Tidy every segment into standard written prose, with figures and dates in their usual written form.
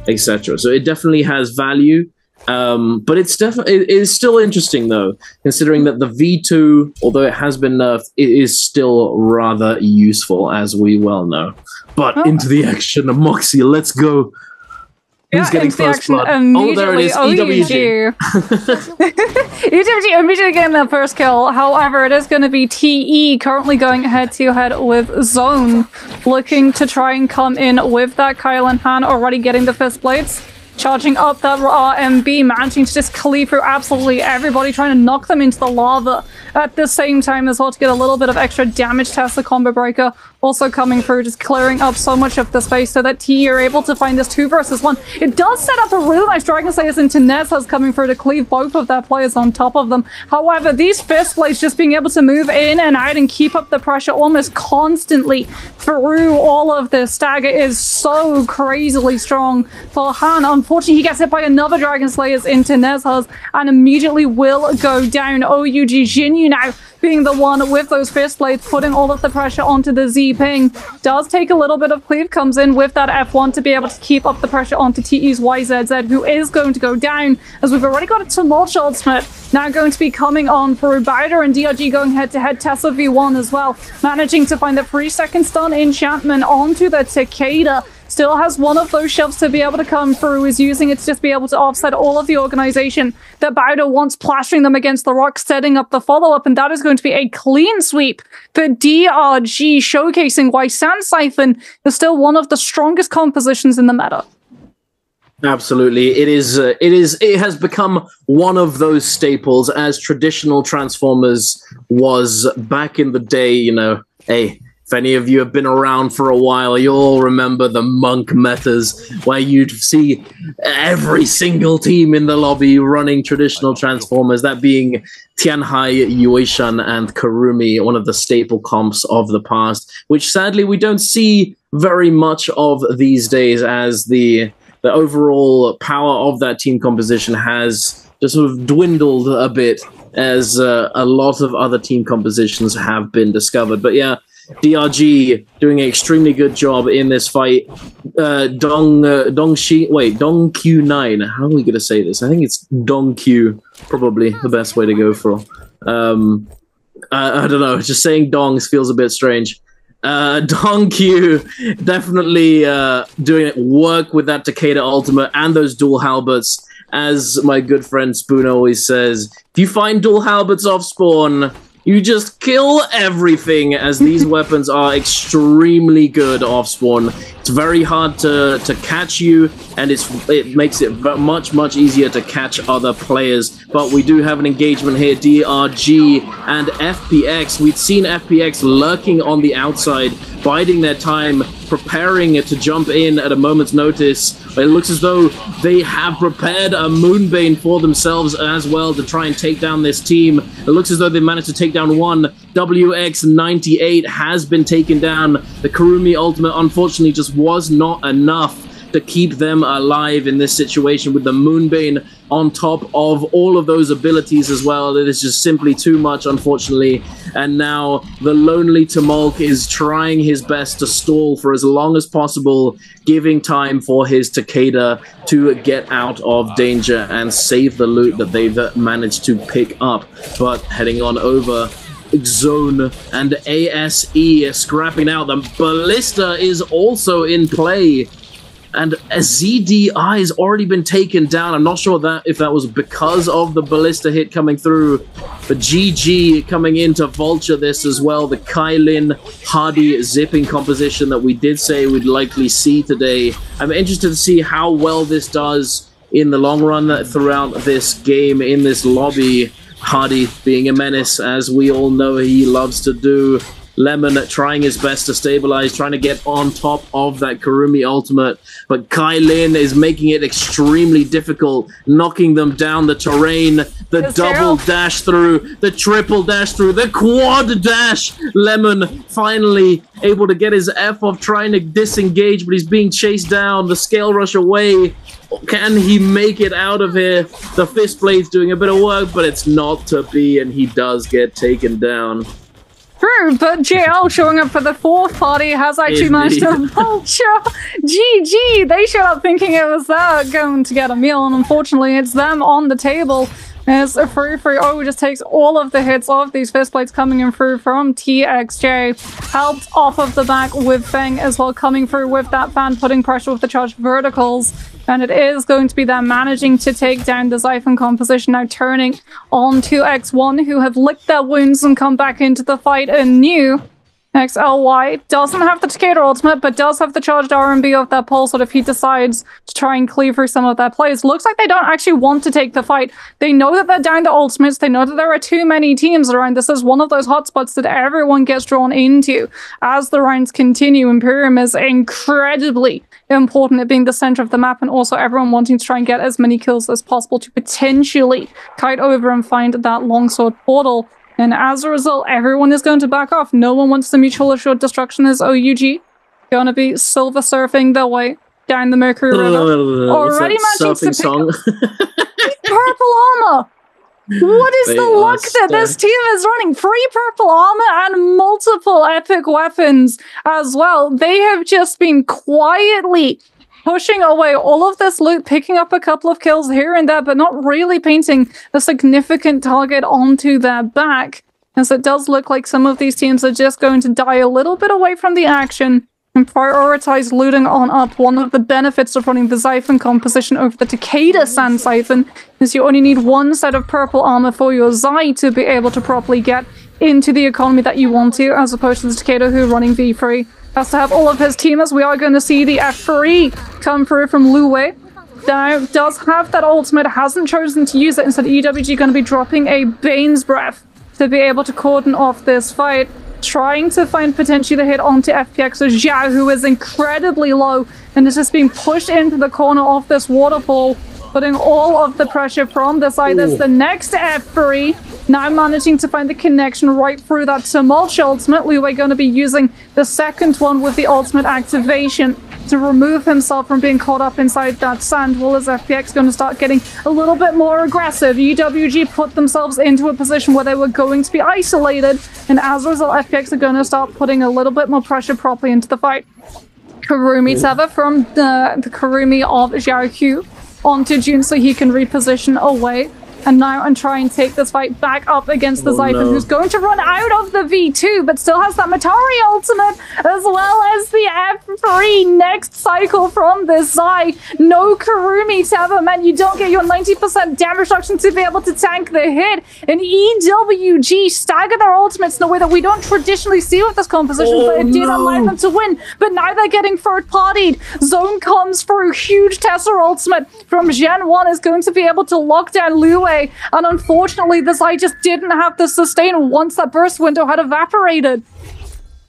etc. So it definitely has value. But it is still interesting though, considering that the V2, although it has been nerfed, it is still rather useful, as we well know. But into the action, Moxie, let's go. Who's getting first blood? Oh, there it is, EWG. EWG immediately getting that first kill. However, it is going to be TE currently going head-to-head with Zone, looking to try and come in with that Kyle in hand, already getting the fist blades. Charging up that RMB, managing to just cleave through absolutely everybody, trying to knock them into the lava at the same time as well to get a little bit of extra damage. Tesla Combo Breaker also coming through, just clearing up so much of the space so that TE are able to find this 2 versus 1. It does set up a really nice Dragon Slayers into Nezhas coming through to cleave both of their players on top of them. However, these fist blades just being able to move in and out and keep up the pressure almost constantly through all of this stagger is so crazily strong for Han. Unfortunately, he gets hit by another Dragon Slayers into Nezhas and immediately will go down. OUG Jinyu now being the one with those fist blades, putting all of the pressure onto the Z ping. Does take a little bit of cleave, comes in with that F1 to be able to keep up the pressure onto TE's YZZ, who is going to go down, as we've already got a Tumultuous ultimate now going to be coming on through Bowder and DRG going head-to-head. Tesla V1 as well, managing to find the 3-second stun enchantment onto the Takeda. Still has one of those shelves to be able to come through, is using it to just be able to offset all of the organization that Bowder wants, plastering them against the rock, setting up the follow-up, and that is going to be a clean sweep for DRG, showcasing why Sand Siphon is still one of the strongest compositions in the meta. Absolutely, it has become one of those staples, as traditional Transformers was back in the day. You know, hey, if any of you have been around for a while, you'll remember the monk metas, where you'd see every single team in the lobby running traditional Transformers, that being Tianhai, Yuishan, and Karumi, one of the staple comps of the past, which sadly we don't see very much of these days, as the overall power of that team composition has just sort of dwindled a bit, as a lot of other team compositions have been discovered. But yeah, DRG doing an extremely good job in this fight. Dongq9. How are we going to say this? I think it's Dongq, probably the best way to go for. I don't know. Just saying dongs feels a bit strange. Dongq definitely doing work with that Takeda ultimate and those dual halberds. As my good friend Spoon always says, if you find dual halberds off spawn, you just kill everything, as these weapons are extremely good off spawn. It's very hard to catch you, and it makes it much easier to catch other players. But we do have an engagement here, DRG and FPX. We'd seen FPX lurking on the outside, biding their time, preparing to jump in at a moment's notice. It looks as though they have prepared a Moonbane for themselves as well to try and take down this team. It looks as though they managed to take down one. WX98 has been taken down. The Karumi ultimate, unfortunately, just was not enough to keep them alive in this situation, with the Moonbane on top of all of those abilities as well. It is just simply too much, unfortunately. And now the Lonely Tumulk is trying his best to stall for as long as possible, giving time for his Takeda to get out of danger and save the loot that they've managed to pick up. But heading on over, Zone and ASE scrapping out. The Ballista is also in play, and a ZDI has already been taken down. I'm not sure if that was because of the Ballista hit coming through, but GG coming in to vulture this as well. The Kailin Hardy zipping composition that we did say we'd likely see today. I'm interested to see how well this does in the long run throughout this game, in this lobby. Hardy being a menace, as we all know he loves to do. Lemon trying his best to stabilize, trying to get on top of that Karumi ultimate, but Kailin is making it extremely difficult, knocking them down the terrain. The double dash through, the triple dash through, the quad dash. Lemon finally able to get his F off, trying to disengage, but he's being chased down. The scale rush away. Can he make it out of here? The fist blade's doing a bit of work, but it's not to be, and he does get taken down. True, but JL showing up for the fourth party has actually managed to vulture GG. They showed up thinking it was going to get a meal, and unfortunately it's them on the table. As a free just takes all of the hits of these fist plates coming in through from TXJ. Helped off of the back with Feng as well, coming through with that fan, putting pressure with the charged verticals. And it is going to be them managing to take down the Xiphon composition, now turning on to X1, who have licked their wounds and come back into the fight anew. XLY doesn't have the Takeda ultimate, but does have the charged R&B of that pulse, so if he decides to try and cleave through some of their plays, looks like they don't actually want to take the fight. They know that they're down the ultimates, they know that there are too many teams around. This is one of those hotspots that everyone gets drawn into. As the rounds continue, Imperium is incredibly important at being the center of the map, and also everyone wanting to try and get as many kills as possible to potentially kite over and find that longsword portal. And as a result, everyone is going to back off. No one wants the mutual assured destruction as OUG. Gonna be silver surfing their way down the Mercury River. Already managing to pick up purple armor. What is the luck that this team is running? Free purple armor and multiple epic weapons as well. They have just been quietly pushing away all of this loot, picking up a couple of kills here and there, but not really painting a significant target onto their back, as it does look like some of these teams are just going to die a little bit away from the action and prioritize looting on up. One of the benefits of running the Xiphon composition over the Takeda Sand Xiphon is you only need one set of purple armor for your Xi to be able to properly get into the economy that you want to, as opposed to the Takeda who running V3 has to have all of his teamers. We are going to see the F3 come through from Lu Wei. Now, does have that ultimate, hasn't chosen to use it. Instead, EWG going to be dropping a Bane's Breath to be able to cordon off this fight. Trying to find potentially the hit onto FPX, so Xiao, who is incredibly low and is just being pushed into the corner of this waterfall, putting all of the pressure from the side. There's the next F3, now managing to find the connection right through that Tumult ultimate. Lu Wei going to be using the second one with the ultimate activation to remove himself from being caught up inside that sand. Well, as FPX going to start getting a little bit more aggressive. EWG put themselves into a position where they were going to be isolated, and as a result, FPX are going to start putting a little bit more pressure properly into the fight. Karumi Teva from the Karumi of Xiaohu onto Jun so he can reposition away. And now and try and take this fight back up against the Xiphon, who's going to run out of the V2, but still has that Matari ultimate, as well as the F3 next cycle from this Xi. No Karumi Teva, man, you don't get your 90% damage reduction to be able to tank the hit. And EWG stagger their ultimates in a way that we don't traditionally see with this composition, but it did allow them to win. But now they're getting third-partied. Zone comes through, huge Tesla ultimate from Gen 1 is going to be able to lock down Lu Wei. And unfortunately, the Xi just didn't have the sustain once that burst window had evaporated.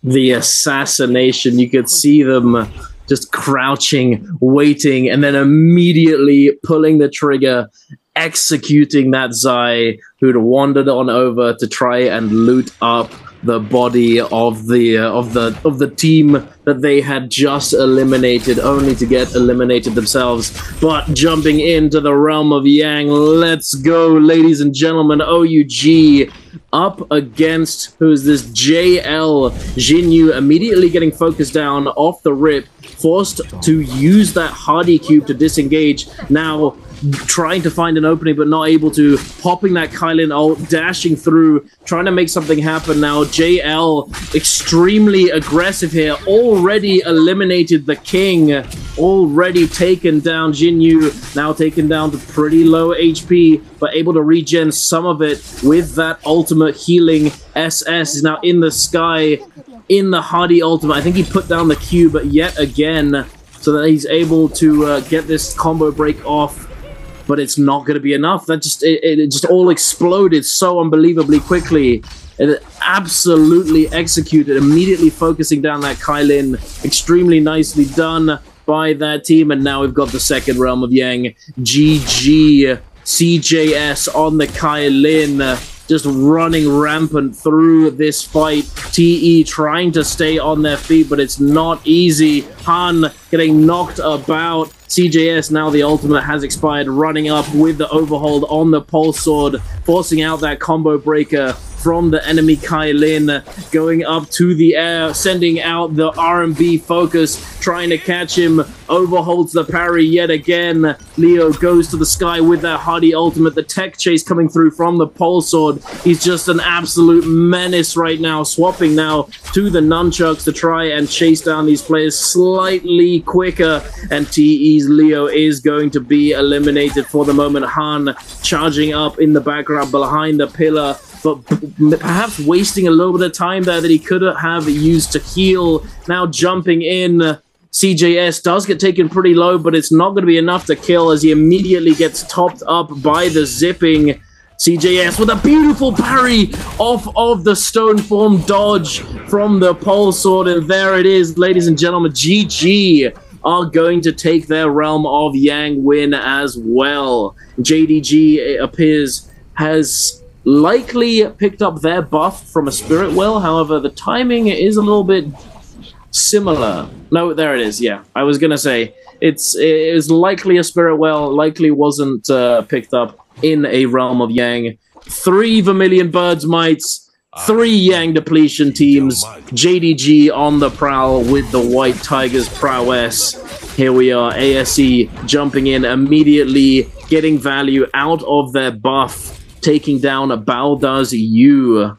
The assassination, you could see them just crouching, waiting, and then immediately pulling the trigger, executing that Xi who'd wandered on over to try and loot up the body of the team that they had just eliminated, only to get eliminated themselves. But jumping into the realm of Yang, let's go, ladies and gentlemen. OUG up against, who's this, JL Jinyu, immediately getting focused down off the rip, forced to use that Hardy Cube to disengage. Now trying to find an opening but not able to, popping that Kylin ult, dashing through, trying to make something happen. Now JL extremely aggressive here, already eliminated the king, already taken down Jinyu, now taken down to pretty low HP, but able to regen some of it with that ultimate healing. SS is now in the sky in the Hardy ultimate. I think he put down the Q, but yet again, so that he's able to get this combo break off. But it's not going to be enough. That just it just all exploded so unbelievably quickly. It absolutely executed, immediately focusing down that Kylin. Extremely nicely done by that team. And now we've got the second realm of Yang. GG. CJS on the Kylin. Just running rampant through this fight. TE trying to stay on their feet, but it's not easy. Han getting knocked about. CJS, now the ultimate has expired, running up with the overhold on the pulse sword, forcing out that combo breaker from the enemy Kailin, going up to the air, sending out the R&B focus, trying to catch him, overholds the parry yet again. Leo goes to the sky with that Hardy ultimate, the tech chase coming through from the pole sword. He's just an absolute menace right now, swapping now to the nunchucks to try and chase down these players slightly quicker, and TE's Leo is going to be eliminated for the moment. Han charging up in the background behind the pillar, but perhaps wasting a little bit of time there that he could have used to heal. Now jumping in, CJS does get taken pretty low, but it's not going to be enough to kill as he immediately gets topped up by the zipping CJS with a beautiful parry off of the stone form dodge from the pole sword. And there it is, ladies and gentlemen. GG are going to take their Realm of Yang win as well. JDG, it appears, has likely picked up their buff from a Spirit Well. However, the timing is a little bit similar. No, there it is. Yeah, I was gonna say it is likely a Spirit Well, likely wasn't picked up in a Realm of Yang. 3 Vermilion Birds Mites, 3 Yang depletion teams. JDG on the prowl with the White Tigers prowess. Here we are, ASE jumping in immediately, getting value out of their buff, taking down a Balda's Yu.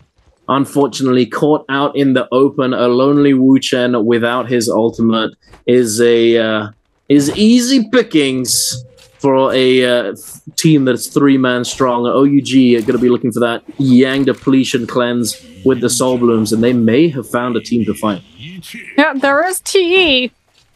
Unfortunately, caught out in the open, a lonely Wu Chen without his ultimate is easy pickings for a team that's 3-man strong. OUG are going to be looking for that Yang depletion cleanse with the Soul Blooms, and they may have found a team to fight. Yeah, there is TE.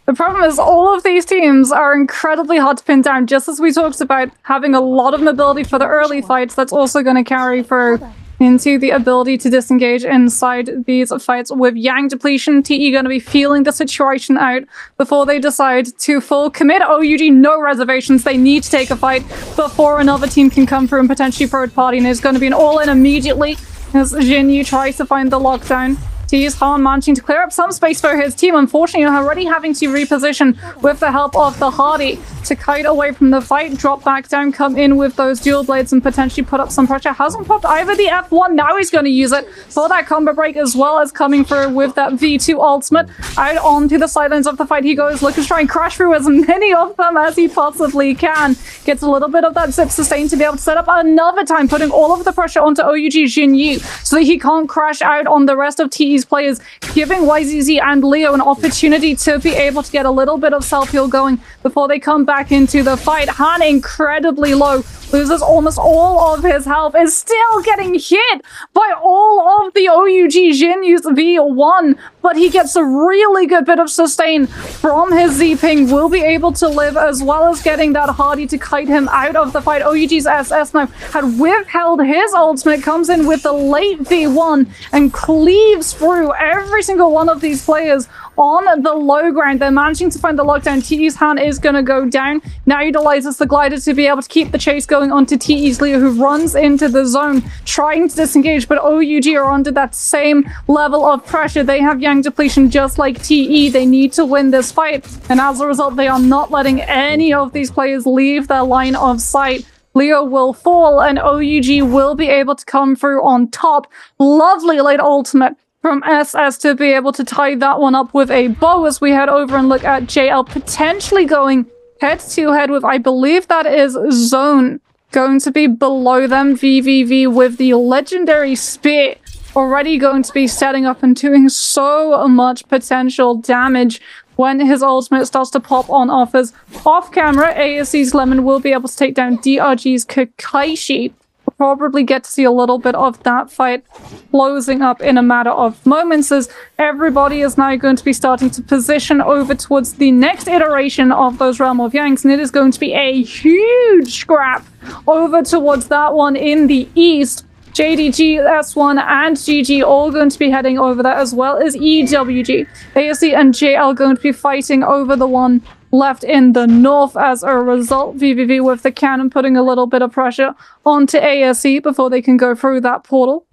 The problem is all of these teams are incredibly hard to pin down. Just as we talked about having a lot of mobility for the early fights, that's also going to carry through into the ability to disengage inside these fights. With Yang depletion, TE going to be feeling the situation out before they decide to full commit. OUG, no reservations. They need to take a fight before another team can come through and potentially third party. And there's going to be an all-in immediately as Jinyu tries to find the lockdown. TE's Han managing to clear up some space for his team. Unfortunately, already having to reposition with the help of the Hardy to kite away from the fight, drop back down, come in with those dual blades and potentially put up some pressure. Hasn't popped either the F1. Now he's going to use it for that combo break, as well as coming through with that V2 ultimate. Out onto the sidelines of the fight he goes, looking to try and crash through as many of them as he possibly can. Gets a little bit of that zip sustain to be able to set up another time, putting all of the pressure onto OUG Jinyu so that he can't crash out on the rest of TE's players, giving YZZ and Leo an opportunity to be able to get a little bit of self-heal going before they come back into the fight. Han incredibly low, loses almost all of his health, is still getting hit by all of the OUG Jinyu's V1, but he gets a really good bit of sustain from his Z-Ping, will be able to live, as well as getting that Hardy to kite him out of the fight. OUG's SS now had withheld his ultimate, comes in with the late V1 and cleaves through every single one of these players on the low ground. They're managing to find the lockdown. TE's Han is going to go down. Now utilizes the glider to be able to keep the chase going onto TE's Leo, who runs into the zone trying to disengage, but OUG are under that same level of pressure. They have Yang depletion just like TE. They need to win this fight, and as a result, they are not letting any of these players leave their line of sight. Leo will fall, and OUG will be able to come through on top. Lovely late ultimate from SS to be able to tie that one up with a bow as we head over and look at JL potentially going head-to-head with, I believe that is Zone, going to be below them. VVV with the legendary spear already going to be setting up and doing so much potential damage when his ultimate starts to pop on offers. Off camera, ASE's Lemon will be able to take down DRG's Kakaishi. We'll probably get to see a little bit of that fight closing up in a matter of moments, as everybody is now going to be starting to position over towards the next iteration of those Realm of Yangs, and it is going to be a huge scrap over towards that one in the east. JDG, S1, and GG all going to be heading over there, as well as EWG. ASE and JL going to be fighting over the one left in the north. As a result, VVV with the cannon putting a little bit of pressure onto ASE before they can go through that portal.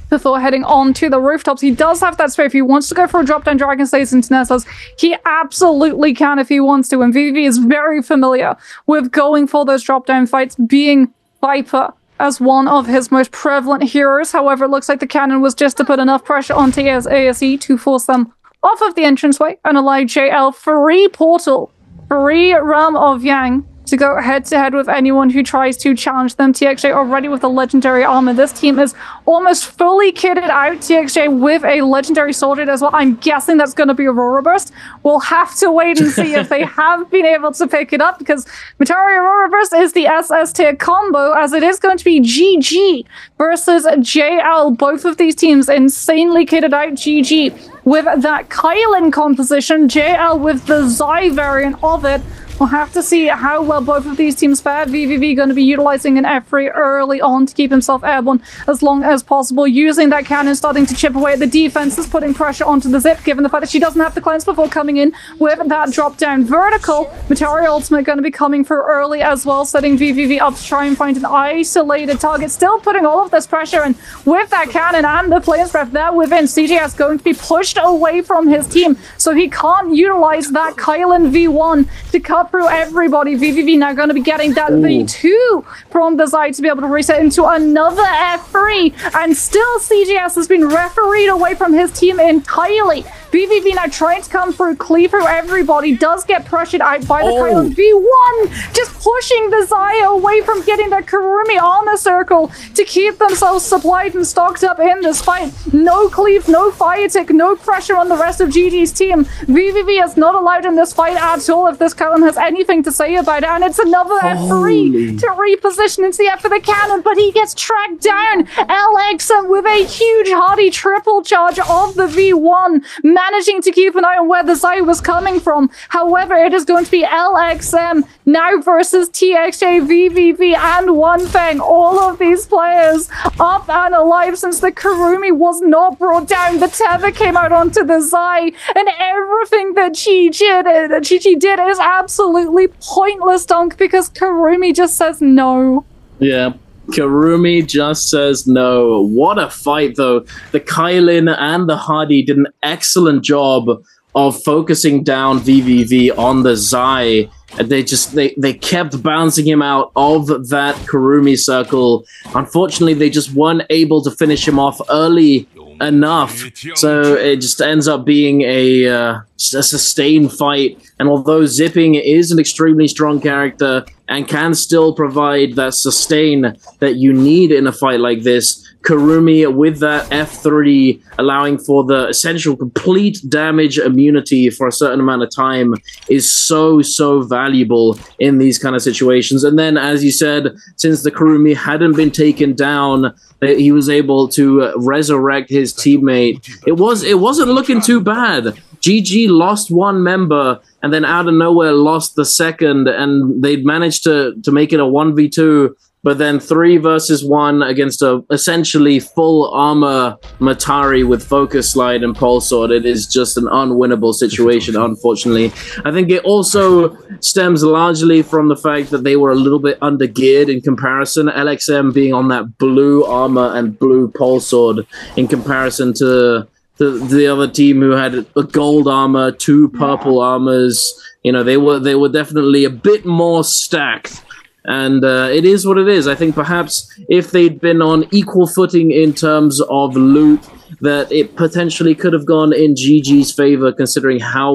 Before heading on to the rooftops, he does have that spray. If he wants to go for a drop-down Dragon Slays into Nessos, he absolutely can if he wants to. And VVV is very familiar with going for those drop-down fights, being Viper as one of his most prevalent heroes. However, it looks like the cannon was just to put enough pressure onto ASE to force them off of the entranceway and allow JL free portal, free realm of Yang to go head-to-head with anyone who tries to challenge them. TXJ already with a legendary armor. This team is almost fully kitted out. TXJ with a legendary soldier as well. I'm guessing that's going to be Aurora Burst. We'll have to wait and see if they have been able to pick it up, because Matari Aurora Burst is the SS tier combo, as it is going to be GG versus JL. Both of these teams insanely kitted out. GG with that Kylan composition, JL with the Zai variant of it. We'll have to see how well both of these teams fare. VVV going to be utilizing an F3 early on to keep himself airborne as long as possible, using that cannon, starting to chip away at the defenses, putting pressure onto the Zip, given the fact that she doesn't have to cleanse before coming in with that drop down vertical. Matari Ultimate going to be coming for early as well, setting VVV up to try and find an isolated target, still putting all of this pressure, and with that cannon and the Flames Breath there within, CJS going to be pushed away from his team, so he can't utilize that Kylan V1 to cut through everybody. VVV now going to be getting that V2 from the side to be able to reset into another F3, and still CGS has been refereed away from his team entirely. VVV now trying to come through, cleave through everybody, does get pressured out by the Kylan V1, just pushing the Zaya away from getting that Kurumi armor circle to keep themselves supplied and stocked up in this fight. No cleave, no fire tick, no pressure on the rest of GG's team. VVV is not allowed in this fight at all if this Kylan has anything to say about it, and it's another F3 to reposition into the F for the cannon, but he gets tracked down. LXM with a huge hardy triple charge of the V1, managing to keep an eye on where the Zai was coming from. However, it is going to be LXM now versus TXJ, VVV, and One Feng. All of these players up and alive since the Kurumi was not brought down. The tether came out onto the Zai, and everything that GG did is absolutely pointless, Dunk, because Kurumi just says no. Yeah. Kurumi just says no. What a fight, though. The Kylan and the Hardy did an excellent job of focusing down VVV on the Zai. They kept bouncing him out of that Kurumi circle. Unfortunately, they just weren't able to finish him off early enough, so it just ends up being a sustained fight. And although Zipping is an extremely strong character and can still provide that sustain that you need in a fight like this, Kurumi with that F3 allowing for the essential complete damage immunity for a certain amount of time is so valuable in these kind of situations. And then, as you said, since the Kurumi hadn't been taken down, he was able to resurrect his teammate. It wasn't looking too bad. GG lost one member and then out of nowhere lost the second, and they'd managed to make it a 1v2, but then 3 versus 1 against a essentially full armor Matari with Focus Slide and Pulse Sword. It is just an unwinnable situation, unfortunately. I think it also stems largely from the fact that they were a little bit undergeared in comparison. LXM being on that blue armor and blue Pulse Sword in comparison to the other team who had a gold armor, 2 purple armors. You know, they were definitely a bit more stacked. And it is what it is. I think perhaps if they'd been on equal footing in terms of loot, that it potentially could have gone in GG's favor, considering how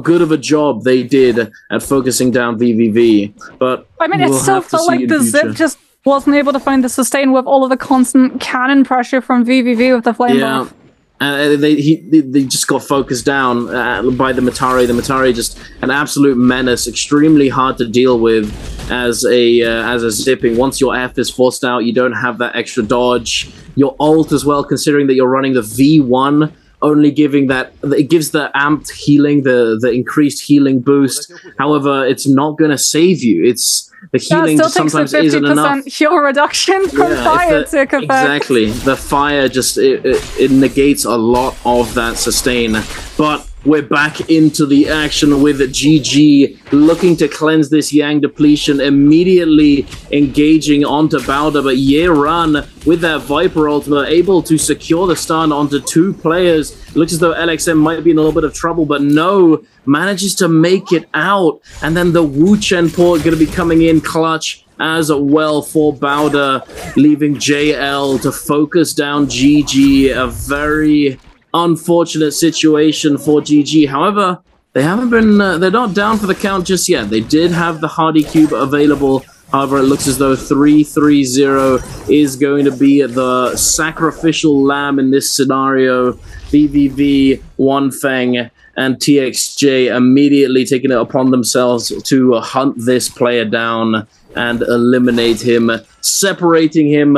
good of a job they did at focusing down VVV. But I mean, it still felt like the Zip just wasn't able to find the sustain with all of the constant cannon pressure from VVV with the flame buff. And they just got focused down by the Matari. The Matari just an absolute menace, extremely hard to deal with as a Zipping. Once your F is forced out, you don't have that extra dodge. Your ult as well, considering that you're running the V1, only giving that, it gives the amped healing, the increased healing boost. However, it's not going to save you. It's the healing still sometimes takes isn't enough. Heal reduction from fire tick effect. Exactly, the fire just it negates a lot of that sustain. But we're back into the action with GG looking to cleanse this Yang depletion, immediately engaging onto Bowder, but Run with that Viper ultimate able to secure the stun onto 2 players. It looks as though LXM might be in a little bit of trouble, but no, manages to make it out. And then the Wu Chen port going to be coming in clutch as well for Bowder, leaving JL to focus down GG. A very unfortunate situation for GG. However, they haven't been, they're not down for the count just yet. They did have the Hardy Cube available. However, it looks as though 3-3-0 is going to be the sacrificial lamb in this scenario. BVV, One Feng, and TXJ immediately taking it upon themselves to hunt this player down and eliminate him, separating him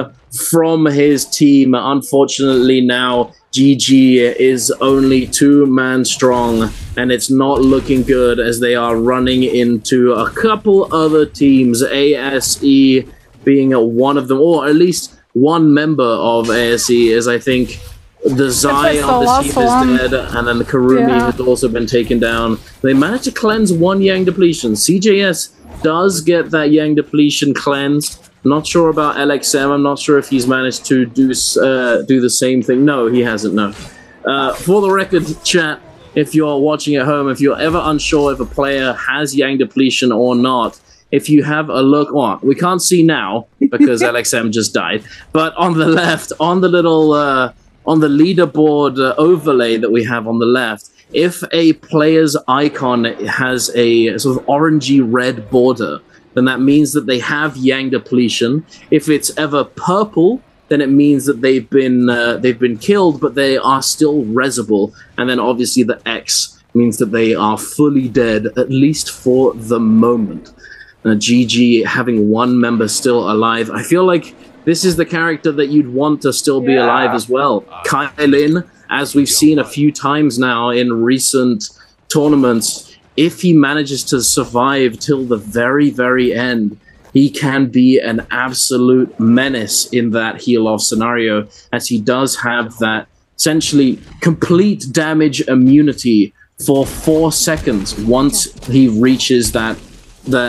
from his team. Unfortunately now, GG is only 2-man strong, and it's not looking good as they are running into a couple other teams, ASE being one of them, or at least one member of ASE, as I think the Zai on this team is dead, and then the Karumi has also been taken down. They managed to cleanse one Yang depletion. CJS does get that Yang depletion cleansed. Not sure about LXM. I'm not sure if he's managed to do the same thing. No, he hasn't, no. For the record, chat, if you're watching at home, if you're ever unsure if a player has Yang depletion or not, if you have a look, we can't see now because LXM just died, but on the left, on the little, on the leaderboard overlay that we have on the left, if a player's icon has a sort of orangey red border, then that means that they have Yang depletion. If it's ever purple, then it means that they've been killed, but they are still resable. And then obviously the X means that they are fully dead, at least for the moment. GG having one member still alive. I feel like this is the character that you'd want to still be alive as well. Kylin, as we've seen a few times now in recent tournaments, if he manages to survive till the very, very end, he can be an absolute menace in that heal-off scenario, as he does have that essentially complete damage immunity for 4 seconds once he reaches that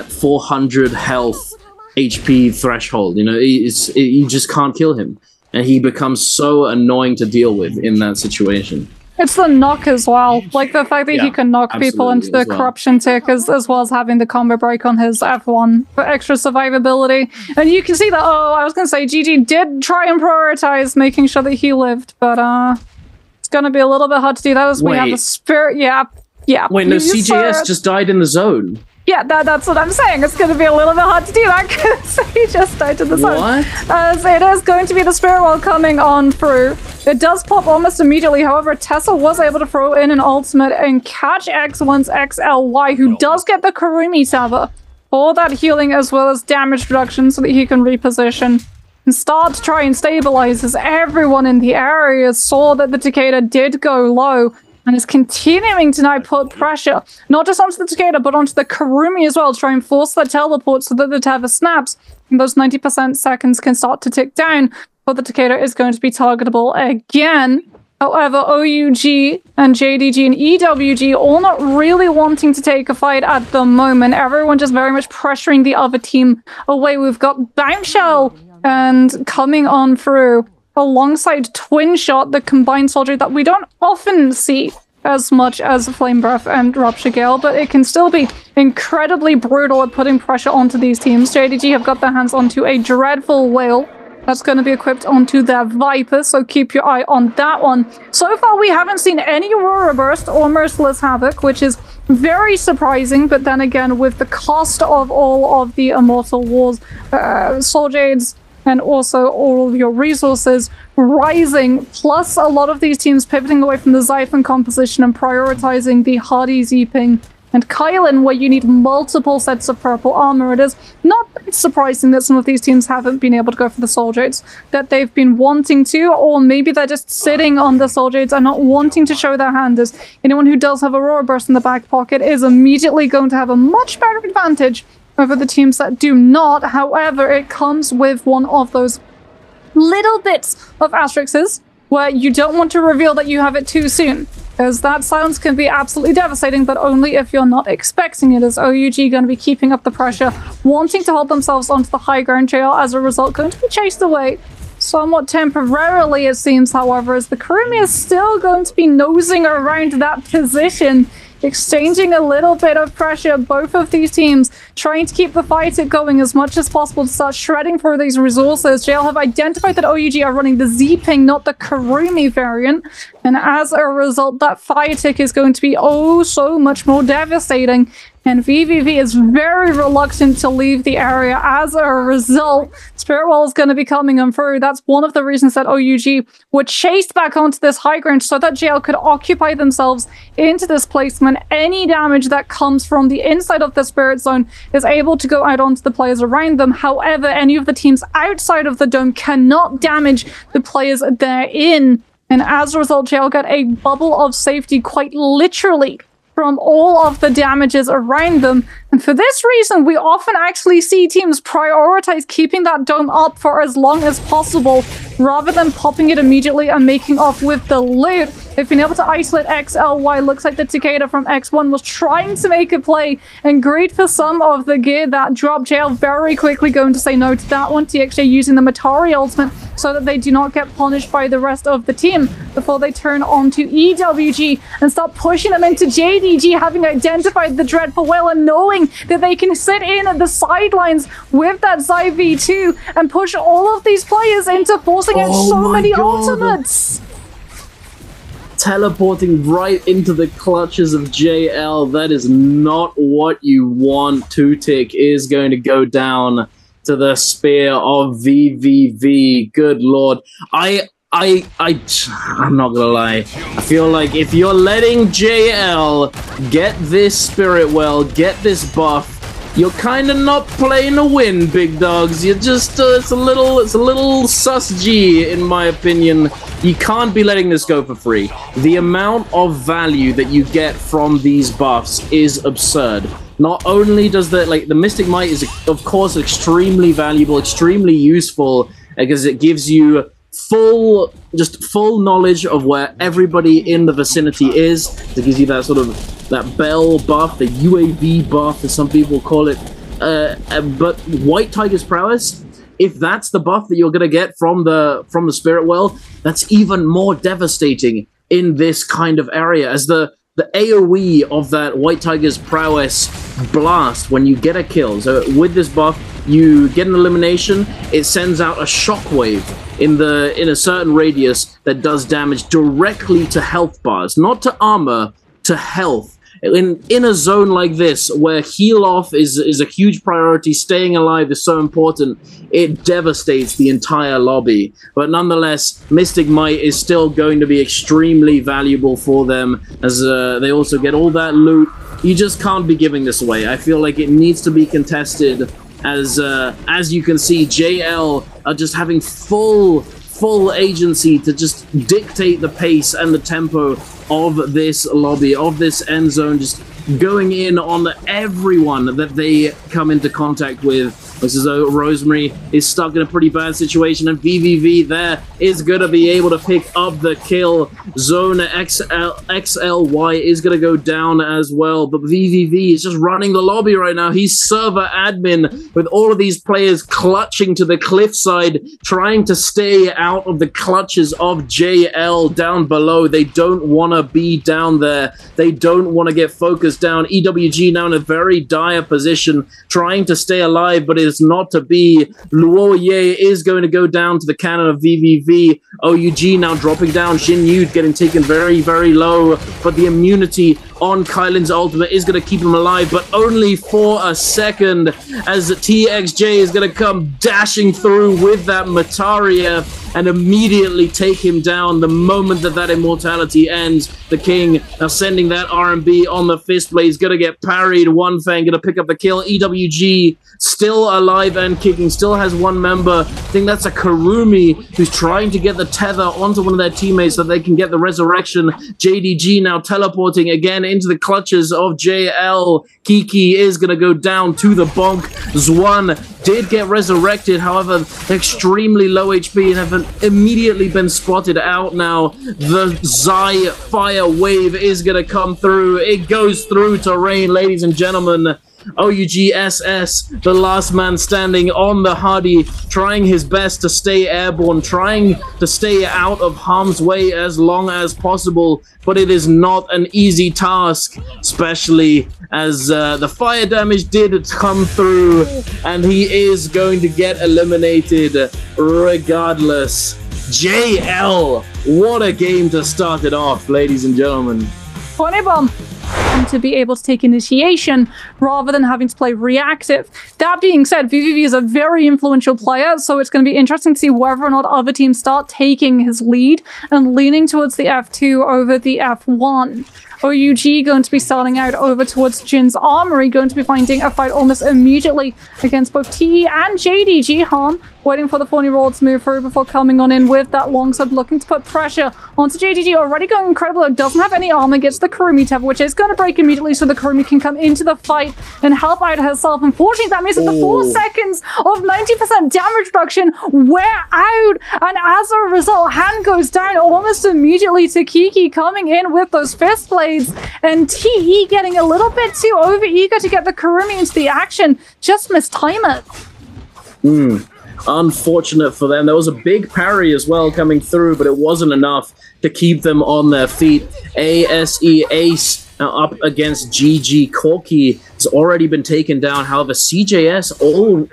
400 health HP threshold. You know, you just can't kill him, and he becomes so annoying to deal with in that situation. It's the knock as well, like the fact that he can knock people into the corruption tick, as well as having the combo break on his F1 for extra survivability. And you can see that, I was going to say, GG did try and prioritize making sure that he lived, but it's going to be a little bit hard to do that as we have the spirit. Wait, no, CJS just died in the zone. Yeah, that's what I'm saying. It's going to be a little bit hard to do that because he just died to the zone. What? So it is going to be the Spirit Wall coming on through. It does pop almost immediately. However, Tessa was able to throw in an ultimate and catch X1's XLY, who does get the Karumi Sava for that healing as well as damage reduction so that he can reposition and start to try and stabilize, as everyone in the area saw that the Takeda did go low and is continuing to now put pressure, not just onto the Takeda, but onto the Karumi as well, to try and force that teleport so that the Teva snaps, and those 90% seconds can start to tick down, but the Takeda is going to be targetable again. However, OUG and JDG and EWG all not really wanting to take a fight at the moment. Everyone just very much pressuring the other team away. We've got Bombshell and coming on through, alongside Twin Shot, the combined soldier that we don't often see as much as Flame Breath and Rupture Gale, but it can still be incredibly brutal at putting pressure onto these teams. JDG have got their hands onto a Dreadful Whale that's going to be equipped onto their Viper, so keep your eye on that one. So far, we haven't seen any Aurora Burst or Merciless Havoc, which is very surprising, but then again, with the cost of all of the Immortal Wars, Soul Jades, and also all of your resources rising, plus a lot of these teams pivoting away from the Xiphon composition and prioritizing the Hardy Zeeping and Kylin, where you need multiple sets of purple armor. It is not surprising that some of these teams haven't been able to go for the Soul Jades that they've been wanting to, or maybe they're just sitting on the Soul Jades and not wanting to show their hand, as anyone who does have Aurora Burst in the back pocket is immediately going to have a much better advantage over the teams that do not. However, it comes with one of those little bits of asterisks where you don't want to reveal that you have it too soon, as that silence can be absolutely devastating, but only if you're not expecting it. As OUG going to be keeping up the pressure, wanting to hold themselves onto the high ground trail, as a result going to be chased away somewhat temporarily, it seems. However, as the Karumi is still going to be nosing around that position, exchanging a little bit of pressure. Both of these teams trying to keep the fight going as much as possible to start shredding for these resources. JL have identified that OUG are running the Z-Ping, not the Kurumi variant, and as a result, that fire tick is going to be oh so much more devastating. And VVV is very reluctant to leave the area. As a result, Spirit Wall is going to be coming on through. That's one of the reasons that OUG were chased back onto this high ground so that JL could occupy themselves into this placement. Any damage that comes from the inside of the Spirit Zone is able to go out onto the players around them. However, any of the teams outside of the dome cannot damage the players therein. And as a result, JL got a bubble of safety quite literally from all of the damages around them. And for this reason, we often actually see teams prioritize keeping that dome up for as long as possible, rather than popping it immediately and making off with the loot. They've been able to isolate XLY. Looks like the Takeda from X1 was trying to make a play and greed for some of the gear that dropped. JL very quickly going to say no to that one. TXJ using the Matari ultimate so that they do not get punished by the rest of the team before they turn on to EWG and start pushing them into JDG, having identified the Dreadful Whale and knowing that they can sit in at the sidelines with that Zai V2 and push all of these players into forcing out so many ultimates. Teleporting right into the clutches of JL. That is not what you want. Two-Tick is going to go down to the spear of VVV. Good lord. I'm not gonna lie. I feel like if you're letting JL get this Spirit Well, get this buff, you're kind of not playing to win, big dogs. You're just it's a little sus G, in my opinion. You can't be letting this go for free. The amount of value that you get from these buffs is absurd. Not only does the Mystic Might is of course extremely valuable, extremely useful, because it gives you full knowledge of where everybody in the vicinity is. It gives you that sort of that bell buff, the UAV buff, as some people call it. But White Tiger's prowess, if that's the buff that you're gonna get from the Spirit Well, that's even more devastating in this kind of area, as the AoE of that White Tiger's prowess blast when you get a kill. So with this buff, you get an elimination, it sends out a shockwave in a certain radius that does damage directly to health bars, not to armor, to health. In a zone like this, where heal off is a huge priority, staying alive is so important, it devastates the entire lobby. But nonetheless, Mystic Might is still going to be extremely valuable for them, as they also get all that loot. You just can't be giving this away. I feel like it needs to be contested, as you can see, JL are just having full agency to just dictate the pace and the tempo of this lobby, of this end zone, just going in on everyone that they come into contact with. This is Rosemary is stuck in a pretty bad situation, and VVV there is going to be able to pick up the kill. Zone XLY is going to go down as well, but VVV is just running the lobby right now. He's server admin with all of these players clutching to the cliffside, trying to stay out of the clutches of JL down below. They don't want to be down there. They don't want to get focused down. EWG now in a very dire position, trying to stay alive, but it's not to be. Luoye is going to go down to the cannon of VVV. OUG now dropping down. Jin Yu getting taken very, very low, but the immunity on Kylan's ultimate is going to keep him alive, but only for a second, as TXJ is going to come dashing through with that Mataria and immediately take him down the moment that immortality ends. The King now sending that R&B on the fist blade. He's going to get parried. One Fang going to pick up the kill. EWG still alive and kicking, still has one member. I think that's a Kurumi who's trying to get the tether onto one of their teammates so they can get the resurrection. JDG now teleporting again into the clutches of JL. Kiki is going to go down to the bonk. Zwan did get resurrected, however, extremely low HP and have immediately been spotted out now. The Zai fire wave is going to come through. It goes through terrain, ladies and gentlemen. OUGSS, the last man standing on the Hardy, trying his best to stay airborne, trying to stay out of harm's way as long as possible, but it is not an easy task, especially as the fire damage did come through, and he is going to get eliminated regardless. JL, what a game to start it off, ladies and gentlemen. Funny bomb. And to be able to take initiation rather than having to play reactive. That being said, VVV is a very influential player, so it's going to be interesting to see whether or not other teams start taking his lead and leaning towards the F2 over the F1. OUG going to be starting out over towards Jin's Armory, going to be finding a fight almost immediately against both TE and JD. Jihan waiting for the 40-year-old to move through before coming on in with that longsword, looking to put pressure onto JDG. Already going incredible, doesn't have any armor, gets the Kurumi Tether, which is going to break immediately so the Kurumi can come into the fight and help out herself. Unfortunately, that means that the 4 seconds of 90% damage reduction wear out, and as a result, hand goes down almost immediately to Kiki coming in with those fist blades, and TE getting a little bit too over-eager to get the Kurumi into the action, just mistime it. Unfortunate for them. There was a big parry as well coming through, but it wasn't enough to keep them on their feet. ASE Ace now up against GG. Corky has already been taken down. However, CJS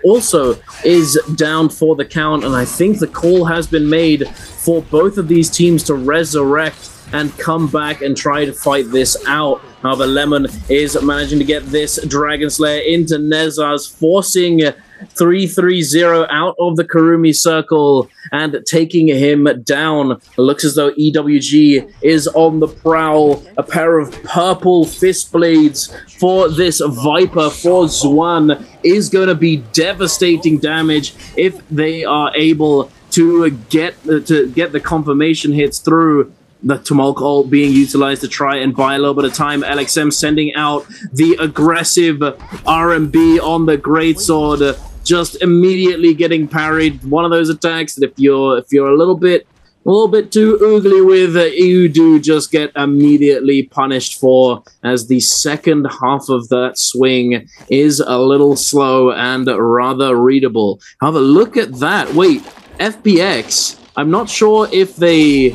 also is down for the count, and I think the call has been made for both of these teams to resurrect and come back and try to fight this out. However, Lemon is managing to get this Dragon Slayer into Nezars, forcing 3-3-0 out of the Kurumi circle and taking him down. It looks as though EWG is on the prowl. A pair of purple fist blades for this Viper for Zwan is going to be devastating damage if they are able to get the confirmation hits through. The Tumulk ult being utilized to try and buy a little bit of time. LXM sending out the aggressive RMB on the Greatsword, just immediately getting parried. One of those attacks that if you're a little bit too oogly with, you do just get immediately punished for, as the second half of that swing is a little slow and rather readable. However, look at that. Wait, FPX. I'm not sure if they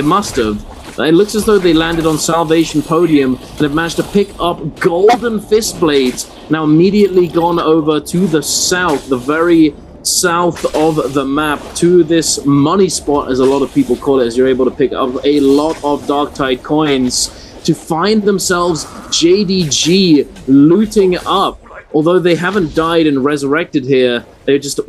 must have. It looks as though they landed on Salvation Podium and have managed to pick up golden fist blades. Now immediately gone over to the south, the very south of the map, to this money spot, as a lot of people call it, as you're able to pick up a lot of Darktide coins to find themselves JDG looting up. Although they haven't died and resurrected here, they just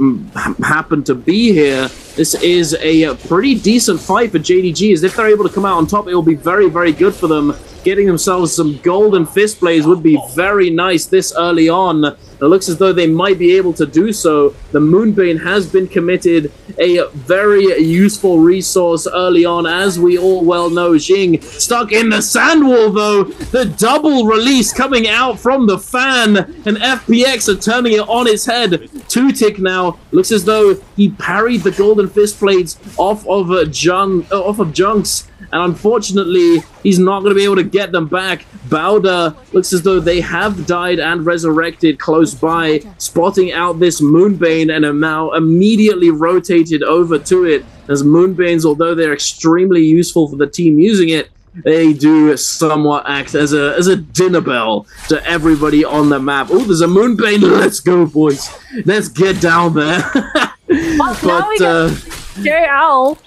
happen to be here. This is a pretty decent fight for JDG, as if they're able to come out on top, it will be very, very good for them. Getting themselves some golden fist blades would be very nice this early on. It looks as though they might be able to do so. The Moonbane has been committed, a very useful resource early on, as we all well know. Jing stuck in the sand wall, though. The double release coming out from the fan, and FPX are turning it on its head. 2-tick now. Looks as though he parried the golden fist blades off of Junks. And unfortunately, he's not going to be able to get them back. Bowder looks as though they have died and resurrected close by, spotting out this Moonbane, and are now immediately rotated over to it. As Moonbanes, although they're extremely useful for the team using it, they do somewhat act as a dinner bell to everybody on the map. Oh, there's a Moonbane. Let's go, boys. Let's get down there. But JL.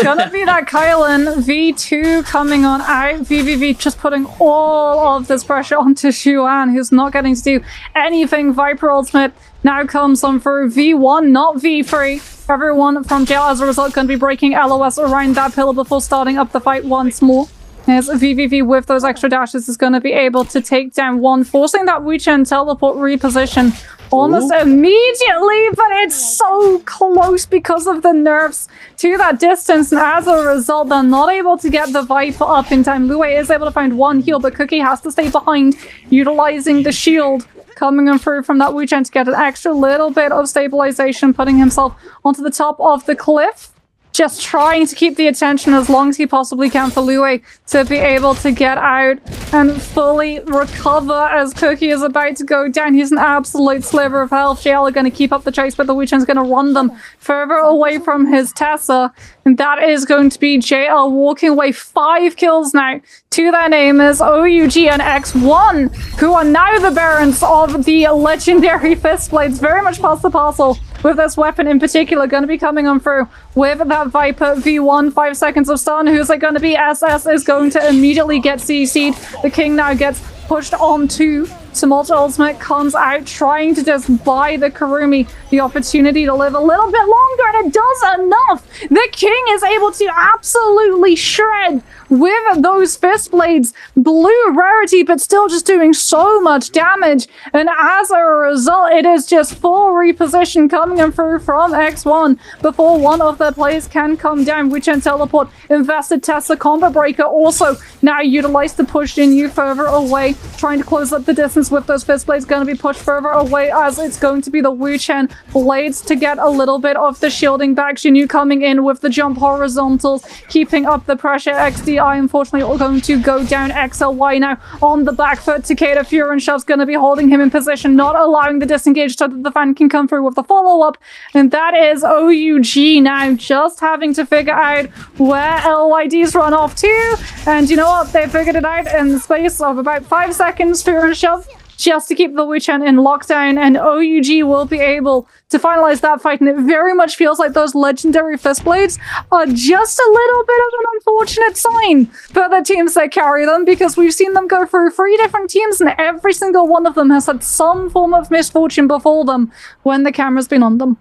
Gonna be that Kylan V2 coming on out. VVV just putting all of this pressure onto Xuan, who's not getting to do anything. Viper Ultimate now comes on for V1, not V3. Everyone from jail, as a result, going to be breaking LOS around that pillar before starting up the fight once more. As VVV with those extra dashes is going to be able to take down one, forcing that Wuchen teleport reposition almost immediately, but it's so close because of the nerfs to that distance, and as a result, they're not able to get the Viper up in time. Lue is able to find one heal, but Cookie has to stay behind, utilizing the shield coming in through from that Wuchen to get an extra little bit of stabilization, putting himself onto the top of the cliff. just trying to keep the attention as long as he possibly can for Lue to be able to get out and fully recover as Cookie is about to go down. He's an absolute sliver of health. JL are going to keep up the chase, but the Wuchen's going to run them further away from his Tessa. And that is going to be JL walking away 5 kills now to their namers, OUG and X1, who are now the Barons of the legendary Fistblades. Very much past the parcel with this weapon in particular, going to be coming on through with that Viper V1, 5 seconds of stun. Who's it going to be? SS is going to immediately get CC'd. The King now gets pushed onto Tumult Ultimate, comes out trying to just buy the Kurumi the opportunity to live a little bit longer, and it does enough. The King is able to absolutely shred with those fist blades. Blue rarity, but still just doing so much damage. And as a result, it is just full reposition coming in through from X1 before one of their players can come down. Wuchen teleport, invested Tessa, combo breaker also now utilized to push in you further away, trying to close up the distance with those fist blades. Going to be pushed further away as it's going to be the Wuchen blades to get a little bit of the shielding back. Xinyu coming in with the jump horizontals, keeping up the pressure. XDI unfortunately going to go down. XLY now on the back foot. Takeda Fury and Shov's going to be holding him in position, not allowing the disengage so that the fan can come through with the follow-up. And that is OUG now just having to figure out where LYD's run off to. And you know what? They figured it out in the space of about 5 seconds. Fury and Shove just to keep the Wuchen in lockdown, and OUG will be able to finalize that fight. And it very much feels like those legendary fistblades are just a little bit of an unfortunate sign for the teams that carry them, because we've seen them go through 3 different teams and every single one of them has had some form of misfortune befall them when the camera's been on them.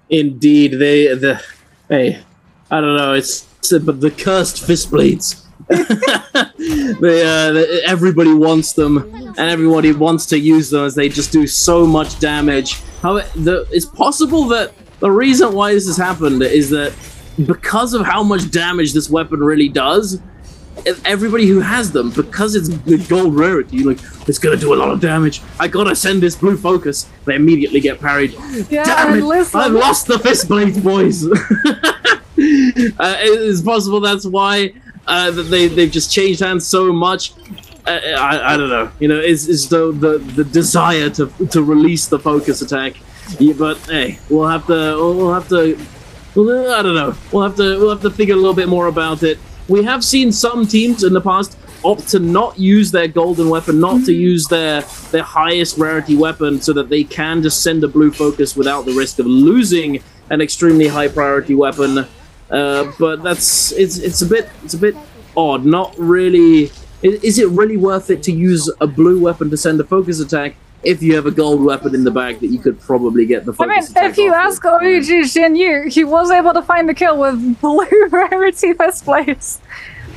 Indeed, hey, I don't know, but the cursed fistblades. Everybody wants them, and everybody wants to use them as they just do so much damage. It's possible that the reason why this has happened is that because of how much damage this weapon really does, everybody who has them, because it's the gold rarity, like, it's gonna do a lot of damage, I gotta send this blue focus, they immediately get parried. Yeah, damn it, listen. I've lost the fist blades, boys. It's possible that's why that they've just changed hands so much. I don't know. You know, it's the desire to release the focus attack. Yeah, but hey, we'll have to. I don't know. We'll have to figure a little bit more about it. We have seen some teams in the past opt to not use their golden weapon, not to use their highest rarity weapon, so that they can just send a blue focus without the risk of losing an extremely high priority weapon. But it's a bit odd. Not really. Is it really worth it to use a blue weapon to send a focus attack if you have a gold weapon in the bag that you could probably get the focus attack? If you ask OUG Xinyu, he was able to find the kill with blue rarity fist blades.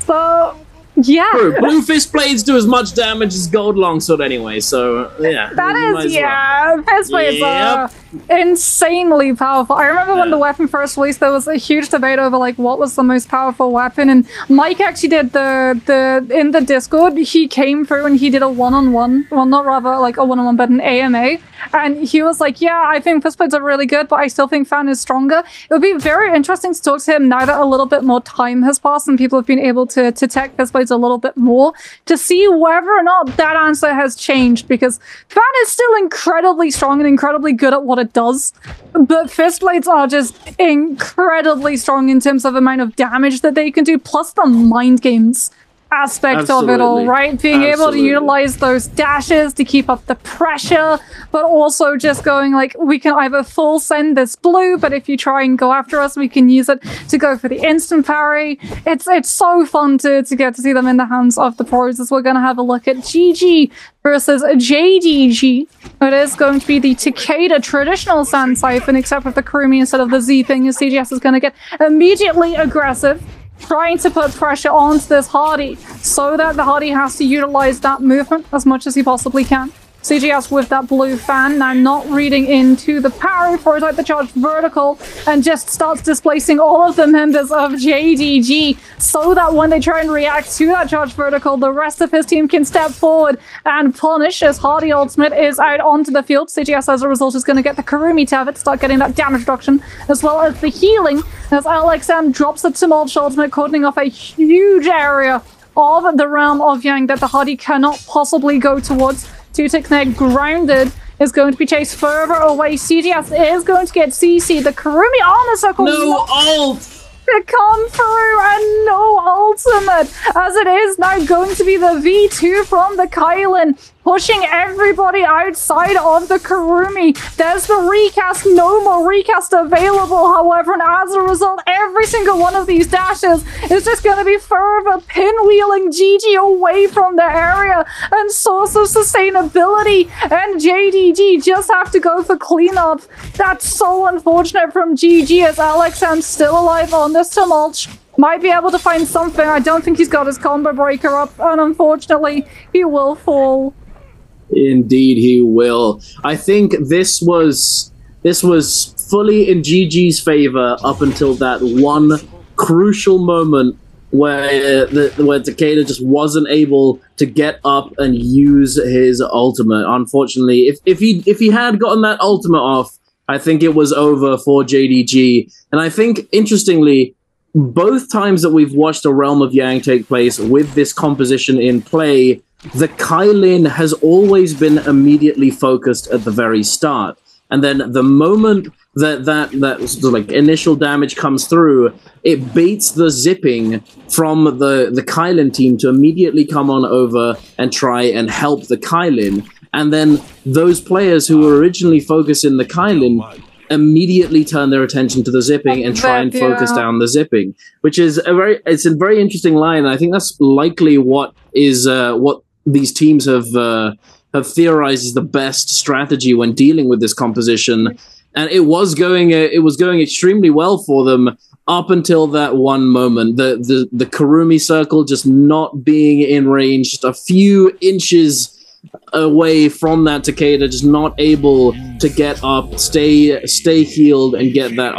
So yeah, blue fist blades do as much damage as gold longsword anyway, so yeah. That is, yeah, fist blades are insanely powerful. I remember when the weapon first released, there was a huge debate over like what was the most powerful weapon, and Mike actually did the in the Discord, he came through and he did a one-on-one, well, not rather like a one-on-one, but an AMA, and he was like, yeah, I think fist blades are really good, but I still think Fan is stronger. It would be very interesting to talk to him now that a little bit more time has passed and people have been able to tech fist blades a little bit more, to see whether or not that answer has changed, because Fan is still incredibly strong and incredibly good at what it does, but fist blades are just incredibly strong in terms of amount of damage that they can do, plus the mind games aspect of it all, right? Being able to utilize those dashes to keep up the pressure, but also just going like, we can either full send this blue, but if you try and go after us, we can use it to go for the instant parry. It's so fun to get to see them in the hands of the pros, as we're going to have a look at GG versus JDG. It is going to be the Takeda traditional Sand Siphon, except with the Kurumi instead of the Z thing, as CGS is going to get immediately aggressive, trying to put pressure onto this Hardy so that the Hardy has to utilize that movement as much as he possibly can. CGS with that blue fan, now not reading into the parry, throws out the charged vertical, and just starts displacing all of the members of JDG, so that when they try and react to that charged vertical, the rest of his team can step forward and punish, as Hardy ultimate is out onto the field. CGS, as a result, is going to get the Kurumi Tevet to start getting that damage reduction, as well as the healing, as LXM drops the Tumultuous ultimate, cordoning off a huge area of the realm of Yang that the Hardy cannot possibly go towards. Tutekne grounded is going to be chased further away. CGS is going to get CC. The Kurumi armor circle. No ult! To come through, and no ultimate, as it is now going to be the V2 from the Kylan, pushing everybody outside of the Kurumi. There's the recast, no more recast available, however, and as a result, every single one of these dashes is just going to be further pinwheeling GG away from the area and source of sustainability, and JDG just have to go for cleanup. That's so unfortunate from GG, as LXM still alive on this tumult. Might be able to find something. I don't think he's got his combo breaker up, and unfortunately, he will fall. Indeed, he will. I think this was fully in GG's favor up until that one crucial moment where Takeda just wasn't able to get up and use his ultimate. Unfortunately, if he had gotten that ultimate off, I think it was over for JDG. And I think, interestingly, both times that we've watched a Realm of Yang take place with this composition in play, the Kylin has always been immediately focused at the very start. And then the moment that sort of like initial damage comes through, it baits the zipping from the Kylin team to immediately come on over and try and help the Kylin. And then those players who were originally focused in the Kylin immediately turn their attention to the zipping and try and focus down the zipping, which is a very interesting line. I think that's likely what these teams have theorized is the best strategy when dealing with this composition, and it was going extremely well for them up until that one moment. The Kurumi circle just not being in range, just a few inches away from that Takeda, just not able to get up, stay healed, and get that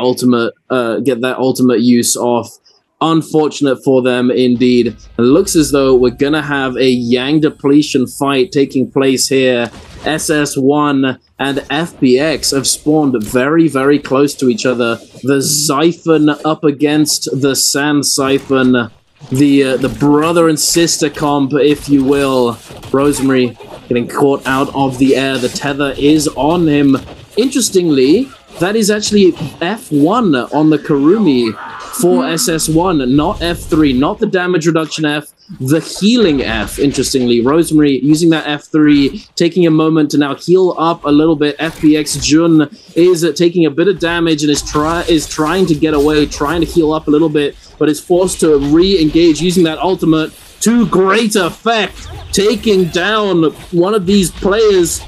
ultimate use off. Unfortunate for them indeed. It looks as though we're gonna have a Yang depletion fight taking place here. SS1 and FBX have spawned very, very close to each other. The Siphon up against the Sand Siphon. The brother and sister comp, if you will. Rosemary getting caught out of the air. The tether is on him. Interestingly, that is actually F1 on the Kurumi for SS1, not F3, not the damage reduction F, the healing F, interestingly. Rosemary using that F3, taking a moment to now heal up a little bit. FBX Jun is taking a bit of damage and is trying to get away, trying to heal up a little bit, but is forced to re-engage using that ultimate to great effect, taking down one of these players.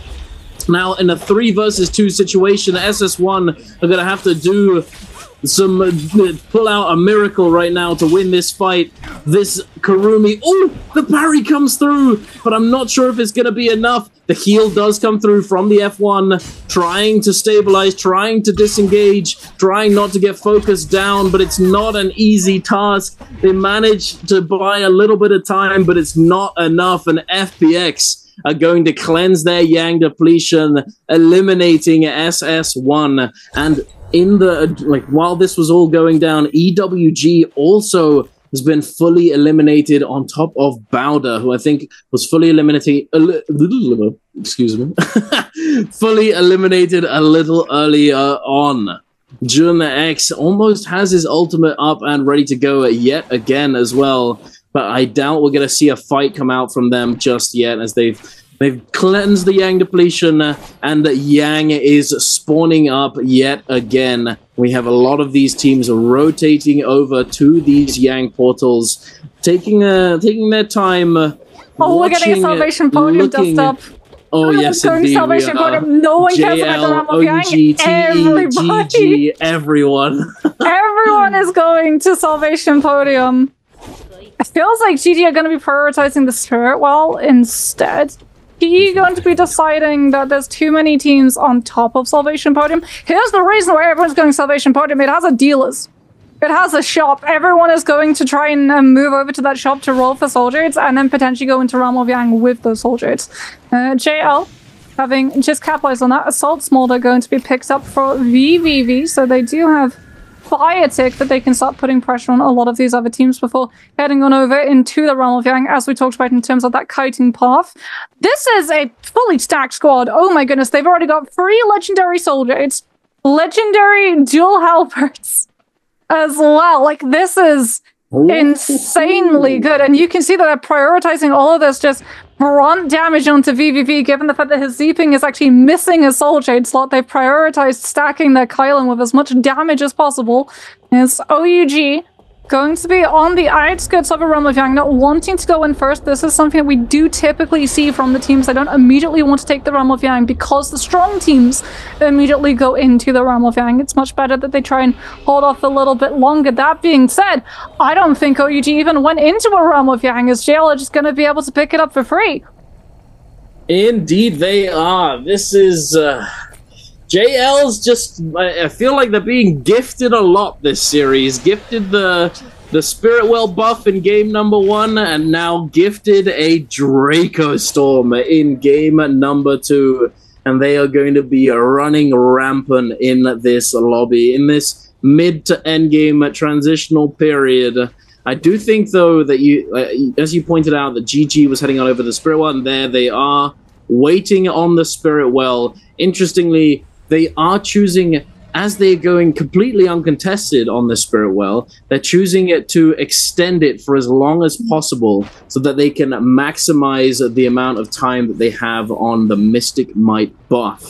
Now, in a 3 versus 2 situation, SS1 are going to have to do pull out a miracle right now to win this fight. This Kurumi, oh, the parry comes through, but I'm not sure if it's going to be enough. The heal does come through from the F1, trying to stabilize, trying to disengage, trying not to get focused down, but it's not an easy task. They managed to buy a little bit of time, but it's not enough, and FPX are going to cleanse their Yang depletion, eliminating SS1. And in the while this was all going down, EWG also has been fully eliminated on top of Bowder, who I think was fully eliminated. Excuse me, fully eliminated a little earlier on. Jun X almost has his ultimate up and ready to go yet again as well, but I doubt we're going to see a fight come out from them just yet, as they've cleansed the Yang depletion, and Yang is spawning up yet again. We have a lot of these teams rotating over to these Yang portals, taking their time. We're getting a Salvation Podium dust up. Oh, yes, indeed. Salvation Podium. No one cares about the Realm of Yang. Everybody. Everyone. Everyone is going to Salvation Podium. It feels like GG are going to be prioritizing the Spirit Well instead. he going to be deciding that there's too many teams on top of Salvation Podium? Here's the reason why everyone's going Salvation Podium. It has a dealers. It has a shop. Everyone is going to try and move over to that shop to roll for soldiers and then potentially go into Realm of Yang with those soldiers. JL, having just capitalized on that, Assault Smolder going to be picked up for VVV, so they do have Fire Tick that they can start putting pressure on a lot of these other teams before heading on over into the Realm of Yang, as we talked about in terms of that kiting path. This is a fully stacked squad. Oh my goodness, they've already got 3 legendary soldiers, legendary dual halberds as well. Like, this is insanely good, and you can see that they're prioritizing all of this just brunt damage onto VVV, given the fact that his Zeeping is actually missing a Soul Shade slot. They've prioritized stacking their Kylan with as much damage as possible. It's OUG going to be on the outskirts of a Realm of Yang, not wanting to go in first. This is something that we do typically see from the teams. They don't immediately want to take the Realm of Yang because the strong teams immediately go into the Realm of Yang. It's much better that they try and hold off a little bit longer. That being said, I don't think OUG even went into a Realm of Yang, as JL are just going to be able to pick it up for free. Indeed they are. This is... JL's just, I feel like they're being gifted a lot this series. Gifted the Spirit Well buff in game number 1, and now gifted a Draco Storm in game number 2. And they are going to be running rampant in this lobby, in this mid to end game transitional period. I do think, though, that as you pointed out, that GG was heading on over the Spirit Well, and there they are, waiting on the Spirit Well. Interestingly, they are choosing, as they're going completely uncontested on the Spirit Well, they're choosing it to extend it for as long as possible so that they can maximize the amount of time that they have on the Mystic Might buff.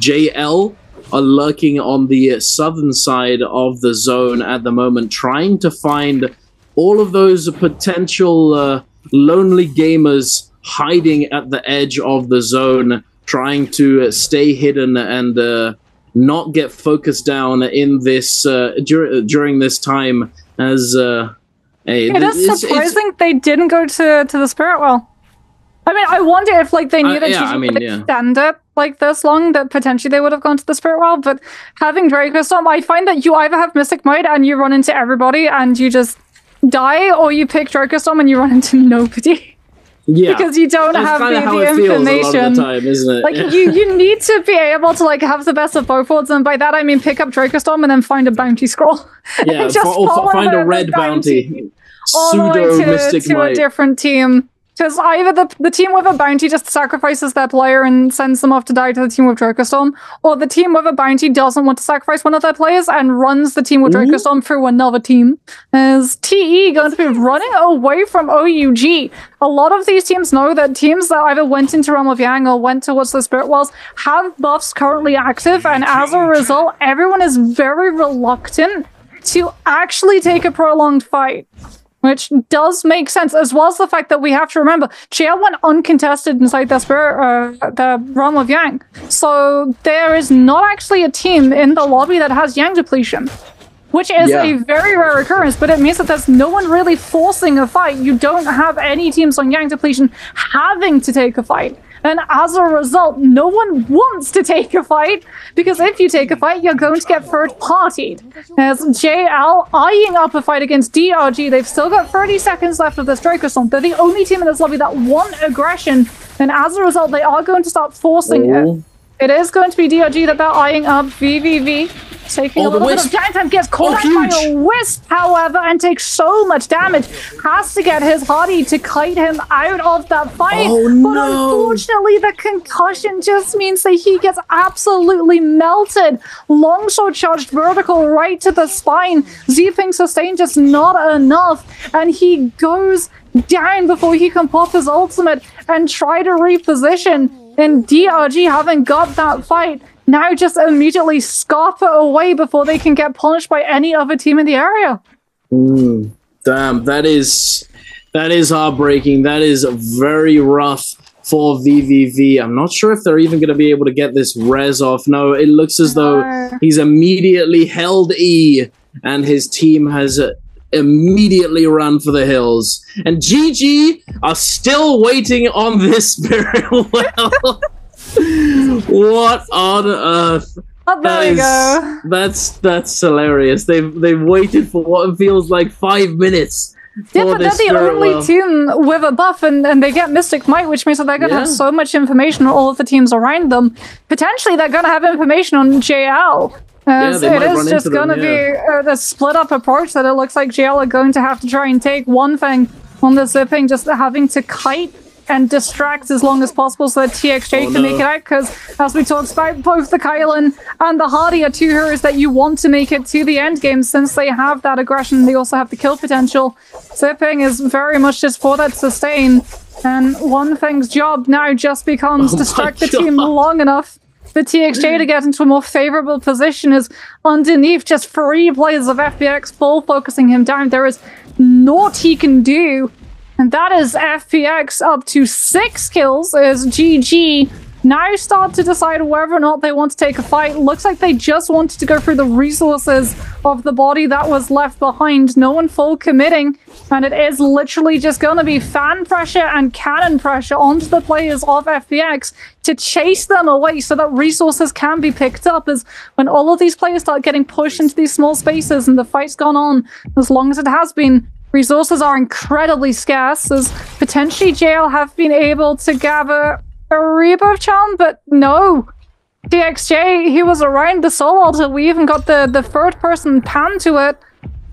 JL are lurking on the southern side of the zone at the moment, trying to find all of those potential lonely gamers hiding at the edge of the zone, trying to stay hidden and not get focused down in this during this time. As it is surprising they didn't go to the Spirit Well. I mean, I wonder if they knew that you could extend it this long, that potentially they would have gone to the Spirit Well. But having Draco Storm, I find that you either have Mystic Might and you run into everybody and you just die, or you pick Draco Storm and you run into nobody. Yeah, because you don't have the information. A lot of the time, isn't it? You need to be able to have the best of both worlds, and by that I mean pick up Draco Storm and then find a bounty scroll. Yeah, or find a red bounty. Pseudo Mystic Might to a different team. Because either the team with a bounty just sacrifices their player and sends them off to die to the team with Draco Storm, or the team with a bounty doesn't want to sacrifice one of their players and runs the team with Draco Storm through another team. As TE going to be running away from OUG. A lot of these teams know that teams that either went into Realm of Yang or went towards the Spirit Wells have buffs currently active, and as a result, everyone is very reluctant to actually take a prolonged fight. Which does make sense, as well as the fact that we have to remember, JL went uncontested inside the Realm of Yang. So there is not actually a team in the lobby that has Yang depletion, which is a very rare occurrence, but it means that there's no one really forcing a fight. You don't have any teams on Yang depletion having to take a fight. And as a result, no one wants to take a fight, because if you take a fight, you're going to get third-partied. As JL eyeing up a fight against DRG, they've still got 30 seconds left of this Draco Storm. They're the only team in this lobby that want aggression, and as a result, they are going to start forcing it. It is going to be DRG that they're eyeing up. VVV taking a little bit of downtime, gets caught out by a Wisp, however, and takes so much damage. Has to get his Hardy to kite him out of that fight. But unfortunately, the concussion just means that he gets absolutely melted. Longsword charged vertical right to the spine. Z-Ping sustain just not enough. And he goes down before he can pop his ultimate and try to reposition. And DRG, having got that fight, now just immediately scarper away before they can get punished by any other team in the area. Damn, that is heartbreaking. That is very rough for VVV. I'm not sure if they're even going to be able to get this res off. No, it looks as though he's immediately held E, and his team has immediately run for the hills. And GG are still waiting on this spirit well. What on earth? Oh, there we go. That's hilarious. They've waited for what feels like 5 minutes. Yeah, but they're the only team with a buff, and they get Mystic Might, which means that they're going to have so much information on all of the teams around them. Potentially, they're going to have information on JL. It is just going to be a split-up approach that it looks like JL are going to have to try and take. One thing on the zipping, just having to kite and distract as long as possible so that TXJ can make it out, because as we talked about, both the Kylan and the Hardy are two heroes that you want to make it to the end game since they have that aggression. They also have the kill potential. Zipping is very much just for that sustain, and one thing's job now just becomes distract the team long enough for TXJ to get into a more favorable position. Is underneath just 3 players of FPX full focusing him down. There is naught he can do. And that is FPX up to 6 kills as GG now start to decide whether or not they want to take a fight. Looks like they just wanted to go through the resources of the body that was left behind. No one full committing, and it is literally just going to be fan pressure and cannon pressure onto the players of FPX to chase them away so that resources can be picked up. As when all of these players start getting pushed into these small spaces and the fight's gone on as long as it has been, resources are incredibly scarce, as potentially JL have been able to gather a rebirth charm, but no. TXJ, he was around the soul altar. We even got the third person pan to it,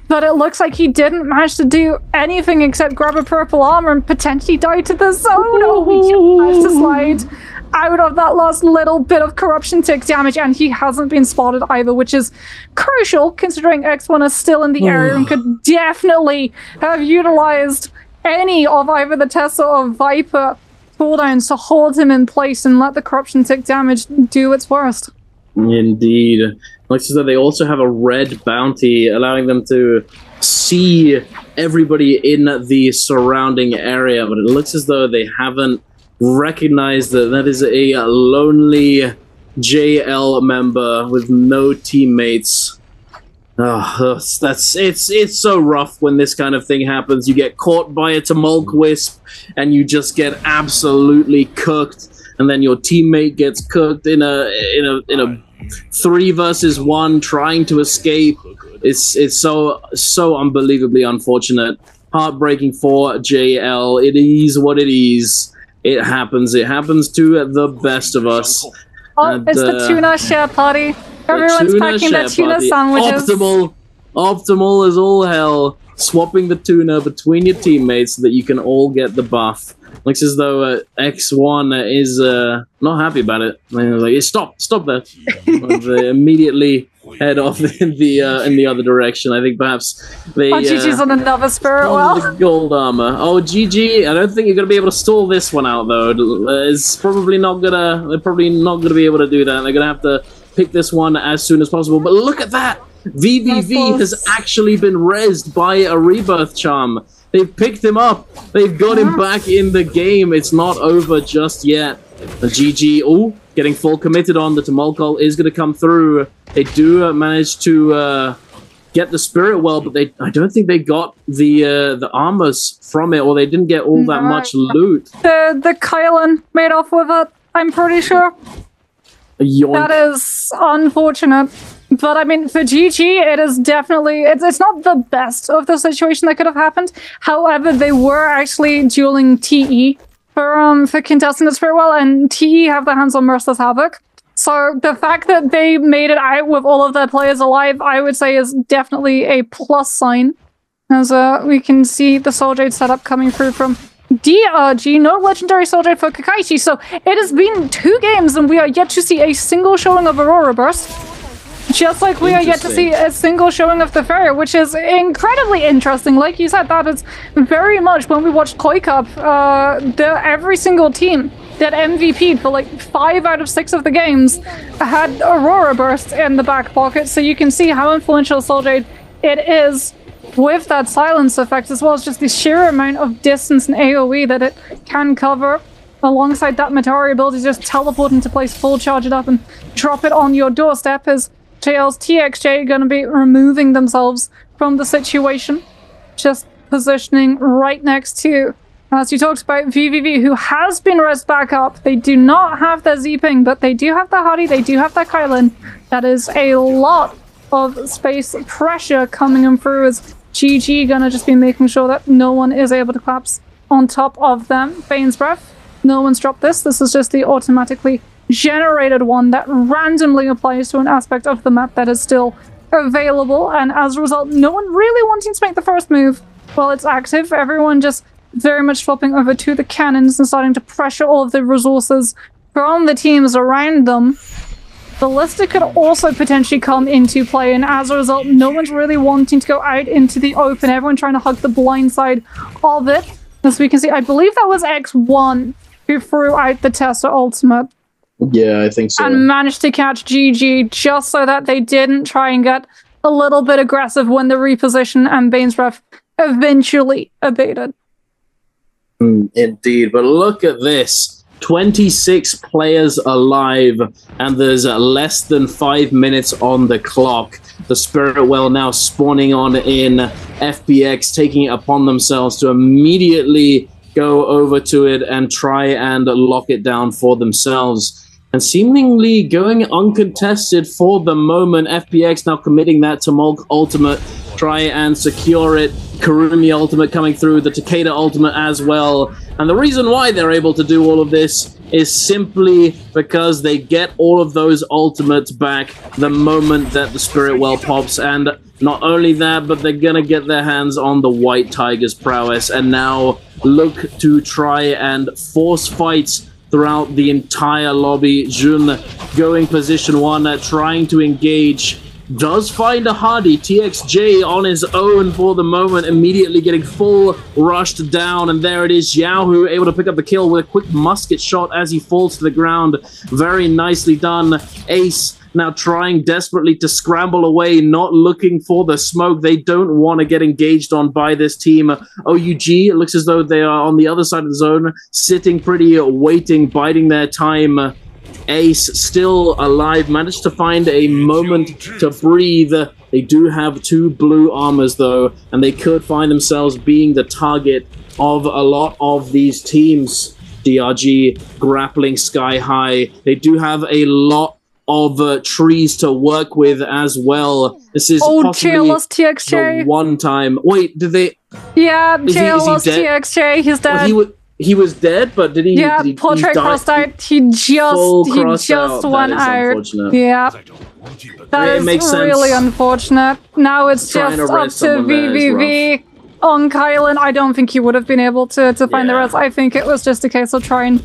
but it looks like he didn't manage to do anything except grab a purple armor and potentially die to the zone. Oh, he just managed to slide out of that last little bit of corruption tick damage, and he hasn't been spotted either, which is crucial considering X1 is still in the area and could definitely have utilized any of either the Tesla or Viper cooldowns to hold him in place and let the corruption tick damage do its worst. Indeed. Like I said, they also have a red bounty allowing them to see everybody in the surrounding area, but it looks as though they haven't recognize that is a lonely JL member with no teammates. It's so rough when this kind of thing happens. You get caught by a Tumulk Wisp and you just get absolutely cooked, and then your teammate gets cooked in a 3 versus 1 trying to escape. It's so unbelievably unfortunate. Heartbreaking for JL. It is what it is. It happens. It happens to the best of us. Oh, and, it's the tuna share party. Everyone's packing their tuna sandwiches. Optimal as all hell. Swapping the tuna between your teammates so that you can all get the buff. Looks as though X1 is not happy about it. They're like, stop there. They immediately head off in the other direction. I think perhaps they. Oh, GG's on another spirit well. The gold armor. Oh, GG! I don't think you're gonna be able to stall this one out though. It's probably not gonna. They're probably not gonna be able to do that. They're gonna have to pick this one as soon as possible. But look at that! VVV has actually been rezzed by a rebirth charm. They've picked him up. They've got him back in the game. It's not over just yet. The GG, getting full committed on. The Tumulk is going to come through. They do manage to get the Spirit Well, but I don't think they got the armors from it, or they didn't get all that much loot. The Kylan made off with it, I'm pretty sure. Yoink. That is unfortunate. But I mean, for GG, it is definitely, it's not the best of the situation that could have happened. However, they were actually dueling TE for contesting the Spirit Well, and TE have their hands on Merciless Havoc. So the fact that they made it out with all of their players alive, I would say is definitely a plus sign. As we can see the Soul Jade setup coming through from DRG, no legendary Soul Jade for Kakaichi. So it has been 2 games and we are yet to see a single showing of Aurora Burst. Just like we are yet to see a single showing of the Farrier, which is incredibly interesting. Like you said, that is very much when we watched Koi Cup, every single team that MVP'd for like 5 out of 6 of the games had Aurora Burst in the back pocket. So you can see how influential Soul Jade it is with that silence effect, as well as just the sheer amount of distance and AoE that it can cover. Alongside that Metari ability to just teleport into place, full charge it up and drop it on your doorstep, as JL's TXJ going to be removing themselves from the situation. just positioning right next to, as you talked about, VVV, who has been res back up. They do not have their Z-Ping, but they do have the Hardy, they do have that Kylan. That is a lot of space pressure coming in through, as GG gonna just be making sure that no one is able to collapse on top of them. Bane's Breath, no one's dropped this. This is just the automatically generated one that randomly applies to an aspect of the map that is still available, and as a result, no one really wanting to make the first move while it's active. Everyone just very much swapping over to the cannons and starting to pressure all of the resources from the teams around them. Ballista could also potentially come into play, and as a result, no one's really wanting to go out into the open. Everyone trying to hug the blind side of it. As we can see, I believe that was X1 who threw out the Tesla ultimate. Yeah, I think so. And managed to catch GG just so that they didn't try and get a little bit aggressive when the reposition and Bane's Breath eventually abated. Indeed, but look at this. 26 players alive, and there's less than 5 minutes on the clock. The Spirit Well now spawning on in, FPX taking it upon themselves to immediately go over to it and try and lock it down for themselves. And seemingly going uncontested for the moment. FPX now committing that to Mulk ultimate, try and secure it. Kurumi ultimate coming through, the Takeda ultimate as well. And the reason why they're able to do all of this is simply because they get all of those ultimates back the moment that the Spirit Well pops. And not only that, but they're gonna get their hands on the White Tiger's prowess and now look to try and force fights throughout the entire lobby. Jun going position 1, trying to engage. Does find a Hardy. TXJ on his own for the moment, immediately getting full rushed down. And there it is, Xiaohu able to pick up the kill with a quick musket shot as he falls to the ground. Very nicely done. Ace now trying desperately to scramble away, not looking for the smoke. They don't want to get engaged on by this team. OUG, it looks as though they are on the other side of the zone, sitting pretty, waiting, biding their time. Ace still alive, managed to find a moment to breathe. They do have 2 blue armors though, and they could find themselves being the target of a lot of these teams. DRG grappling sky high. They do have a lot of trees to work with as well. This is possibly TXJ. the one time. Wait, did they? Yeah, JL lost TXJ. He's dead. Well, he was dead, but did he? Yeah, portrait crossed out. He just went out. Yeah, that is really unfortunate. Now it's just up to VVV on Kylan. I don't think he would have been able to find the rest. I think it was just a case of trying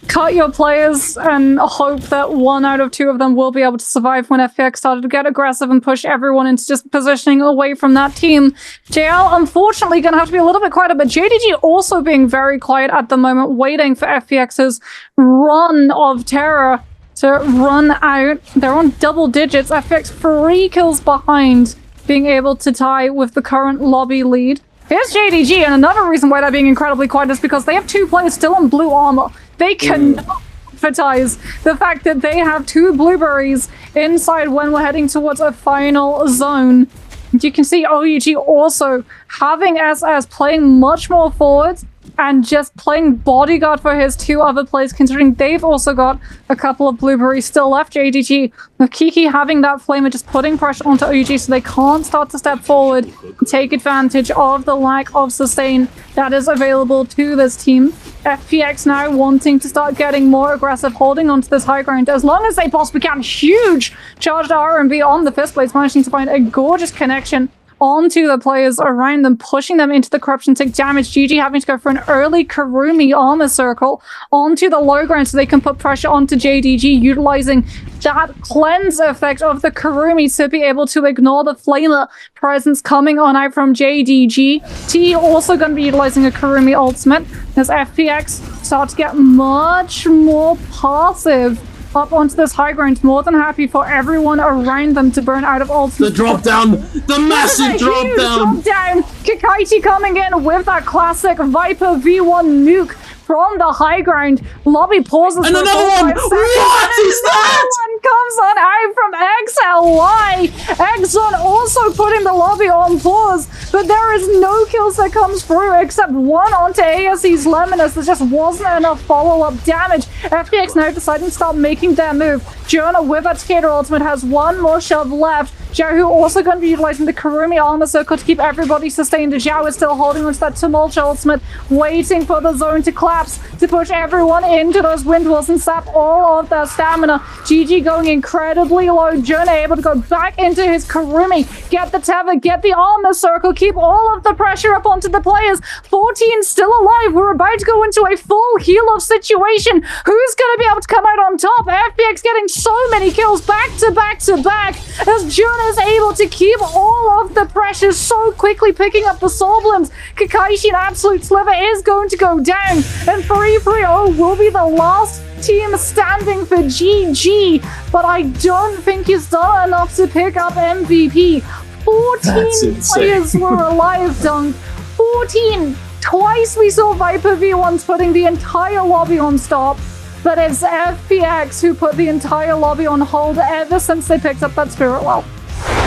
cut your players and hope that 1 out of 2 of them will be able to survive when FPX started to get aggressive and push everyone into just positioning away from that team. JL, unfortunately, going to have to be a little bit quieter, but JDG also being very quiet at the moment, waiting for FPX's run of terror to run out. They're on double digits. FPX 3 kills behind, being able to tie with the current lobby lead. Here's JDG, and another reason why they're being incredibly quiet is because they have 2 players still in blue armor. They cannot advertise the fact that they have 2 blueberries inside when we're heading towards a final zone. And you can see OUG also having SS playing much more forward and just playing bodyguard for his 2 other players, considering they've also got a couple of blueberries still left. JDG with Kiki having that flame and just putting pressure onto OUG so they can't start to step forward and take advantage of the lack of sustain that is available to this team. FPX now wanting to start getting more aggressive, holding onto this high ground as long as they possibly can. Huge charged R&B on the fist blades, managing to find a gorgeous connection onto the players around them, pushing them into the corruption, take damage. GG having to go for an early Kurumi armor circle onto the low ground so they can put pressure onto JDG, utilizing that cleanse effect of the Kurumi to be able to ignore the flamer presence coming on out from JDG. T also going to be utilizing a Kurumi ultimate as FPX start to get much more passive up onto this high ground. More than happy for everyone around them to burn out of ultimate. The drop down! The massive drop down! Kakaiti coming in with that classic Viper V1 nuke from the high ground. Lobby pauses and for another one! What is that? comes on out from XLY. Exxon also putting the lobby on pause, but there is no kills that comes through except one onto ASE's Lemon, as there just wasn't enough follow-up damage. FPX now deciding to start making their move. Jonah with that Skater ultimate has one more shove left. Zhao also going to be utilizing the Kurumi armor circle to keep everybody sustained. Zhao is still holding onto that Tumult ultimate, waiting for the zone to collapse, to push everyone into those wind walls and sap all of their stamina. GG going incredibly low. Jonah able to go back into his Kurumi, get the tether, get the armor circle, keep all of the pressure up onto the players. 14 still alive. We're about to go into a full heal-off situation. Who's going to be able to come out on top? FPX getting so many kills back to back to back, as Jonah is able to keep all of the pressure so quickly, picking up the soul blooms. Kakaishi, an absolute sliver, is going to go down, and 3-3-0 will be the last team standing for GG, but I don't think he's done enough to pick up MVP. 14 players were alive, Dunk. 14! Twice we saw Viper V1s putting the entire lobby on stop, but it's FPX who put the entire lobby on hold ever since they picked up that Spirit Well.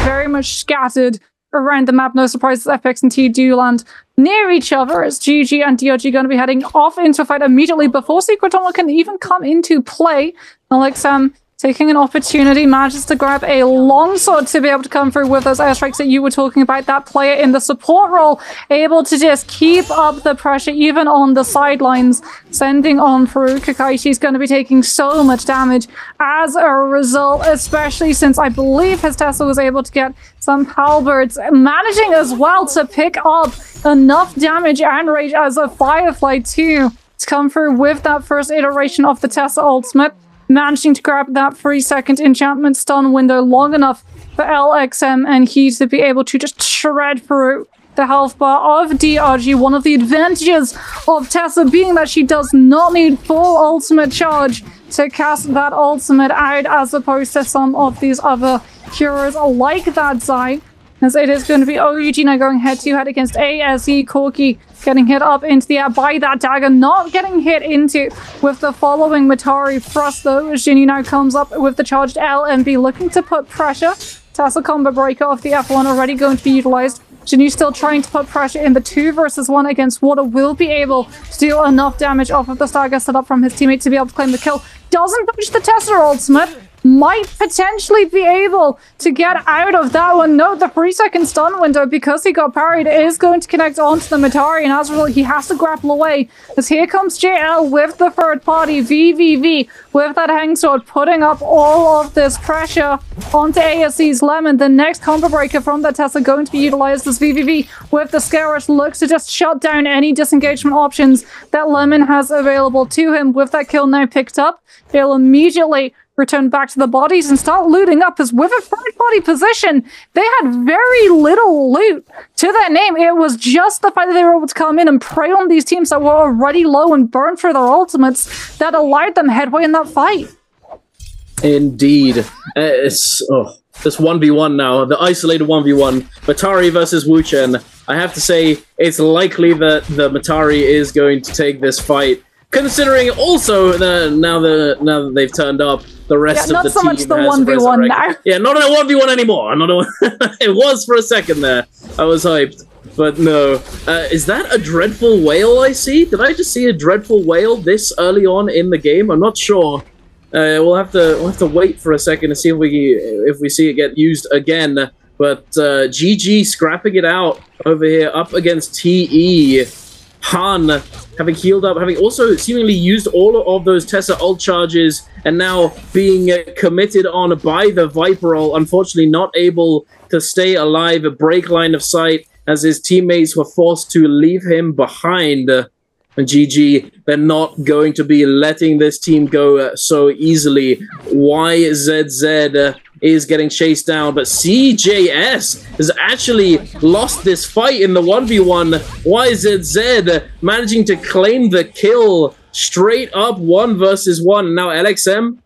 Very much scattered around the map. No surprises, FX and T do land near each other, as GG and DRG going to be heading off into a fight immediately before Secret Tunnel can even come into play. Alex taking an opportunity, manages to grab a longsword to be able to come through with those airstrikes that you were talking about. That player in the support role able to just keep up the pressure even on the sidelines, sending on through. Kakaishi's going to be taking so much damage as a result, especially since I believe his Tesla was able to get some halberds, managing as well to pick up enough damage and rage as a Firefly too to come through with that first iteration of the Tesla ultimate, managing to grab that 3-second enchantment stun window long enough for LXM and he to be able to just shred through the health bar of DRG. One of the advantages of Tessa being that she does not need full ultimate charge to cast that ultimate out, as opposed to some of these other heroes like that Zai, as it is going to be OUG now going head-to-head against ASE. Corki getting hit up into the air by that dagger, not getting hit into with the following Matari thrust though, as Jinny now comes up with the charged LMB, looking to put pressure. Tassel combo breaker of the F1 already going to be utilized. Jinny still trying to put pressure in the 2 versus 1 against Water, will be able to deal enough damage off of the stagger set up from his teammate to be able to claim the kill. Doesn't push the Tesla ultimate. Might potentially be able to get out of that one. No, the 3-second stun window, because he got parried, is going to connect onto the Matari, and as a result, he has to grapple away. As here comes JL with the third party, VVV with that hang sword, putting up all of this pressure onto ASE's Lemon. The next combo breaker from that Tesla going to be utilized as VVV with the Scarus looks to just shut down any disengagement options that Lemon has available to him. With that kill now picked up, he'll immediately return back to the bodies and start looting up, as with a third party position, they had very little loot to their name. It was just the fact that they were able to come in and prey on these teams that were already low and burn through their ultimates that allowed them headway in that fight. Indeed. It's this 1v1 now, the isolated 1v1, Matari versus Wuchen. I have to say, it's likely that the Matari is going to take this fight, considering also now that they've turned up, the rest of the team has resurrected. Not so much the 1v1 now. Yeah, not a 1v1 anymore. It was for a second there. I was hyped. But no. Is that a dreadful whale I see? Did I just see a dreadful whale this early on in the game? I'm not sure. We'll have to wait for a second to see if we see it get used again. But GG scrapping it out over here up against TE. Han having healed up, having also seemingly used all of those Tessa ult charges, and now being committed on by the Viper ult, unfortunately not able to stay alive, a break line of sight, as his teammates were forced to leave him behind. And GG, they're not going to be letting this team go so easily. YZZ is getting chased down, but CJS has actually lost this fight in the 1v1. YZZ managing to claim the kill straight up 1 versus 1. Now LXM,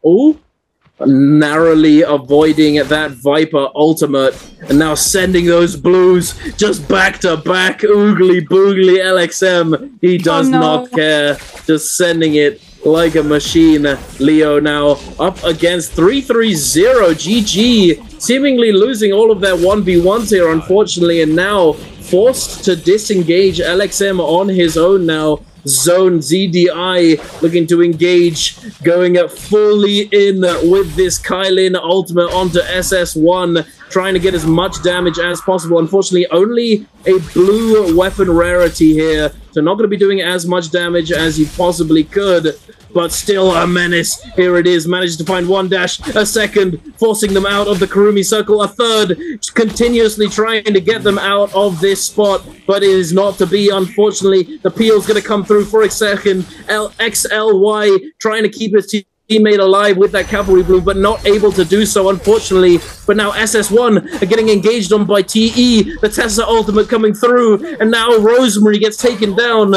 narrowly avoiding that Viper ultimate, and now sending those blues just back to back. Oogly boogly LXM, he does not care, just sending it like a machine. Leo now up against 3-3-0. GG seemingly losing all of their 1v1s here, unfortunately, and now forced to disengage. LXM on his own now. Zone ZDI looking to engage, going fully in with this Kylin ultimate onto SS1, trying to get as much damage as possible. Unfortunately, only a blue weapon rarity here, so not going to be doing as much damage as he possibly could, but still a menace. Here it is, manages to find one dash, a second, forcing them out of the Kurumi circle, a third, continuously trying to get them out of this spot, but it is not to be, unfortunately. The peel's going to come through for a second. XLY trying to keep his teammate alive with that cavalry bloom, but not able to do so, unfortunately. But now SS1 are getting engaged on by TE, the Tessa ultimate coming through, and now Rosemary gets taken down.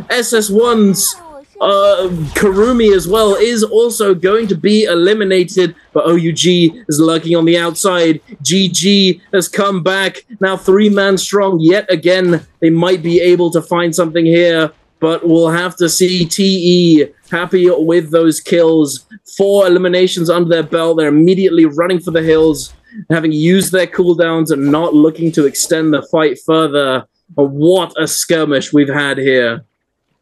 SS1's Kurumi as well is also going to be eliminated, but OUG is lurking on the outside. GG has come back, now 3-man strong yet again. They might be able to find something here, but we'll have to see. TE happy with those kills. 4 eliminations under their belt. They're immediately running for the hills, having used their cooldowns and not looking to extend the fight further. But what a skirmish we've had here.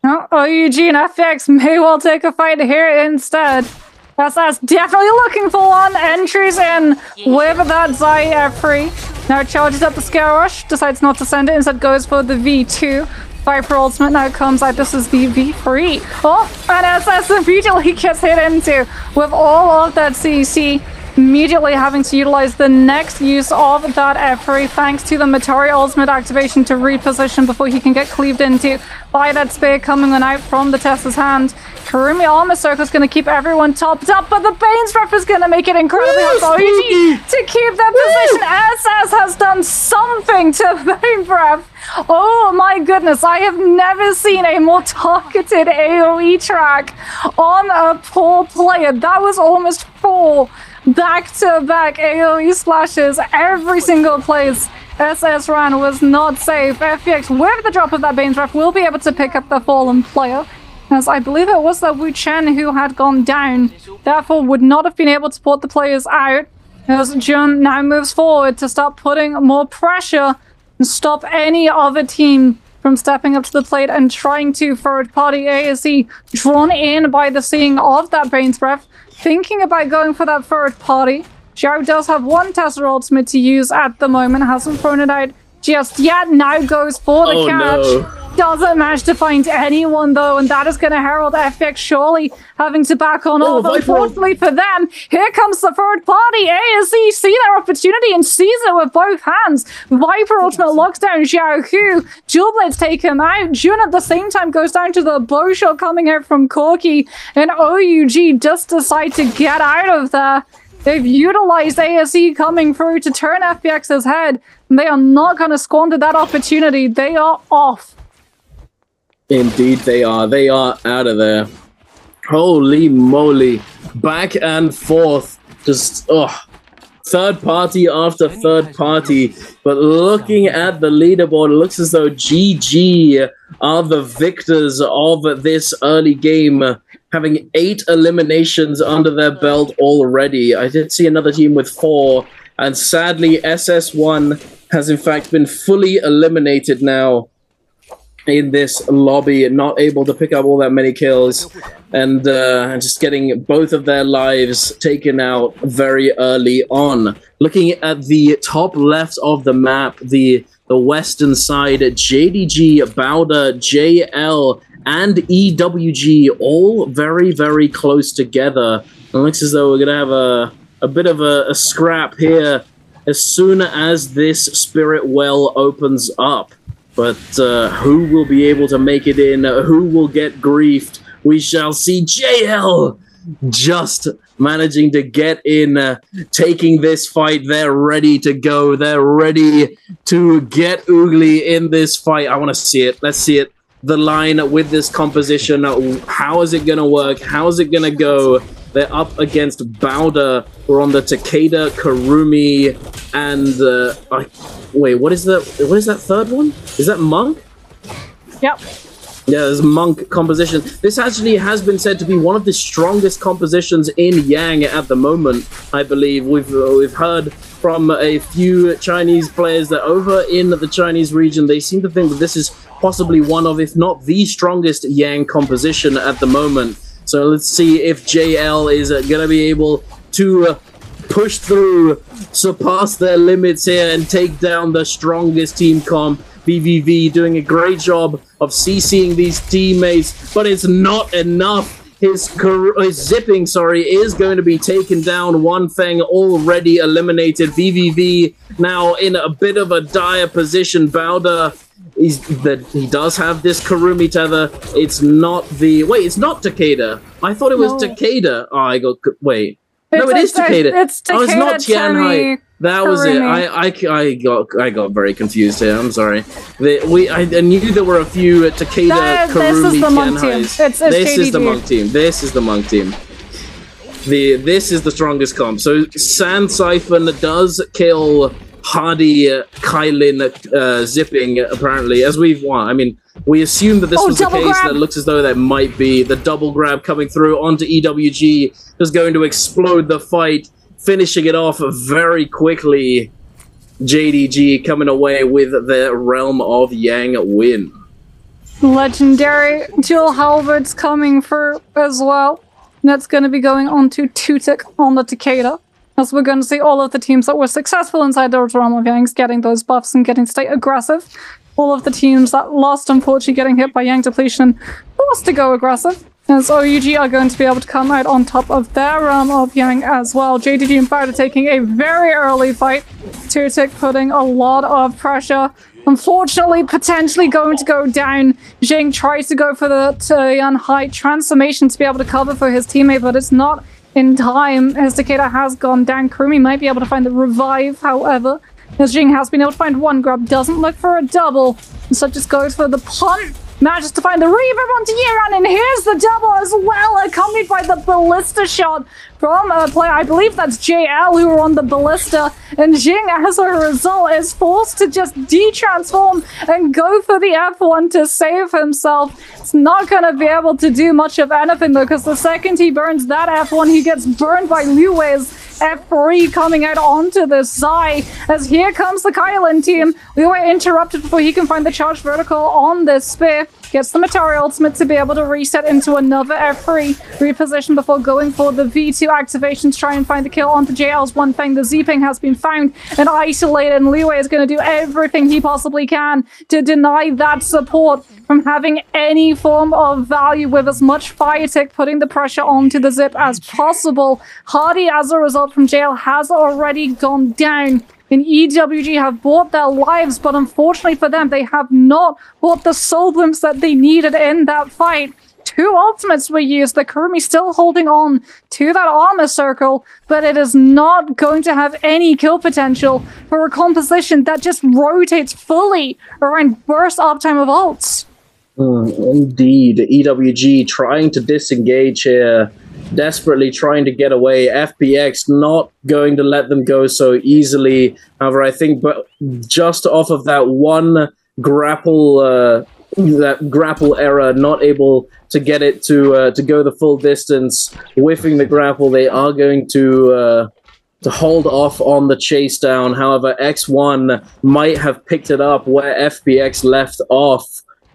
OUG and FX may well take a fight here instead. SS definitely looking for one. Entries in with that Zai free. Now charges up the Scare Rush, decides not to send it, instead goes for the V2. Viper ultimate now comes out. This is the V3. Oh, and SS immediately gets hit into with all of that CC. Immediately having to utilize the next use of that F3 thanks to the Matari ultimate activation to reposition before he can get cleaved into by that spear coming on out from the Tessa's hand. Kurumi Armor Circle is going to keep everyone topped up, but the Bane's Breath is going to make it incredibly hard for OUG to keep that position. SS has done something to Bane Breath. Oh my goodness, I have never seen a more targeted AoE track on a poor player. That was almost 4 back-to-back AoE splashes. Every single place SS ran was not safe. FPX, with the drop of that Bane's Breath, will be able to pick up the fallen player, as I believe it was the Wu Chen who had gone down, therefore would not have been able to port the players out, as Jun now moves forward to start putting more pressure and stop any other team from stepping up to the plate and trying to third-party ASE, drawn in by the seeing of that Bane's Breath, thinking about going for that third party. Xiao does have one Tesla ultimate to use at the moment, hasn't thrown it out just yet, now goes for the catch. No. Doesn't manage to find anyone though, and that is going to herald FX surely having to back on off. Unfortunately for them, here comes the third party. ASE see their opportunity and seize it with both hands. Viper ultimate locks down Xiao Hu. Dual Blades take him out. Jun at the same time goes down to the bow shot coming out from Corky, and OUG just decide to get out of there. They've utilized ASE coming through to turn FPX's head, and they are not going to squander that opportunity. They are off. Indeed they are. They are out of there. Holy moly. Back and forth. Just, third party after third party. But looking at the leaderboard, it looks as though GG are the victors of this early game, having 8 eliminations under their belt already. I did see another team with 4, and sadly SS1 has in fact been fully eliminated now in this lobby, not able to pick up all that many kills, and just getting both of their lives taken out very early on. Looking at the top left of the map, the western side, JDG, Bowder, JL, and EWG all very, very close together. It looks as though we're going to have a bit of a scrap here as soon as this Spirit Well opens up. But who will be able to make it in? Who will get griefed? We shall see. JL just managing to get in, taking this fight. They're ready to go. They're ready to get Oogly in this fight. I want to see it. Let's see it. The line with this composition. How is it going to work? How is it going to go? They're up against Bowder. We're on the Takeda, Kurumi, and wait, what is that third one? Is that Monk? Yep. Yeah, there's Monk composition. This actually has been said to be one of the strongest compositions in Yang at the moment, I believe. We've heard from a few Chinese players that over in the Chinese region, they seem to think that this is possibly one of, if not the strongest Yang composition at the moment. So let's see if JL is going to be able to push through, surpass their limits here, and take down the strongest team comp. VVV doing a great job of CCing these teammates, but it's not enough. His zipping, is going to be taken down. One Feng already eliminated. VVV now in a bit of a dire position. Bowder, he does have this Karumi tether. It's not the... Wait, it's not Takeda. I thought it was Takeda. Oh, wait. No, it is Takeda. It's Takeda. Oh, it's not Tianhai. That was it. Karumi. I got very confused here. I'm sorry. I knew there were a few Takeda, Karumi, this is the Monk team. Tianhais. It's This is the JDG. Monk team. This is the Monk team. This is the strongest comp. So Sand Siphon does kill Hardy, Kylin, zipping apparently. As we assume that this was the case. Grab. That looks as though that might be the double grab coming through onto EWG. Just going to explode the fight, finishing it off very quickly. JDG coming away with the Realm of Yang win. Legendary dual halberds coming through as well. That's going to be going on to Tutik on the Takeda. As we're going to see all of the teams that were successful inside the Realm of Yangs getting those buffs and getting to stay aggressive. All of the teams that lost, unfortunately, getting hit by Yang depletion, forced to go aggressive. As OUG are going to be able to come out on top of their Realm of Yang as well. JDG and Bowder taking a very early fight. Tutik putting a lot of pressure. Unfortunately, potentially going to go down. Jing tries to go for the Tianhai transformation to be able to cover for his teammate, but it's not in time, as Takeda has gone down. Kurumi might be able to find the revive, however, as Jing has been able to find one grab, doesn't look for a double, so just goes for the punt. Manages to find the reverb onto Yiran, and here's the double as well, accompanied by the ballista shot from a player, I believe that's JL, who were on the ballista, and Jing, as a result, is forced to just de-transform and go for the F1 to save himself. It's not going to be able to do much of anything, though, because the second he burns that F1, he gets burned by Liu Wei's F3 coming out onto the side, as here comes the Kylan team. Liu Wei interrupted before he can find the charge vertical on this spear. Gets the Matari ultimate to be able to reset into another F3. Reposition before going for the V2 activation to try and find the kill onto JL's One Feng. The Z-Ping has been found and isolated, and Liu Wei is going to do everything he possibly can to deny that support from having any form of value, with as much fire tick putting the pressure onto the Zip as possible. Hardy, as a result from JL, has already gone down. And EWG have bought their lives, but unfortunately for them, they have not bought the soul glimpse that they needed in that fight. 2 ultimates were used. The Kurumi still holding on to that armor circle, but it is not going to have any kill potential for a composition that just rotates fully around burst uptime of ults. Indeed, EWG trying to disengage here, desperately trying to get away. FPX not going to let them go so easily. However, I think just off of that one grapple, that grapple error, not able to get it to go the full distance, whiffing the grapple, they are going to hold off on the chase down. However, X1 might have picked it up where FPX left off,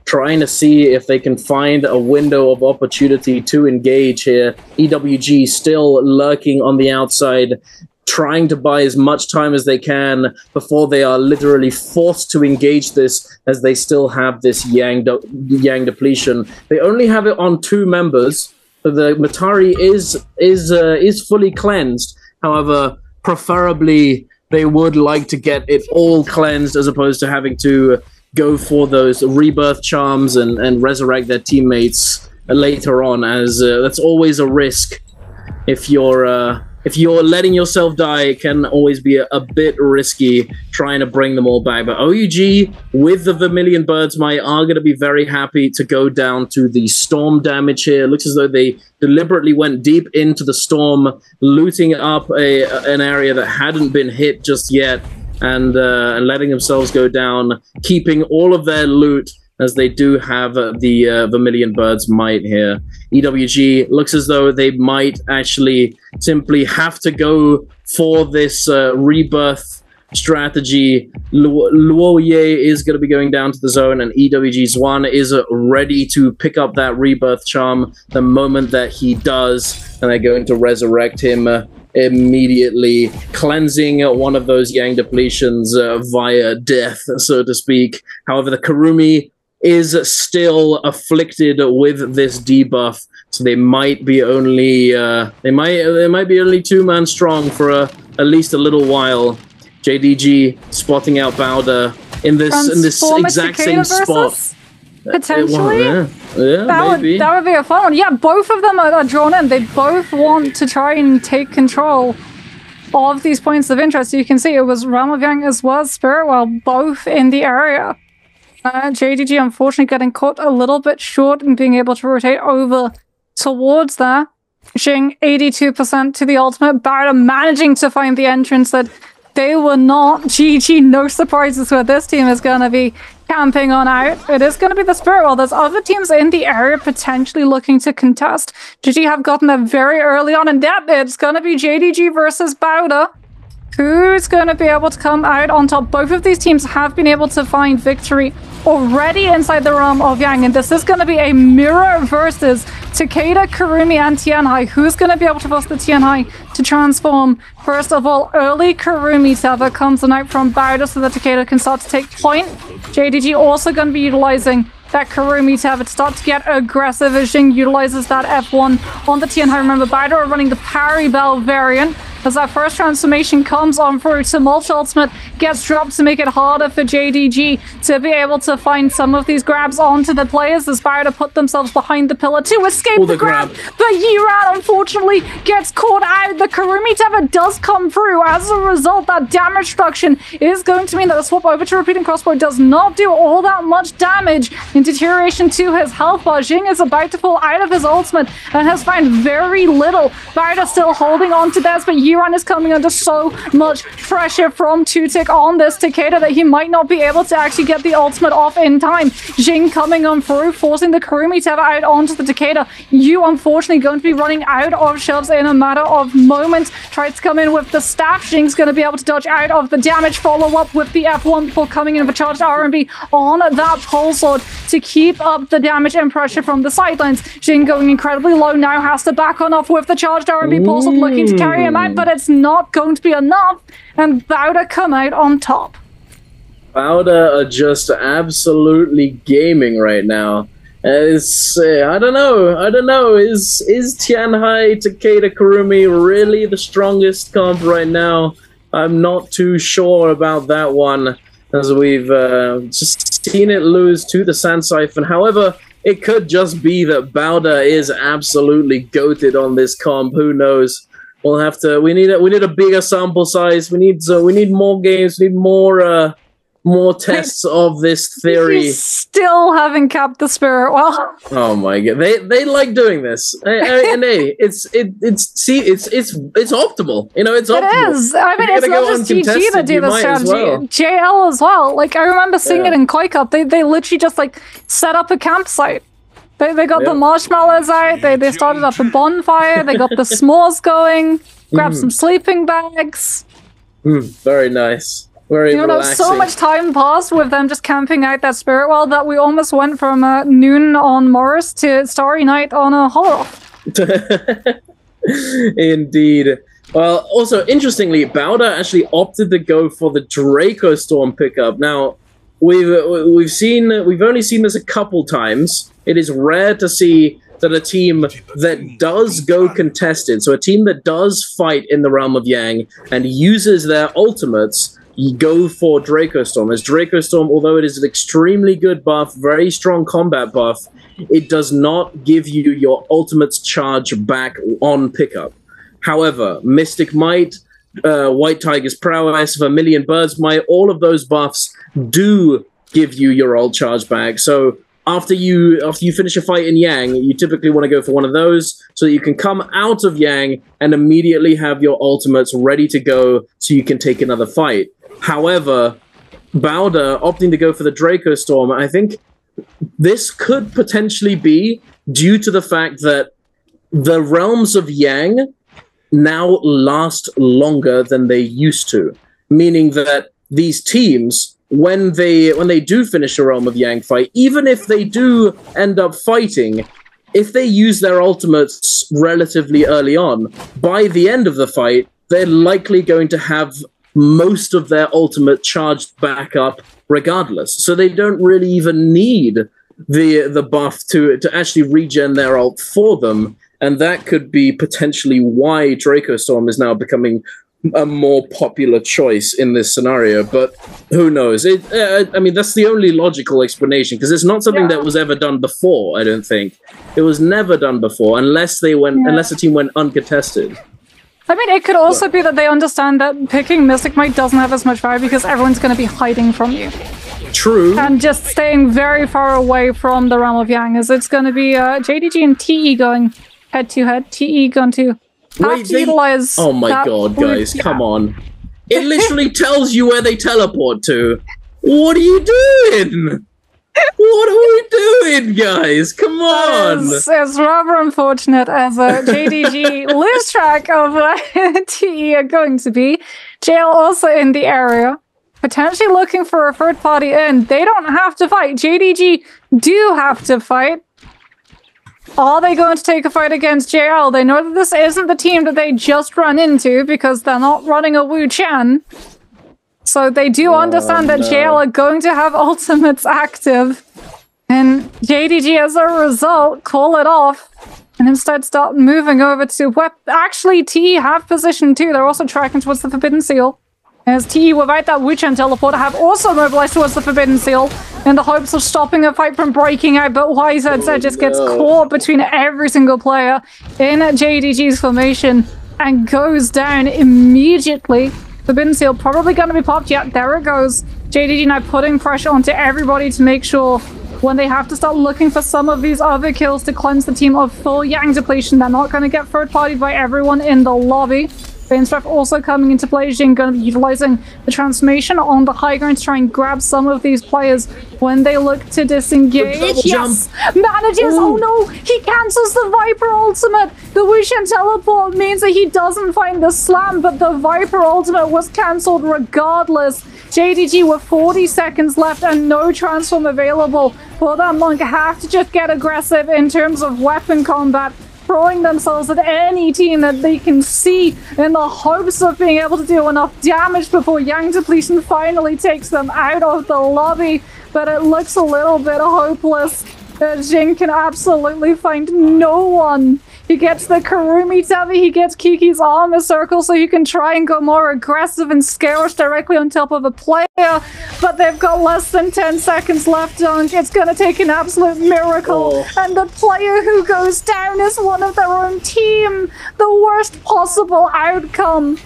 trying to see if they can find a window of opportunity to engage here. EWG still lurking on the outside, trying to buy as much time as they can before they are literally forced to engage this, as they still have this Yang depletion. They only have it on 2 members. The Matari is fully cleansed. However, preferably they would like to get it all cleansed, as opposed to having to go for those rebirth charms and resurrect their teammates later on, as that's always a risk. If you're letting yourself die, it can always be a bit risky trying to bring them all back. But OUG, with the Vermilion Birds Might, are going to be very happy to go down to the storm damage here. It looks as though they deliberately went deep into the storm, looting up an area that hadn't been hit just yet, and letting themselves go down, keeping all of their loot as they do have the Vermilion Bird's might here. EWG looks as though they might actually simply have to go for this rebirth strategy. Luoye is going to be going down to the zone, and EWG's one is ready to pick up that rebirth charm the moment that he does, and they're going to resurrect him immediately, cleansing one of those Yang depletions via death, so to speak. However, the Kurumi is still afflicted with this debuff, so they might be only they might be only 2-man strong for at least a little while. JDG spotting out Bowder in this exact same spot. Potentially? Yeah, maybe. That would be a fun one. Yeah, both of them are drawn in. They both want to try and take control of these points of interest. You can see it was Realm of Yang as well as Spirit World, both in the area. JDG unfortunately getting caught a little bit short and being able to rotate over towards there. Pushing 82% to the ultimate. Bowder managing to find the entrance that they were not. GG, no surprises where this team is going to be camping on out. It is going to be the Spirit World. There's other teams in the area potentially looking to contest. GG have gotten there very early on, and that it's going to be JDG versus Bowder. Who's going to be able to come out on top? Both of these teams have been able to find victory already inside the realm of Yang, and this is going to be a mirror versus Takeda, Kurumi, and Tianhai. Who's going to be able to force the Tianhai to transform? First of all, early Kurumi Tether comes out from Bowder so that Takeda can start to take point. JDG also going to be utilizing that Kurumi Tether to start to get aggressive as Jing utilizes that F1 on the Tianhai. Remember, Bowder are running the Parry Bell variant. As that first transformation comes on through, Tumult Ultimate gets dropped to make it harder for JDG to be able to find some of these grabs onto the players as Bowder put themselves behind the pillar to escape the grab. But Yiran unfortunately gets caught out. The Kurumi Tether does come through. As a result, that damage reduction is going to mean that the swap over to Repeating Crossbow does not do all that much damage in deterioration to his health bar. Jing is about to fall out of his ultimate and has found very little. Bowder still holding on to theirs, but Yiran is coming under so much pressure from Tutik on this Takeda that he might not be able to actually get the ultimate off in time. Jing coming on through, forcing the Kurumi Tether out onto the Takeda. You unfortunately going to be running out of shelves in a matter of moments. Tries to come in with the staff. Jing's going to be able to dodge out of the damage. Follow up with the F1 before coming in with a charged R&B on that pole sword to keep up the damage and pressure from the sidelines. Jing going incredibly low now, has to back on off with the charged R&B pole sword, looking to carry him out, but it's not going to be enough, and Bowder come out on top. Bowder are just absolutely gaming right now. It's I don't know. Is Tianhai, Takeda, Kurumi really the strongest comp right now? I'm not too sure about that one, as we've just seen it lose to the Sand Siphon. However, it could just be that Bowder is absolutely goated on this comp. Who knows? We'll have to. We need a bigger sample size. We need more games. We need more tests of this theory. You still haven't capped the Spirit well. Oh my god, they like doing this, and hey, it's optimal. You know, it's optimal. It is. I mean, it's not just GG that do this strategy. Well. JL as well. Like, I remember seeing it in Koi Cup. They literally just like set up a campsite. They got the marshmallows out, they started up a bonfire, they got the s'mores going, grabbed some sleeping bags. Very nice. Very relaxing. So much time passed with them just camping out that Spirit World that we almost went from noon on Morris to Starry Night on a Holoroth. Indeed. Well, also, interestingly, Bowder actually opted to go for the Draco Storm pickup. Now, we've only seen this a couple times. It is rare to see that a team that does go contested, so a team that does fight in the realm of Yang and uses their ultimates, you go for Draco Storm. As Draco Storm, although it is an extremely good buff, very strong combat buff, it does not give you your ultimates charge back on pickup. However, Mystic Might, White Tiger's Prowess, Vermilion Bird's Might, all of those buffs do give you your ult charge back. So after you finish a fight in Yang, you typically want to go for one of those so that you can come out of Yang and immediately have your ultimates ready to go so you can take another fight. However, Bowder opting to go for the Draco Storm, I think this could potentially be due to the fact that the realms of Yang now last longer than they used to, meaning that these teams, when they do finish a Realm of Yang fight, even if they do end up fighting, if they use their ultimates relatively early on, by the end of the fight, they're likely going to have most of their ultimate charged back up regardless. So they don't really even need the buff to actually regen their ult for them. And that could be potentially why Draco Storm is now becoming a more popular choice in this scenario. But who knows? I mean, that's the only logical explanation, because it's not something that was ever done before, I don't think. It was never done before, unless the team went uncontested. I mean, it could also be that they understand that picking Mystic Might doesn't have as much value because everyone's going to be hiding from you. True. And just staying very far away from the Realm of Yang, as it's going to be JDG and TE going head-to-head. TE going to have to utilize... Oh my god, guys, come on. It literally tells you where they teleport to. What are you doing? What are we doing, guys? Come on! It's rather unfortunate as JDG lose track of TE are going to be. JL also in the area, potentially looking for a third party in. They don't have to fight. JDG do have to fight. Are they going to take a fight against JL? They know that this isn't the team that they just run into because they're not running a Wu Chan. So they do understand that JL are going to have ultimates active. And JDG, as a result, call it off. And instead start moving over to Actually, TE have position too. They're also tracking towards the Forbidden Seal. As TE, without that Wu Chan teleport, have also mobilized towards the Forbidden Seal in the hopes of stopping a fight from breaking out. But YZZ just gets caught between every single player in JDG's formation and goes down immediately. Forbidden Seal probably going to be popped. Yeah, there it goes. JDG now putting pressure onto everybody to make sure when they have to start looking for some of these other kills to cleanse the team of full Yang depletion, they're not going to get third-partied by everyone in the lobby. Banestrap also coming into play. Jin going to be utilizing the transformation on the high ground to try and grab some of these players when they look to disengage. Yes! Manages! Oh no! He cancels the Viper ultimate! The Wu Shen teleport means that he doesn't find the slam, but the Viper ultimate was cancelled regardless. JDG with 40 seconds left and no transform available for that Monk. Have to just get aggressive in terms of weapon combat, throwing themselves at any team that they can see in the hopes of being able to do enough damage before Yang depletion finally takes them out of the lobby. But it looks a little bit hopeless. Jin can absolutely find no one. He gets the Karumi Tabi, he gets Kiki's armor circle so he can try and go more aggressive and scare us directly on top of a player. But they've got less than 10 seconds left, Dunk. It's going to take an absolute miracle. And the player who goes down is one of their own team. The worst possible outcome.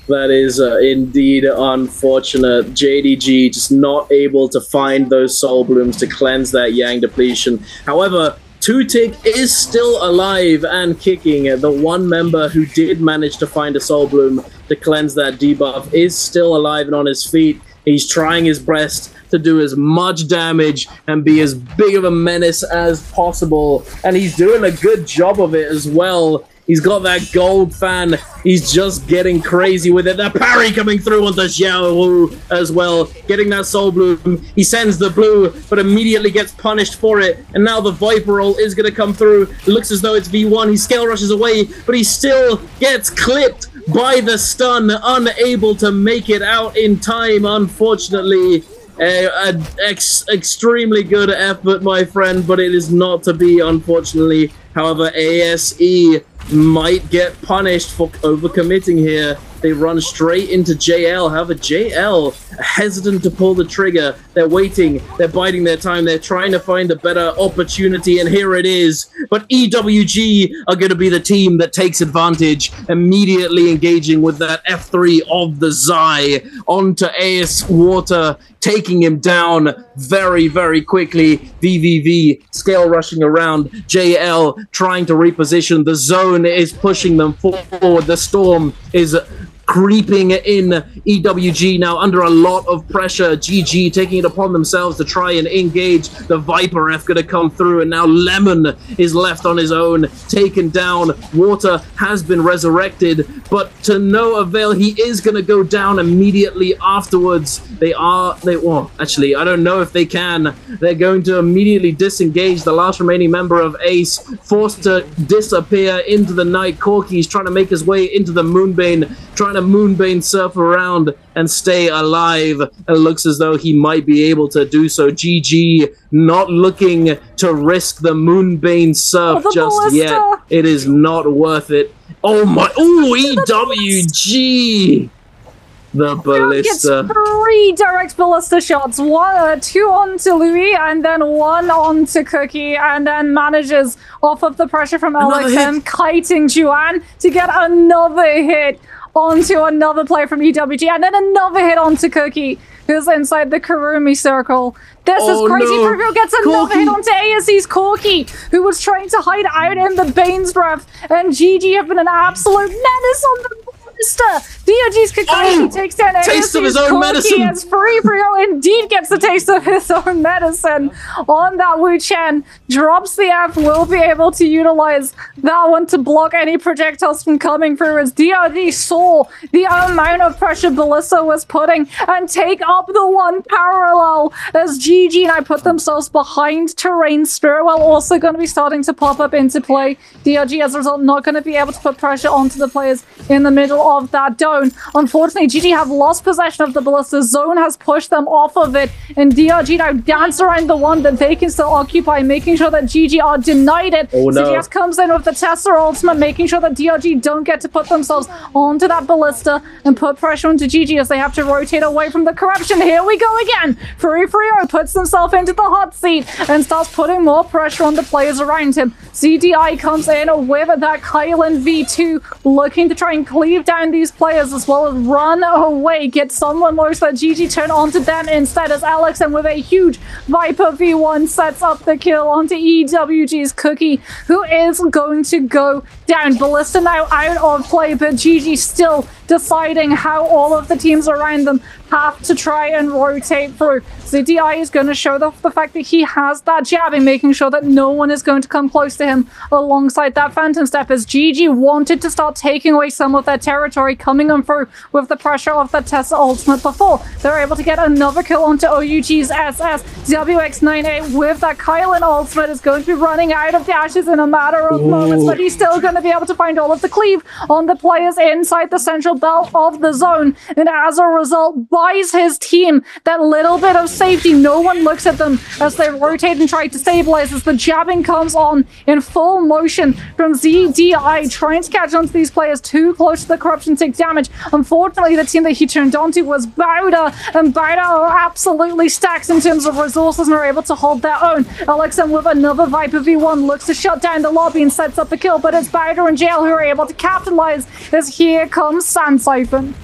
That is indeed unfortunate. JDG just not able to find those Soul Blooms to cleanse that Yang depletion. However, Two-Tick is still alive and kicking. The one member who did manage to find a Soul Bloom to cleanse that debuff is still alive and on his feet. He's trying his best to do as much damage and be as big of a menace as possible. And he's doing a good job of it as well. He's got that gold fan. He's just getting crazy with it. That parry coming through onto Xiao Wu as well. Getting that Soul Bloom. He sends the blue, but immediately gets punished for it. And now the Viper roll is going to come through. It looks as though it's V1. He scale rushes away, but he still gets clipped by the stun. Unable to make it out in time, unfortunately. Extremely good effort, my friend, but it is not to be, unfortunately. However, ASE might get punished for overcommitting here. They run straight into JL. However, JL hesitant to pull the trigger. They're waiting. They're biding their time. They're trying to find a better opportunity, and here it is. But EWG are going to be the team that takes advantage, immediately engaging with that F3 of the Zai onto AS Water, taking him down very, very quickly. VVV scale rushing around. JL trying to reposition. The zone is pushing them forward. The storm is creeping in. EWG now under a lot of pressure. GG taking it upon themselves to try and engage. The Viper F gonna come through, and now Lemon is left on his own, taken down. Water has been resurrected, but to no avail. He is gonna go down immediately afterwards. Well, actually, I don't know if they can. They're going to immediately disengage the last remaining member of Ace, forced to disappear into the night. Corky's trying to make his way into the Moonbane, trying to Moonbane surf around and stay alive. It looks as though he might be able to do so. GG not looking to risk the Moonbane surf just yet. It is not worth it. Oh my, oh, EWG! The Ballista. Gets 3 direct Ballista shots. 2 onto Louis, and then 1 onto Cookie, and then manages, off of the pressure from LXM, kiting Juan to get another hit onto another player from EWG, and then another hit onto Cookie, who's inside the Kurumi circle. This is crazy. No. Pruvio gets another hit onto ASE's Corky, who was trying to hide out in the Bane's breath, and GG have been an absolute menace on the DOG's Kakashi takes down taste of his own medicine. As Pruvio indeed gets the taste of his own medicine on that Wu Chen. Drops the F, will be able to utilize that one to block any projectiles from coming through, as DOG saw the amount of pressure Ballista was putting and take up the one parallel, as GG now put themselves behind Terrain Spirit, while also going to be starting to pop up into play. DOG, as a result, not going to be able to put pressure onto the players in the middle of that dome. Unfortunately, GG have lost possession of the Ballista. Zone has pushed them off of it, and DRG now dance around the one that they can still occupy, making sure that GG are denied it. Oh, no. CGS comes in with the Tesla ultimate, making sure that DRG don't get to put themselves onto that Ballista and put pressure onto GG as they have to rotate away from the corruption. Here we go again. Frio puts himself into the hot seat and starts putting more pressure on the players around him. CDI comes in with that Kylan V2, looking to try and cleave down these players as well as run away, get someone low so that GG turn onto them instead, as LXM with a huge Viper V1 sets up the kill onto EWG's Cookie, who is going to go down. Ballista now out of play, but GG still deciding how all of the teams around them have to try and rotate through. ZDI is going to show the fact that he has that jabbing, making sure that no one is going to come close to him alongside that Phantom Step, as GG wanted to start taking away some of their territory, coming on through with the pressure of the Tesla ultimate before they're able to get another kill onto OUG's SS. WX98 with that Kylan ultimate is going to be running out of dashes in a matter of moments, but he's still going to be able to find all of the cleave on the players inside the central belt of the zone, and as a result buys his team that little bit of safety. No one looks at them as they rotate and try to stabilize, as the jabbing comes on in full motion from ZDI, trying to catch onto these players too close to the corruption, take damage. Unfortunately, the team that he turned onto was Bauda, and Bauda are absolutely stacked in terms of resources and are able to hold their own. LXM with another Viper V1 looks to shut down the lobby and sets up the kill, but it's Bauda and Jail who are able to capitalize, as here comes Sand Siphon.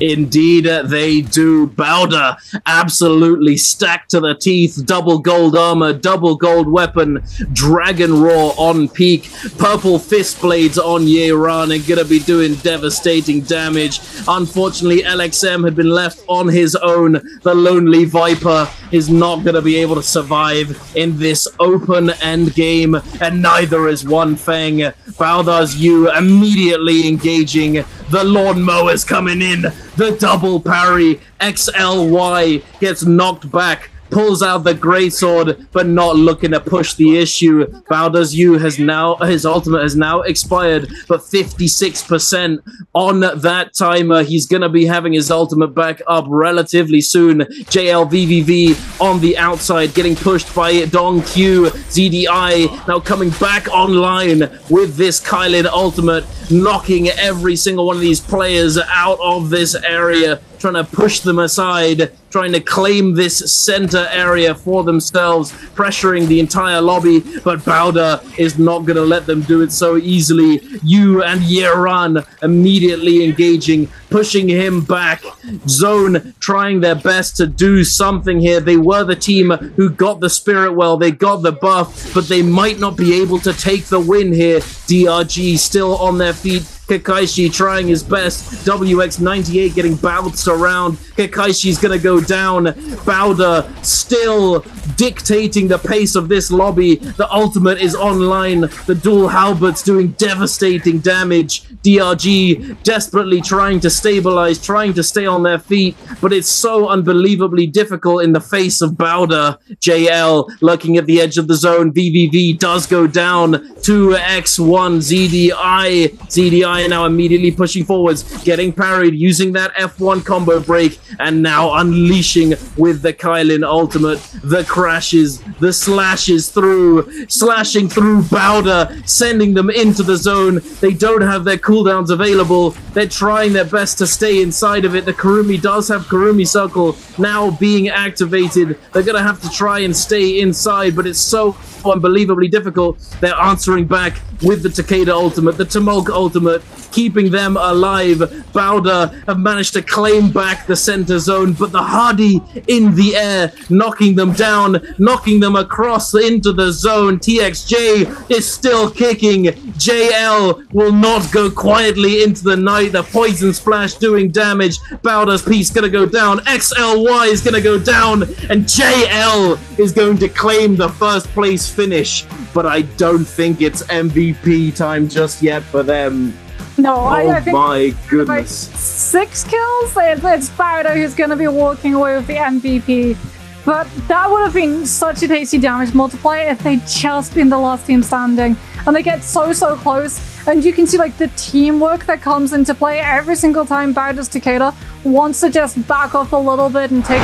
Indeed, they do. Bauda absolutely stacked to the teeth. Double gold armor, double gold weapon, Dragon Roar on peak, purple fist blades on Yeran, and gonna be doing devastating damage. Unfortunately, LXM had been left on his own. The Lonely Viper is not gonna be able to survive in this open end game, and neither is One Fang. Bauda's you immediately engaging. The lawnmower's coming in. The double parry. XLY gets knocked back. Pulls out the greatsword, but not looking to push the issue. Bauda's U has now, his ultimate has now expired, but 56% on that timer. He's gonna be having his ultimate back up relatively soon. JLVVV on the outside, getting pushed by Dong Q. ZDI now coming back online with this Kylan ultimate, knocking every single one of these players out of this area, trying to push them aside, trying to claim this center area for themselves, pressuring the entire lobby, but Bauda is not going to let them do it so easily. Yu and Yeran immediately engaging, pushing him back. Zone trying their best to do something here. They were the team who got the Spirit Well, they got the buff, but they might not be able to take the win here. DRG still on their feet, Kakaishi trying his best. WX98 getting bounced around. Kakaishi's gonna go down. Bowder still dictating the pace of this lobby. The ultimate is online. The dual halberds doing devastating damage. DRG desperately trying to stabilize, trying to stay on their feet, but it's so unbelievably difficult in the face of Bowder. JL lurking at the edge of the zone. VVV does go down. 2x1 ZDI. ZDI now immediately pushing forwards, getting parried, using that F1 combo break, and now unleashing with the Kylin ultimate. The crashes, the slashes through, slashing through Bowder, sending them into the zone. They don't have their cooldowns available. They're trying their best to stay inside of it. The Kurumi does have Kurumi Circle now being activated. They're going to have to try and stay inside, but it's so unbelievably difficult. They're answering back with the Takeda ultimate, the Tumulk ultimate, keeping them alive. Bowder have managed to claim back the center zone, but the Hardy in the air, knocking them down, knocking them across into the zone. TXJ is still kicking. JL will not go quietly into the night. The Poison Splash doing damage. Bowder's piece gonna go down. XLY is gonna go down, and JL is going to claim the first place finish, but I don't think it's MVP time just yet for them. No, I think my goodness. 6 kills? It's Bowder who's going to be walking away with the MVP. But that would have been such a tasty damage multiplier if they'd just been the last team standing. And they get so close. And you can see like the teamwork that comes into play every single time Bowder's Takeda wants to just back off a little bit and take...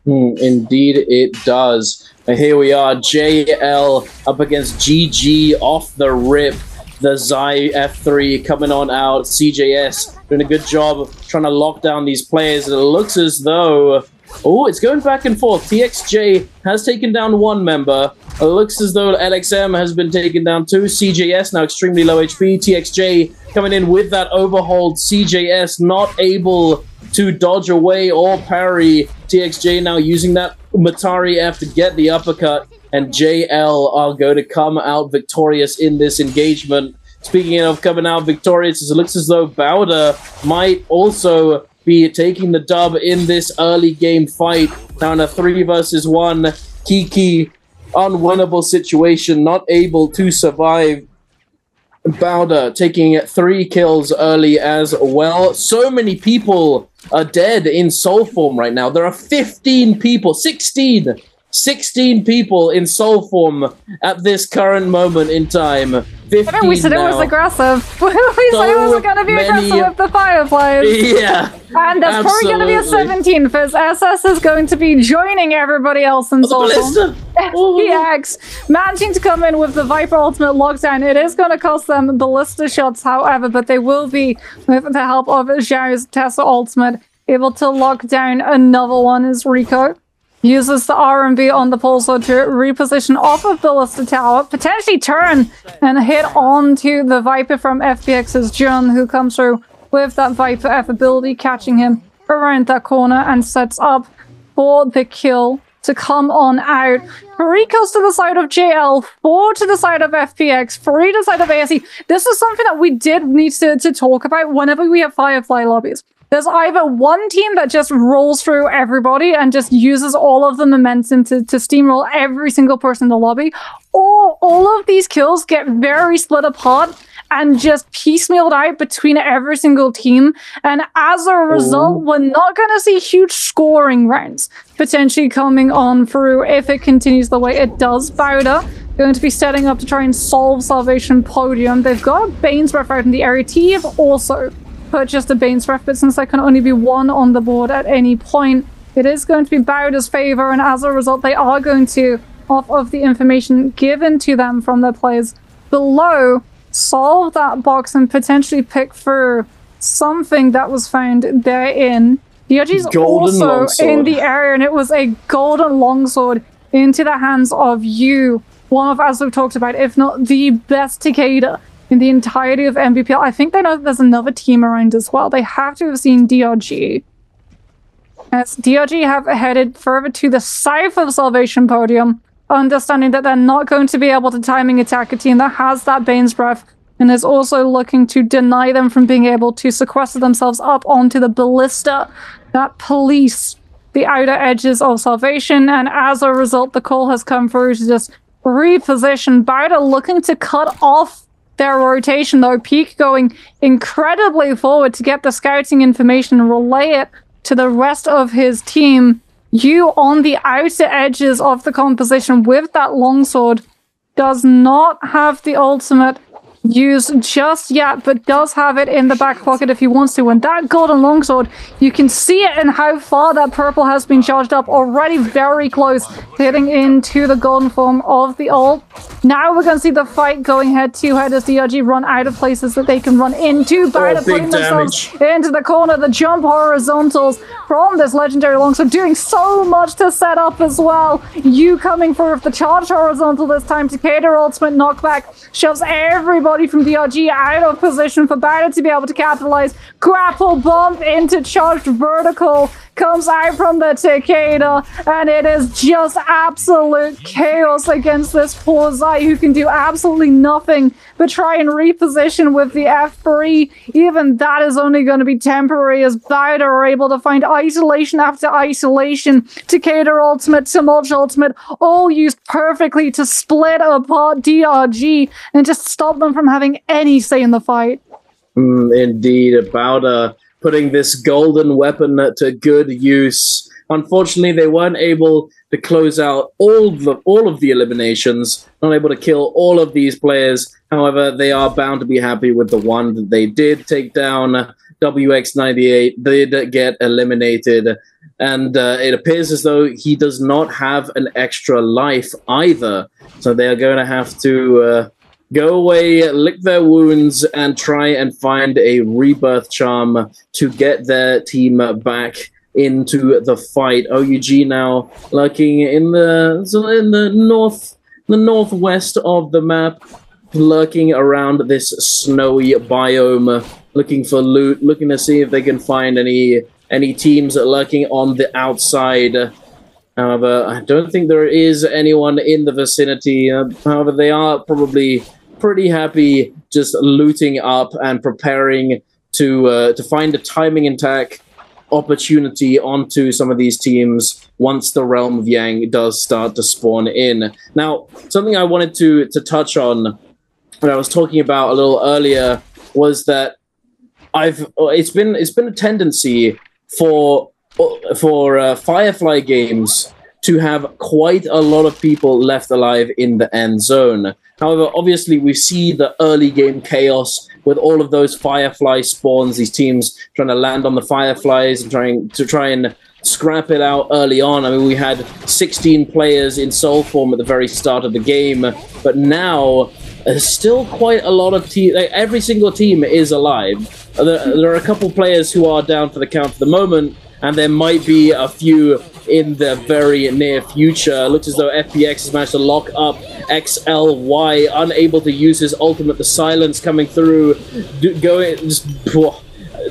Indeed it does. And here we are, JL up against GG off the rip. The Zai F3 coming on out. CJS doing a good job of trying to lock down these players. It looks as though... Oh, it's going back and forth. TXJ has taken down one member. It looks as though LXM has been taken down too. CJS now extremely low HP. TXJ coming in with that overhauled. CJS not able to dodge away or parry. TXJ now using that Matari F to get the uppercut. And JL are going to come out victorious in this engagement. Speaking of coming out victorious, it looks as though Bowder might also be taking the dub in this early game fight. Now in a 3 versus 1, Kiki, unwinnable situation, not able to survive. Bowder taking 3 kills early as well. So many people are dead in soul form right now. There are 15 people, 16 people in soul form at this current moment in time. 15 we said now. It was aggressive. We said it was going to be aggressive with the Fireflies. Yeah. And that's probably going to be a 17 because SS is going to be joining everybody else in soul form. FPX managing to come in with the Viper ultimate lockdown. It is going to cost them ballista shots, however, but they will be, with the help of Zhao's Tesla ultimate, able to lock down another one as Rico uses the R&B on the pulsar to reposition off of Ballista Tower, potentially turn and hit onto the Viper from FPX's Jun, who comes through with that Viper F ability, catching him around that corner and sets up for the kill to come on out. 3 kills to the side of JL, 4 to the side of FPX, 3 to the side of ASE. This is something that we did need to talk about whenever we have Firefly lobbies. There's either one team that just rolls through everybody and just uses all of the momentum to steamroll every single person in the lobby, or all of these kills get very split apart and just piecemealed out between every single team. And as a result, we're not going to see huge scoring rounds potentially coming on through if it continues the way it does. Bowder going to be setting up to try and solve Salvation Podium. They've got a Bane's Breath out in the area. T have also purchased a Bane's Breath, but since there can only be 1 on the board at any point, it is going to be Bowder's favor, and as a result, they are going to, off of the information given to them from their players below, solve that box and potentially pick through something that was found therein. DRG's also longsword in the area, and it was a golden longsword into the hands of you. One of, as we've talked about, if not the best Takeda in the entirety of NBPL. I think they know that there's another team around as well. They have to have seen DRG. As DRG have headed further to the south of Salvation Podium, understanding that they're not going to be able to timing attack a team that has that Bane's Breath and is also looking to deny them from being able to sequester themselves up onto the ballista that police the outer edges of Salvation, and as a result, the call has come through to just reposition. Bowder looking to cut off their rotation, though. Peak going incredibly forward to get the scouting information and relay it to the rest of his team. You on the outer edges of the composition with that longsword does not have the ultimate used just yet, but does have it in the back pocket if he wants to. And that golden longsword, you can see it in how far that purple has been charged up, already very close, hitting into the golden form of the ult. Now we're going to see the fight going head-to-head as DRG run out of places that they can run into. Bowder putting themselves into the corner. The jump horizontals from this legendary longsword doing so much to set up as well. You coming for the charge horizontal this time. Takeda ultimate knockback shoves everybody from DRG out of position for Bowder to be able to capitalize. Grapple bump into charged vertical comes out from the Takeda, and it is just absolute chaos against this poor Zai, who can do absolutely nothing but try and reposition with the F3. Even that is only going to be temporary as Bowder are able to find isolation after isolation. Takeda ultimate, Tumulch ultimate, all used perfectly to split apart DRG and just stop them from having any say in the fight. Indeed, Bowder putting this golden weapon to good use. Unfortunately, they weren't able to close out all of the eliminations, not able to kill all of these players. However, they are bound to be happy with the one that they did take down. WX98 did get eliminated, and it appears as though he does not have an extra life either. So they are going to have to go away, lick their wounds, and try and find a rebirth charm to get their team back into the fight. OUG now lurking in the northwest of the map, lurking around this snowy biome, looking for loot, looking to see if they can find any teams lurking on the outside. However, I don't think there is anyone in the vicinity. However, they are probably pretty happy just looting up and preparing to find a timing attack opportunity onto some of these teams once the Realm of Yang does start to spawn in. Now, something I wanted to touch on when I was talking about a little earlier was that it's been a tendency for Firefly games to have quite a lot of people left alive in the end zone. However, obviously, we see the early game chaos with all of those Firefly spawns, these teams trying to land on the Fireflies and try and scrap it out early on. I mean, we had 16 players in soul form at the very start of the game, but now there's still quite a lot of teams. Like, every single team is alive. There are a couple players who are down for the count for the moment, and there might be a few in the very near future. It looks as though FPX has managed to lock up XLY, unable to use his ultimate. The silence coming through,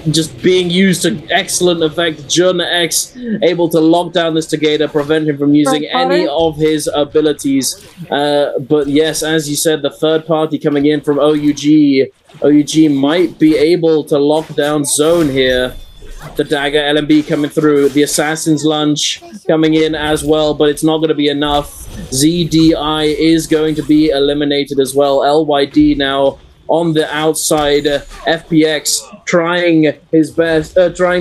just being used to excellent effect. Jun X able to lock down this Takeda, prevent him from using any of his abilities. But yes, as you said, the third party coming in from OUG. OUG might be able to lock down zone here. The Dagger LMB coming through, the Assassin's Lunge coming in as well, but it's not going to be enough. ZDI is going to be eliminated as well. LYD now on the outside. FPX trying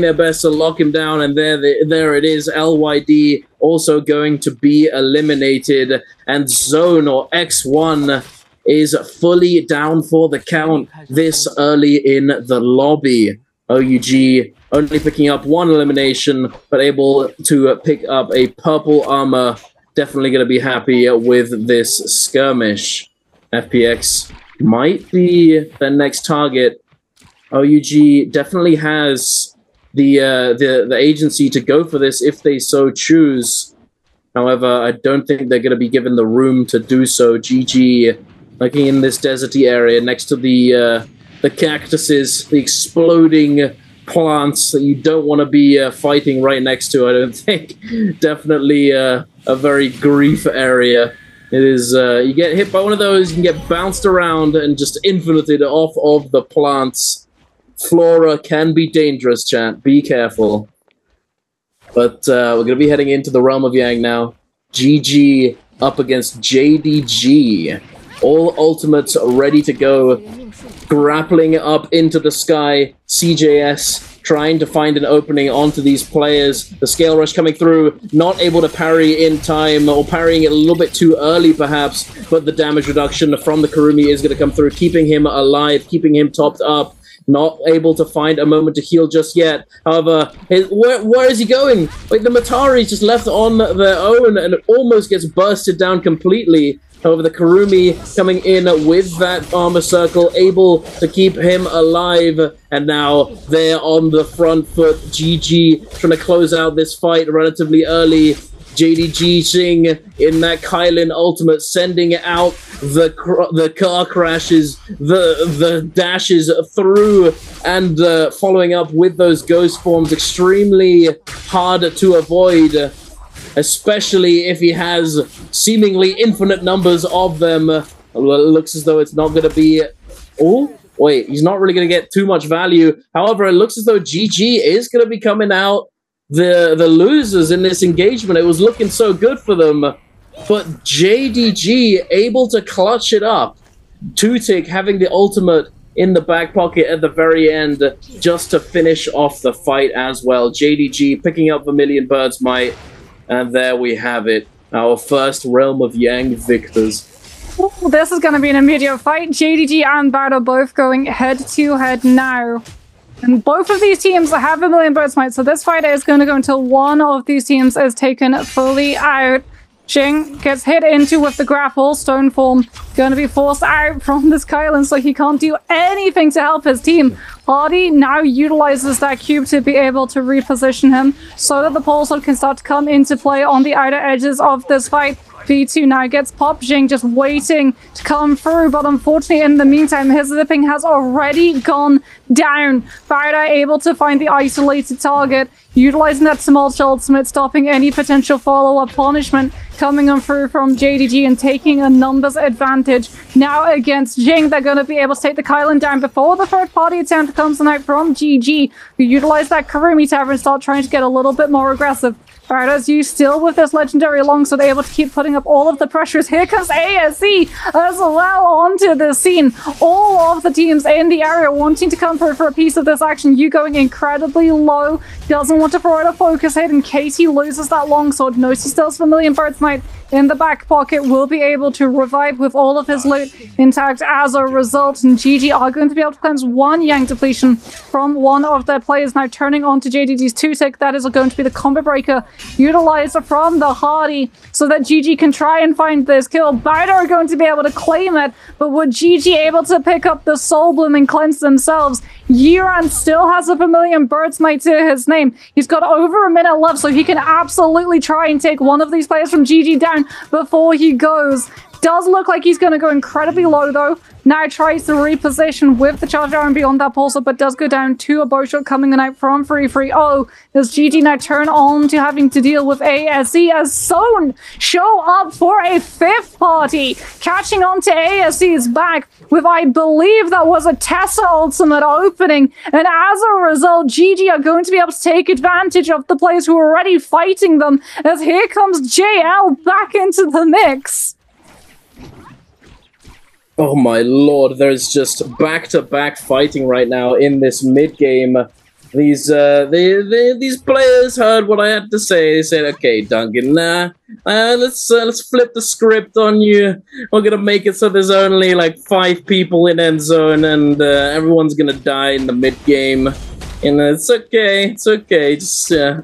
their best to lock him down, and there it is. LYD also going to be eliminated, and Zone or X1 is fully down for the count this early in the lobby. OUG only picking up one elimination, but able to pick up a purple armor. Definitely going to be happy with this skirmish. FPX might be the next target. OUG definitely has the agency to go for this if they so choose. However, I don't think they're going to be given the room to do so. GG, looking in this deserty area next to the cactuses, the exploding plants that you don't want to be fighting right next to, I don't think. Definitely a very grief area. It is, you get hit by one of those, you can get bounced around and just infinitely off of the plants. Flora can be dangerous, chat. Be careful. But we're going to be heading into the Realm of Yang now. GG up against JDG. All ultimates are ready to go. Grappling up into the sky. CJS trying to find an opening onto these players. The Scale Rush coming through. Not able to parry in time, or parrying it a little bit too early perhaps. But the damage reduction from the Kurumi is going to come through, keeping him alive, keeping him topped up. Not able to find a moment to heal just yet. However, where is he going? Like, the Matari's just left on their own and it almost gets bursted down completely. However, the Kurumi coming in with that armor circle, able to keep him alive. And now they're on the front foot. GG trying to close out this fight relatively early. JDG Sing in that Kylin ultimate, sending out the car crashes, the dashes through, and following up with those ghost forms. Extremely hard to avoid, especially if he has seemingly infinite numbers of them. It looks as though it's not going to be... Oh, wait, he's not really going to get too much value. However, it looks as though GG is going to be coming out the losers in this engagement. It was looking so good for them, but JDG able to clutch it up. Two-Tick having the ultimate in the back pocket at the very end just to finish off the fight as well. JDG picking up the Million Birds Might, and there we have it. Our first Realm of Yang victors. Ooh, this is going to be an immediate fight. JDG and Bad are both going head-to-head now. And both of these teams have a Million Birds Might, so this fight is going to go until one of these teams is taken fully out. Jing gets hit into with the grapple. Stoneform going to be forced out from this Kylan, so he can't do anything to help his team. Hardy now utilizes that cube to be able to reposition him so that the pulse can start to come into play on the outer edges of this fight. V2 now gets popped. Jing just waiting to come through, but unfortunately in the meantime his zipping has already gone down. Farida able to find the isolated target, utilizing that Small ultimate, stopping any potential follow-up punishment coming on through from JDG and taking a numbers advantage. Now against Jing, they're going to be able to take the Kylan down before the third party attempt comes out from GG, who utilize that Kurumi Tower and start trying to get a little bit more aggressive. Farida's you still with this legendary longsword, able to keep putting up all of the pressures. Here comes ASE as well onto the scene. All of the teams in the area wanting to come through for a piece of this action. You going incredibly low, doesn't want to throw out a focus hit in case he loses that longsword. Knows he still has a Million Birds Might in the back pocket, will be able to revive with all of his loot intact as a result. And GG are going to be able to cleanse one Yang depletion from one of their players. Now turning on to JDG's Two-Tick, that is going to be the combo breaker utilized from the Hardy so that GG can try and find this kill. Bida are going to be able to claim it, but would GG able to pick up the Soul Bloom and cleanse themselves? Yiran still has a Million Birds Might to his name. He's got over a minute left, so he can absolutely try and take one of these players from GG down before he goes. Does look like he's going to go incredibly low though. Now tries to reposition with the charge arm beyond that pulsar, but does go down to a bow shot coming out from 3-3-0. Does GG now turn on to having to deal with ASE as Zone show up for a fifth party, catching on to ASE's back with, I believe that was a Tessa ultimate opening, and as a result GG are going to be able to take advantage of the players who are already fighting them, as here comes JL back into the mix. Oh my lord, there's just back-to-back fighting right now in this mid-game. These players heard what I had to say. They said, okay, Duncan, let's flip the script on you. We're gonna make it so there's only like 5 people in end zone and everyone's gonna die in the mid-game. And it's okay, just Yang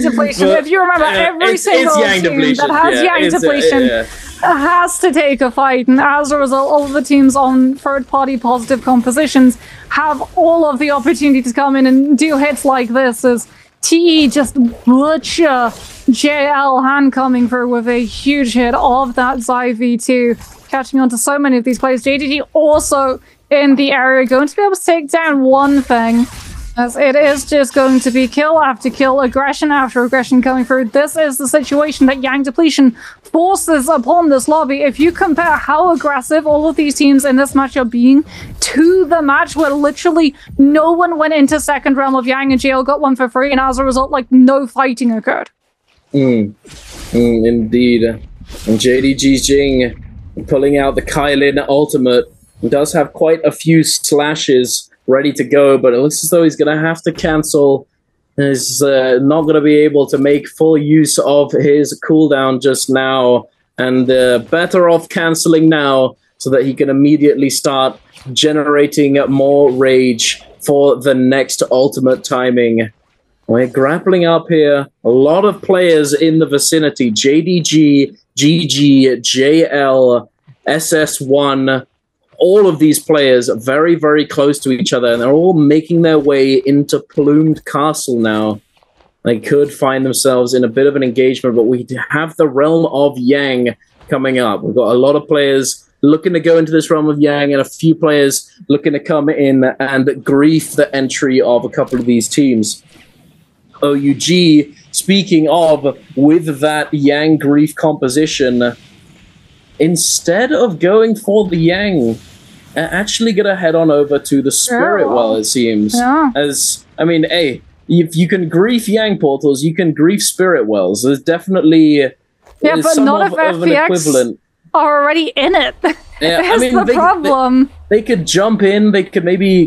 depletion. If you remember, every single team that has Yang depletion has to take a fight, and as a result, all of the teams on third-party positive compositions have all of the opportunity to come in and do hits like this, as TE just butcher JL hand coming through with a huge hit of that Zai V2, catching on to so many of these players. JDG also in the area, going to be able to take down one thing. As it is just going to be kill after kill, aggression after aggression coming through. This is the situation that Yang Depletion forces upon this lobby. If you compare how aggressive all of these teams in this match are being to the match where literally no one went into second realm of Yang and JL got one for free, and as a result, like, no fighting occurred. Indeed. And JDG Jing pulling out the Kailin ultimate. He does have quite a few slashes ready to go, but it looks as though he's going to have to cancel. He's not going to be able to make full use of his cooldown just now, and better off canceling now so that he can immediately start generating more rage for the next ultimate timing. We're grappling up here. A lot of players in the vicinity. JDG, GG, JL, SS1, all of these players are very, very close to each other, and they're all making their way into Plumed Castle now. They could find themselves in a bit of an engagement, but we have the Realm of Yang coming up. We've got a lot of players looking to go into this Realm of Yang, and a few players looking to come in and grief the entry of a couple of these teams. OUG, speaking of, with that Yang grief composition, instead of going for the Yang, actually gonna head on over to the Spirit Well, it seems. Yeah. As, I mean, hey, if you can grief Yang portals, you can grief Spirit Wells. There's definitely but not if of an equivalent. Are already in it. Yeah, That's the problem. They could jump in, they could maybe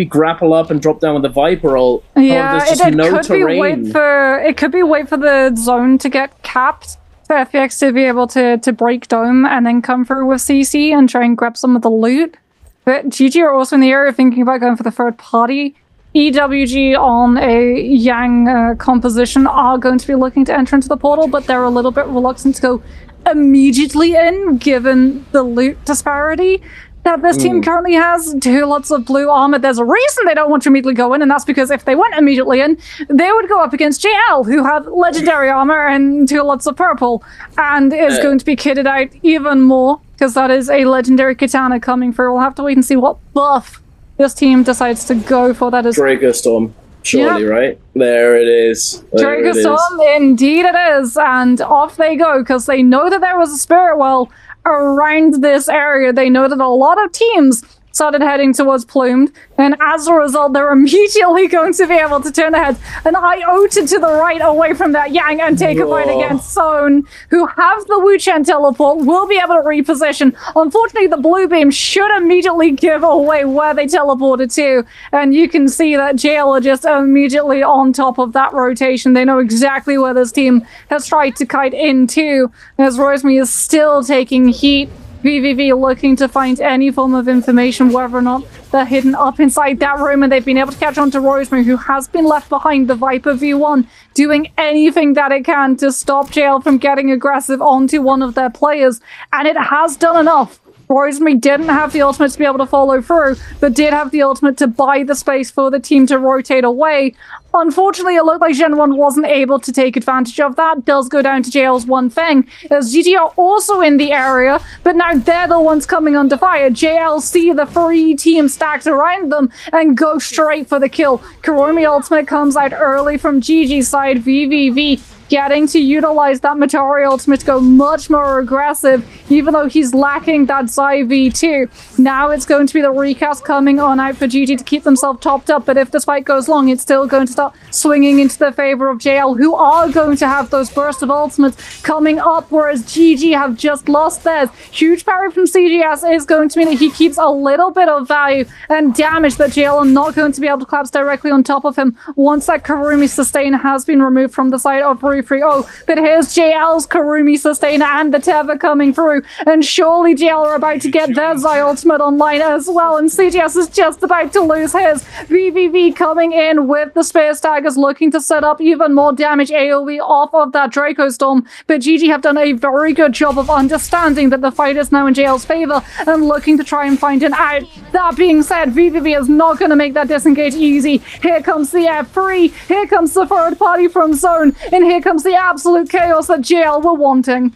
grapple up and drop down with the Viper ult. Yeah, it could be wait for the zone to get capped for FPX to be able to break dome and then come through with CC and try and grab some of the loot. But GG are also in the area thinking about going for the third party. EWG on a Yang composition are going to be looking to enter into the portal, but they're a little bit reluctant to go immediately in, given the loot disparity that this team currently has. Two lots of blue armor. There's a reason they don't want to immediately go in, and that's because if they went immediately in, they would go up against JL, who have legendary armor and two lots of purple, and is going to be kitted out even more, because that is a legendary katana coming through. We'll have to wait and see what buff this team decides to go for. That is Draco Storm. Surely, right? There it is. Draco Storm, indeed it is. And off they go, because they know that there was a Spirit Well around this area. They know that a lot of teams started heading towards Plumed, and as a result, they're immediately going to be able to turn ahead an iota to the right away from that Yang and take a fight against Zone, who have the Wu Chen teleport, will be able to reposition. Unfortunately, the blue beam should immediately give away where they teleported to, and you can see that JL are just immediately on top of that rotation. They know exactly where this team has tried to kite into, as Rosemary is still taking heat. VVV looking to find any form of information, whether or not they're hidden up inside that room, and they've been able to catch on to Rosemary, who has been left behind the Viper V1, doing anything that it can to stop JL from getting aggressive onto one of their players, and it has done enough. Rosemary didn't have the ultimate to be able to follow through, but did have the ultimate to buy the space for the team to rotate away. Unfortunately, it looked like Gen 1 wasn't able to take advantage of that. Does go down to JL's one thing, as GG are also in the area, but now they're the ones coming under fire. JL see the three teams stacked around them and go straight for the kill. Kuromi ultimate comes out early from GG's side. VVV getting to utilize that Matari ultimate to go much more aggressive, even though he's lacking that Zai V2. Now it's going to be the recast coming on out for GG to keep themselves topped up, but if this fight goes long, it's still going to start swinging into the favor of JL, who are going to have those bursts of ultimates coming up, whereas GG have just lost theirs. Huge parry from CGS is going to mean that he keeps a little bit of value and damage that JL are not going to be able to collapse directly on top of him once that Karumi sustain has been removed from the side of Rue. But here's JL's Karumi Sustainer and the Teva coming through, and surely JL are about to get their Zai ultimate online as well, and CGS is just about to lose his. VVV coming in with the Spear Staggers, looking to set up even more damage AoE off of that Draco Storm, but GG have done a very good job of understanding that the fight is now in JL's favor and looking to try and find an out. That being said, VVV is not going to make that disengage easy. Here comes the F3, here comes the third party from Zone, and here comes the absolute chaos that JL were wanting.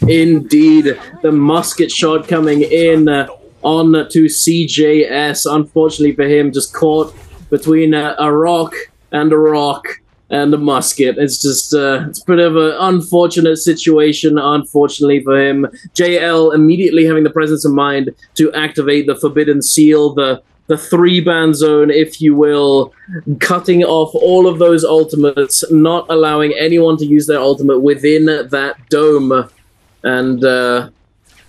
Indeed, the musket shot coming in on to CJS. Unfortunately for him, just caught between a rock and a musket. It's just it's a bit of an unfortunate situation, unfortunately for him. JL immediately having the presence of mind to activate the Forbidden Seal, the 3-ban zone, if you will, cutting off all of those ultimates, not allowing anyone to use their ultimate within that dome, and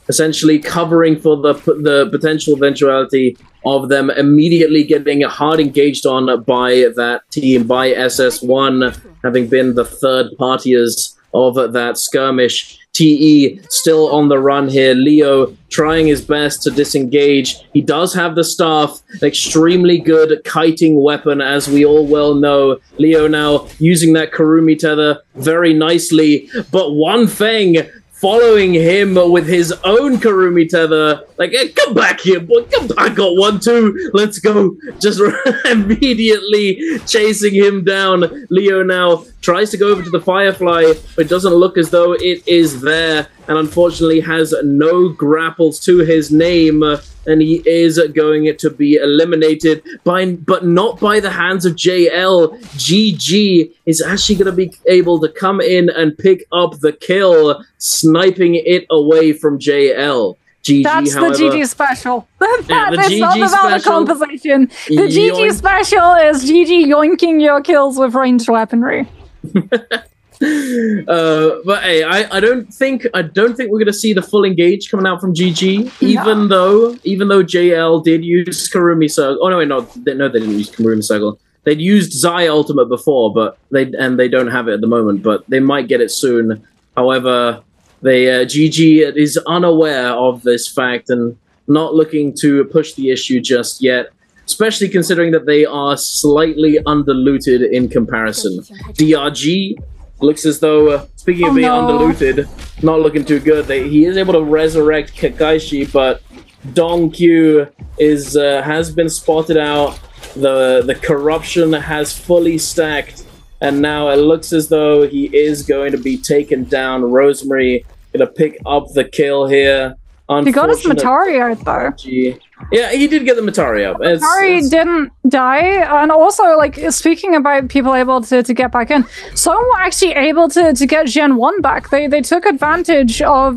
essentially covering for the potential eventuality of them immediately getting hard engaged on by that team, by SS1, having been the third partiers of that skirmish. TE still on the run here. Leo trying his best to disengage. He does have the staff, an extremely good kiting weapon, as we all well know. Leo now using that Kurumi tether very nicely, but One Feng following him with his own Kurumi tether. Like, hey, come back here, boy. Come back. I got 1, 2. Let's go. Just immediately chasing him down. Leo now tries to go over to the Firefly, but it doesn't look as though it is there, and unfortunately has no grapples to his name, and he is going to be eliminated, but not by the hands of JL. GG is actually going to be able to come in and pick up the kill, sniping it away from JL. GG, that's however, the GG special. Yeah, That's not the valid compensation. The GG special is GG yoinking your kills with ranged weaponry. But hey, I don't think we're gonna see the full engage coming out from GG. Even though JL did use Kurumi Circle. Oh no, they didn't use Kurumi Circle. They'd used Zai Ultimate before, but they don't have it at the moment. But they might get it soon. However, GG is unaware of this fact and not looking to push the issue just yet, especially considering that they are slightly underlooted in comparison. DRG looks as though, speaking of being underlooted, not looking too good. He is able to resurrect Kakaishi, but Dong Q has been spotted out. The corruption has fully stacked, and now it looks as though he is going to be taken down. Rosemary gonna pick up the kill here. He got his Matari out though. Yeah, he did get the Matari up. Matari didn't die, and also, like, speaking about people able to get back in, some were actually able to get Gen 1 back. They took advantage of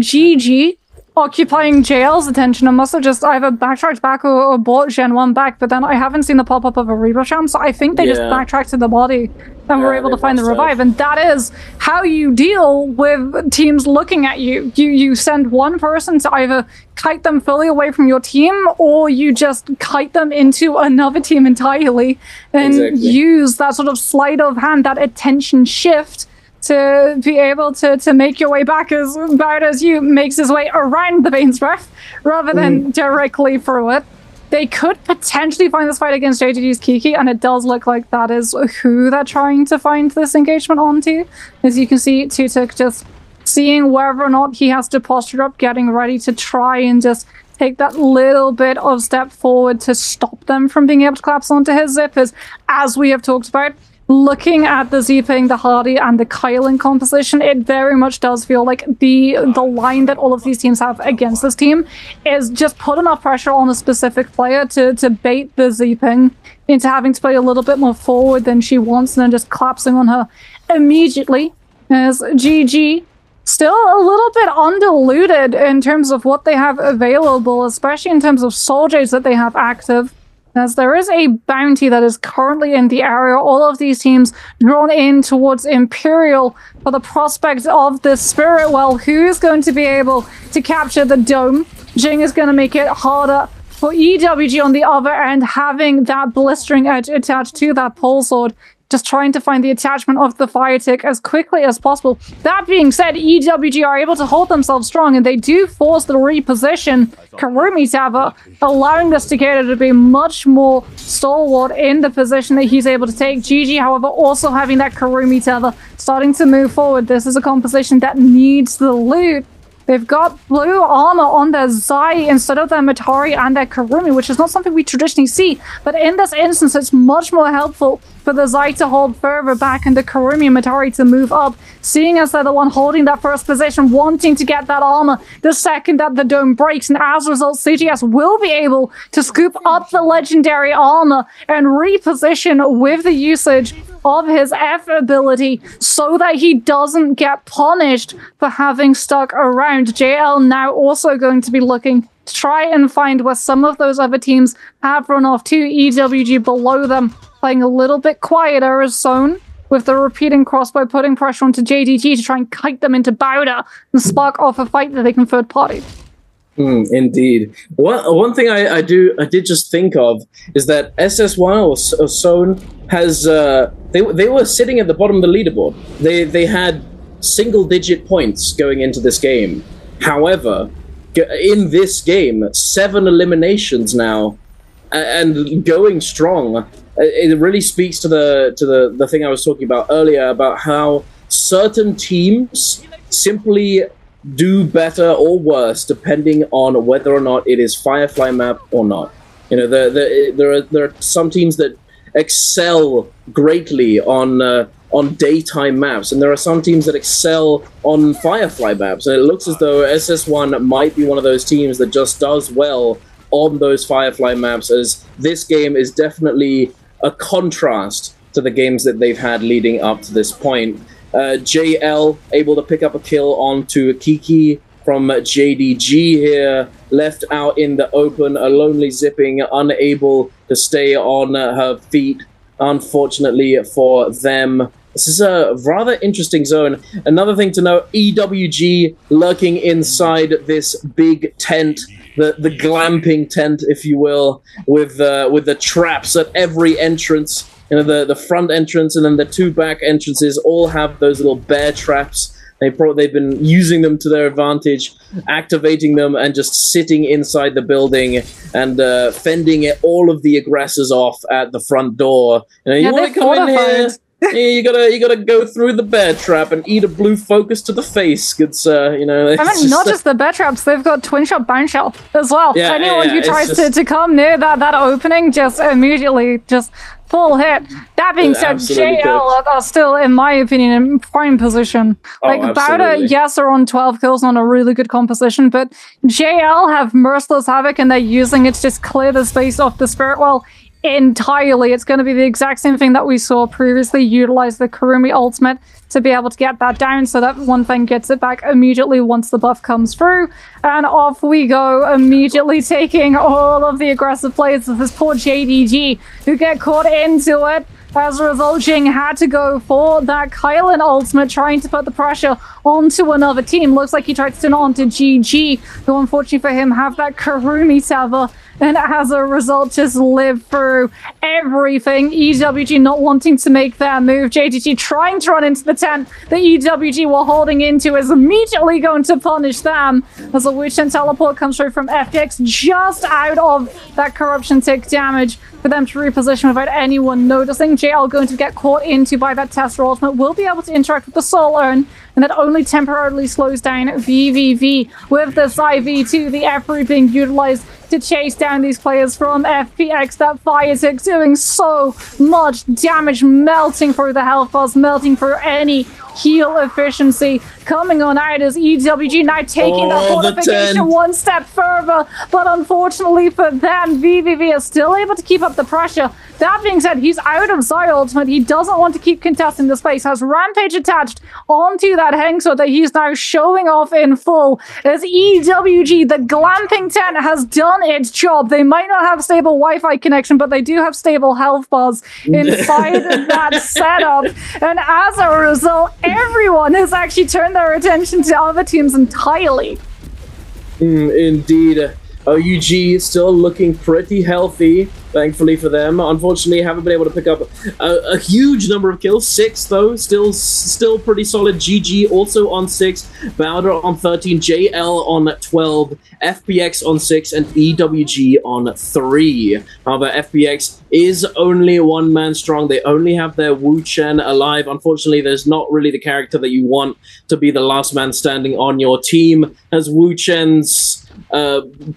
GG occupying JL's attention and must have just either backtracked back or bought Gen 1 back, but then I haven't seen the pop-up of a Reba Sham, so I think they just backtracked to the body and were able to find the revive, and that is how you deal with teams looking at you. You send one person to either kite them fully away from your team, or you just kite them into another team entirely and use that sort of sleight of hand, that attention shift, to be able to make your way back as bad as you makes his way around the Bane's Breath rather than directly through it. They could potentially find this fight against JGG's Kiki, and it does look like that is who they're trying to find this engagement onto. As you can see, Tutuk just seeing whether or not he has to posture up, getting ready to try and just take that little bit of step forward to stop them from being able to collapse onto his zippers, as we have talked about. Looking at the Ziping, the Hardy, and the Kylan composition, it very much does feel like the line that all of these teams have against this team is just put enough pressure on a specific player to bait the Ziping into having to play a little bit more forward than she wants, and then just collapsing on her immediately. As GG still a little bit undiluted in terms of what they have available, especially in terms of soldiers that they have active. As there is a bounty that is currently in the area, all of these teams drawn in towards Imperial for the prospect of the Spirit Well. Who's going to be able to capture the dome? Jing is going to make it harder for EWG on the other end, having that blistering edge attached to that pole sword. Just trying to find the attachment of the fire tick as quickly as possible. That being said, EWG are able to hold themselves strong, and they do force the reposition Kurumi Tava, allowing the Staccato to be much more stalwart in the position that he's able to take. GG, however, also having that Kurumi Tava starting to move forward. This is a composition that needs the loot, They've got blue armor on their Zai instead of their Matari and their Karumi, which is not something we traditionally see. But in this instance, it's much more helpful for the Zai to hold further back and the Karumi and Matari to move up, seeing as they're the one holding that first position, wanting to get that armor the second that the dome breaks. And as a result, CGS will be able to scoop up the legendary armor and reposition with the usage of his F ability so that he doesn't get punished for having stuck around. JL now also going to be looking to try and find where some of those other teams have run off to. EWG below them, playing a little bit quieter as Zone, with the repeating crossbow putting pressure onto JDG to try and kite them into Bowder and spark off a fight that they can third party. Indeed. One thing I did just think of is that SS1 or Zone has they were sitting at the bottom of the leaderboard. They had single-digit points going into this game. However, in this game, 7 eliminations now, and going strong. It really speaks to the thing I was talking about earlier about how certain teams simply do better or worse depending on whether or not it is Firefly map or not. You know, there are some teams that excel greatly on daytime maps, and there are some teams that excel on Firefly maps. And it looks as though SS1 might be one of those teams that just does well on those Firefly maps, as this game is definitely a contrast to the games that they've had leading up to this point. JL able to pick up a kill onto Kiki from JDG here, left out in the open, a lonely zipping, unable to stay on her feet, unfortunately for them. This is a rather interesting zone. Another thing to note, EWG lurking inside this big tent, the glamping tent, if you will, with the traps at every entrance. You know, the front entrance and then the 2 back entrances all have those little bear traps. They've been using them to their advantage, activating them and just sitting inside the building and fending all of the aggressors off at the front door. You know, you want to come in here. You gotta go through the bear trap and eat a blue focus to the face, good sir. You know, I mean, not just the bear traps; they've got twin shot bounce shell as well. Yeah, anyone who tries to come near that opening, just immediately just full hit. That being said, JL are still, in my opinion, in prime position. Like Bowder, yes, are on 12 kills on a really good composition, but JL have Merciless Havoc and they're using it to just clear the space off the Spirit Well entirely. It's going to be the exact same thing that we saw previously. Utilize the Karumi ultimate to be able to get that down so that one thing gets it back immediately once the buff comes through. And off we go, immediately taking all of the aggressive plays of this poor JDG who get caught into it. As a result, Jing had to go for that Kylan ultimate, trying to put the pressure onto another team. Looks like he tried to turn it onto GG, who unfortunately for him have that Karumi tether, and as a result just live through everything. EWG not wanting to make their move. JDG trying to run into the tent that EWG were holding into is immediately going to punish them as a Witch and teleport comes through from FTX, just out of that corruption tick damage for them to reposition without anyone noticing. JL going to get caught into by that Tesla ultimate, will be able to interact with the Soul Urn, and that only temporarily slows down VVV with this IV2, the F-root being utilized to chase down these players from FPX. That fire tick doing so much damage, melting through the health bars, melting through any heal efficiency. Coming on out as EWG now taking the fortification one step further, but unfortunately for them, VVV is still able to keep up the pressure. That being said, he's out of Zai ultimate. He doesn't want to keep contesting the space, has Rampage attached onto that Hengsword that he's now showing off in full as EWG, the glamping tent, has done its job. They might not have stable Wi-Fi connection, but they do have stable health bars inside that setup. And as a result, everyone has actually turned their attention to other teams entirely. Indeed. OUG still looking pretty healthy, thankfully for them. Unfortunately, haven't been able to pick up a huge number of kills. 6, though, still pretty solid. GG also on 6, Bowder on 13, JL on 12, FPX on 6, and EWG on 3. However, FPX is only one man strong. They only have their Wu Chen alive. Unfortunately, there's not really the character that you want to be the last man standing on your team, as Wu Chen's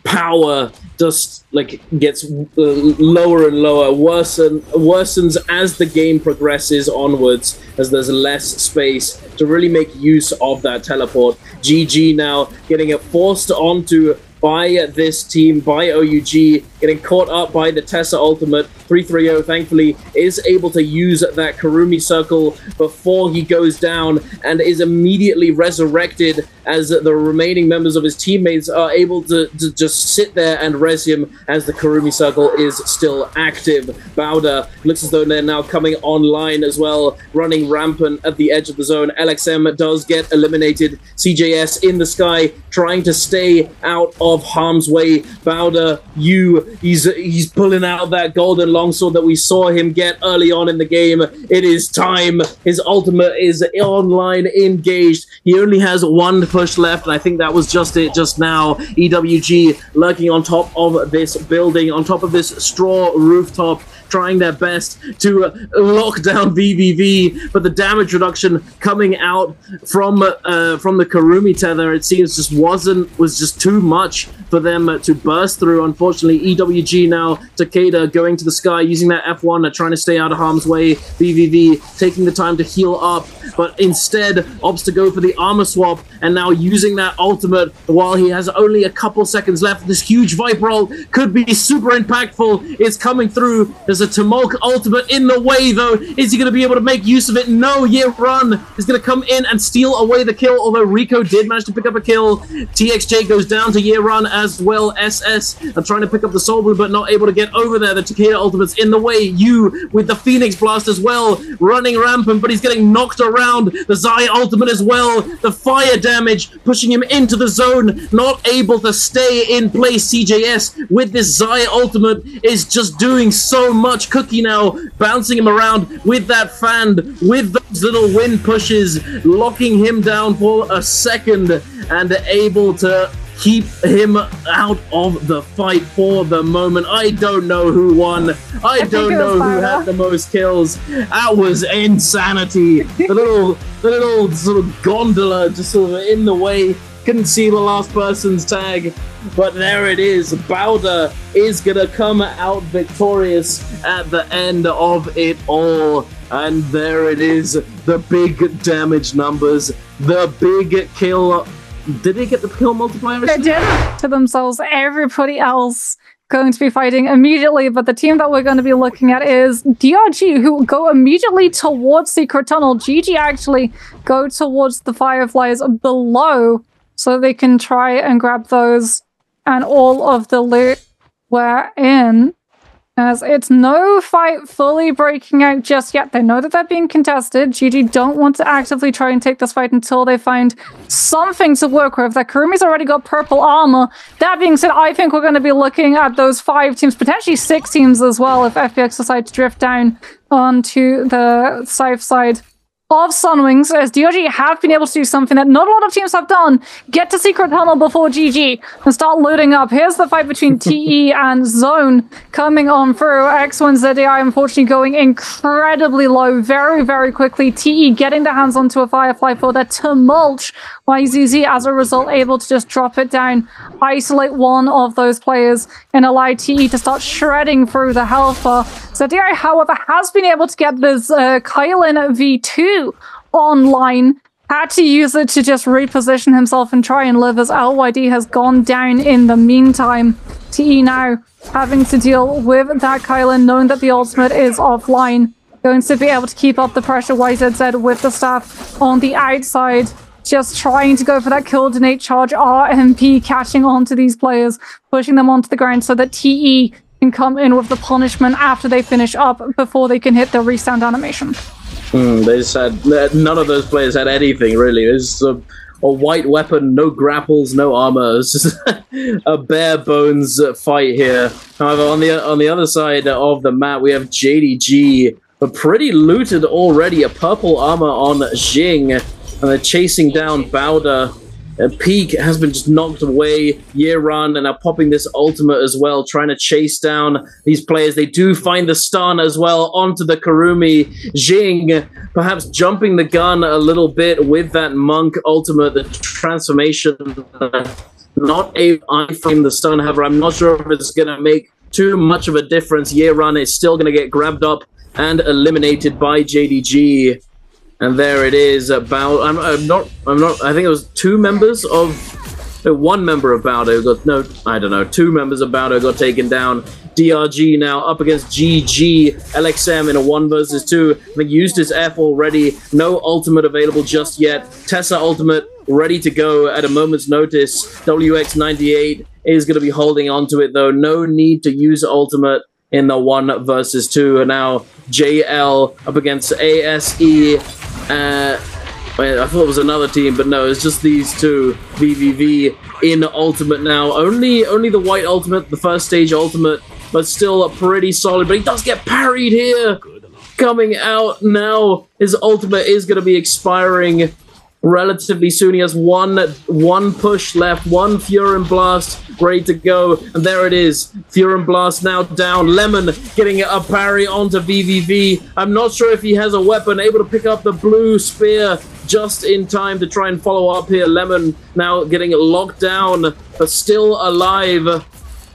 power just like gets lower and lower, worsens as the game progresses onwards, as there's less space to really make use of that teleport. GG now getting it forced onto by this team, by OUG, getting caught up by the Tessa ultimate. 330 thankfully is able to use that Karumi circle before he goes down and is immediately resurrected, as the remaining members of his teammates are able to just sit there and res him as the Karumi circle is still active. Bowder looks as though they're now coming online as well, running rampant at the edge of the zone. LXM does get eliminated. CJS in the sky, trying to stay out of harm's way. Bowder, he's pulling out that golden longsword that we saw him get early on in the game. It is time. His ultimate is online, engaged. He only has one push left, and I think that was just it just now. EWG lurking on top of this building, on top of this straw rooftop, trying their best to lock down VVV, but the damage reduction coming out from the Karumi tether, it seems was just too much for them to burst through. Unfortunately, EWG now, Takeda going to the sky, using that F1, trying to stay out of harm's way. VVV taking the time to heal up, but instead opts to go for the armor swap, and now using that ultimate while he has only a couple seconds left. This huge Viper roll could be super impactful. It's coming through. There's a Tomok ultimate in the way, though. Is he going to be able to make use of it? No. Run is going to come in and steal away the kill, although Rico did manage to pick up a kill. TXJ goes down to Run as well. SS are trying to pick up the Soul Blue, but not able to get over there. The Takeda ultimate's in the way. You with the Phoenix Blast as well, running rampant, but he's getting knocked around. The Zai ultimate as well. The fire damage pushing him into the zone, not able to stay in place. CJS with this Zai ultimate is just doing so much. Cookie now bouncing him around with that fan, with those little wind pushes, locking him down for a second and able to keep him out of the fight for the moment. I don't know who won. I don't know who had the most kills. That was insanity. The little sort of gondola just sort of in the way. Couldn't see the last person's tag, but there it is. Bowder is gonna come out victorious at the end of it all. And there it is. The big damage numbers. The big kill. Did they get the kill multiplier? They did to themselves. Everybody else going to be fighting immediately, but the team that we're going to be looking at is DRG, who go immediately towards Secret Tunnel. GG actually go towards the Fireflies below, so they can try and grab those and all of the loot we're in, as it's no fight fully breaking out just yet. They know that they're being contested. GG don't want to actively try and take this fight until they find something to work with. That Kurumi's already got purple armor. That being said, I think we're going to be looking at those 5 teams, potentially 6 teams as well, if FPX decide to drift down onto the south side of Sunwings, as DRG have been able to do something that not a lot of teams have done: get to Secret Tunnel before GG and start looting up. Here's the fight between TE and Zone coming on through. X1's ZDI unfortunately going incredibly low very, very quickly. TE getting their hands onto a Firefly for their tumult. YZZ, as a result, able to just drop it down, isolate one of those players, and allow TE to start shredding through the health bar. ZDI, however, has been able to get this Kylan V2 online. Had to use it to just reposition himself and try and live, as LYD has gone down in the meantime. TE now having to deal with that Kylan, knowing that the ultimate is offline. Going to be able to keep up the pressure. YZZ with the staff on the outside, just trying to go for that coordinate charge. RMP catching on to these players, pushing them onto the ground so that TE can come in with the punishment after they finish up, before they can hit the restand animation. They just had, none of those players had anything really. It's a white weapon, no grapples, no armor. It's just a bare bones fight here. However, on the other side of the map, we have JDG, but pretty looted already. A purple armor on Jing, and they're chasing down Bowder. Peak has been just knocked away. Year Run and are popping this ultimate as well, trying to chase down these players. They do find the stun as well onto the Kurumi. Jing perhaps jumping the gun a little bit with that monk ultimate, the transformation. Not a iframe the stun, however, I'm not sure if it's going to make too much of a difference. Year Run is still going to get grabbed up and eliminated by JDG. And there it is. About I'm not. I think it was two members of, one member of Bowdo got two members of Bowdo got taken down. DRG now up against GG LXM in a 1 versus 2. I think used his F already. No ultimate available just yet. Tessa ultimate ready to go at a moment's notice. WX98 is going to be holding on to it though. No need to use ultimate in the 1 versus 2. And now JL up against ASE. I thought it was another team, but no, it's just these two. VVV in ultimate now. Only the white ultimate, the first stage ultimate, but still pretty solid. But he does get parried here. Coming out now. His ultimate is going to be expiring relatively soon. He has one push left, one Furin Blast ready to go, and there it is. Furin Blast now down. Lemon getting a parry onto VVV. I'm not sure if he has a weapon, able to pick up the blue spear just in time to try and follow up here. Lemon now getting locked down, but still alive.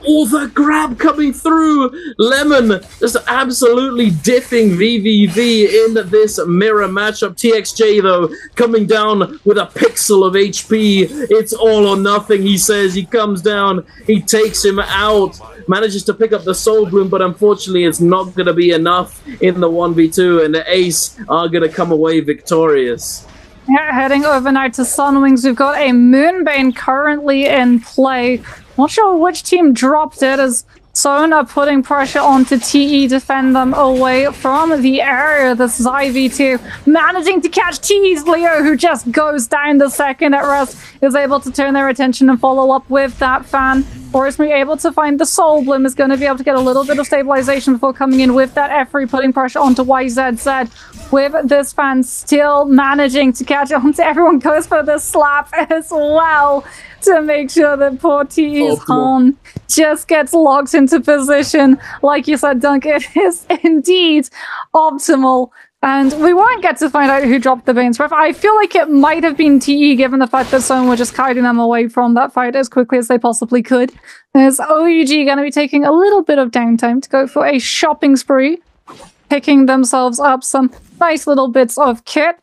Oh, the grab coming through! Lemon just absolutely diffing VVV in this mirror matchup. TXJ, though, coming down with a pixel of HP. It's all or nothing, he says. He comes down, he takes him out, manages to pick up the Soul Bloom, but unfortunately it's not going to be enough in the 1v2, and the Ace are going to come away victorious. Yeah, heading over now to Sunwings, we've got a Moonbane currently in play. Not sure which team dropped it, as Zone are putting pressure onto TE, defend them away from the area. This is IV2 managing to catch TE's Leo, who just goes down the second at rest, is able to turn their attention and follow up with that fan. Orosmi able to find the Soul Bloom, is going to be able to get a little bit of stabilization before coming in with that F3, putting pressure onto YZZ. With this fan still managing to catch onto, everyone goes for the slap as well to make sure that poor TE's Han just gets locked into position. Like you said, Dunk, it is indeed optimal. And we won't get to find out who dropped the Bane's Breath. I feel like it might have been TE, given the fact that Zone were just kiting them away from that fight as quickly as they possibly could. There's OUG going to be taking a little bit of downtime to go for a shopping spree, picking themselves up some nice little bits of kit.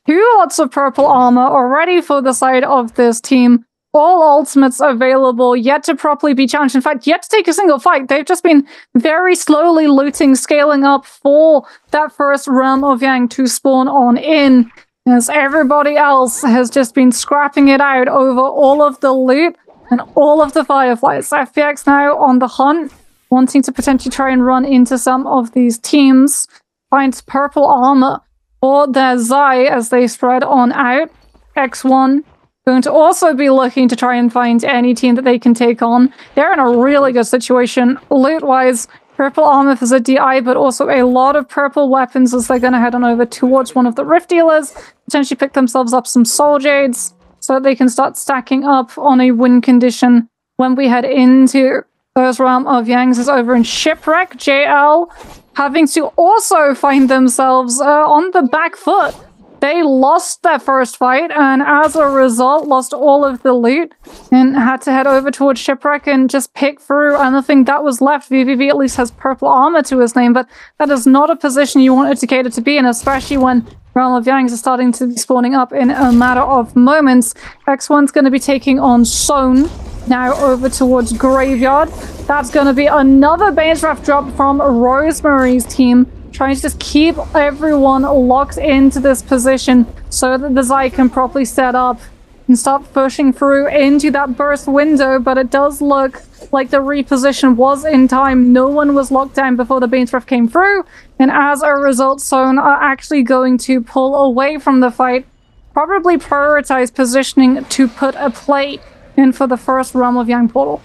2 lots of purple armor already for the side of this team. All ultimates available, yet to properly be challenged. In fact, yet to take a single fight. They've just been very slowly looting, scaling up for that first realm of Yang to spawn on in, as everybody else has just been scrapping it out over all of the loot and all of the fireflies. FPX now on the hunt, wanting to potentially try and run into some of these teams. Finds purple armor for their Zai as they spread on out. X1 going to also be looking to try and find any team that they can take on. They're in a really good situation loot-wise. Purple armor for the DI, but also a lot of purple weapons as they're going to head on over towards one of the Rift Dealers. Potentially pick themselves up some Soul Jades so that they can start stacking up on a win condition when we head into first realm of Yangs. Is over in Shipwreck. JL having to also find themselves on the back foot. They lost their first fight, and as a result, lost all of the loot and had to head over towards Shipwreck and just pick through anything that was left. VVV at least has purple armor to his name, but that is not a position you want Educator to be in, especially when Realm of Yangs is starting to be spawning up in a matter of moments. X1's going to be taking on Zone now over towards Graveyard. That's going to be another Bane's Wrath drop from Rosemary's team, trying to just keep everyone locked into this position so that the Zai can properly set up and start pushing through into that burst window. But it does look like the reposition was in time. No one was locked down before the Bane's Breath came through, and as a result, Zone are actually going to pull away from the fight probably prioritize positioning to put a play in for the first Realm of Yang portal.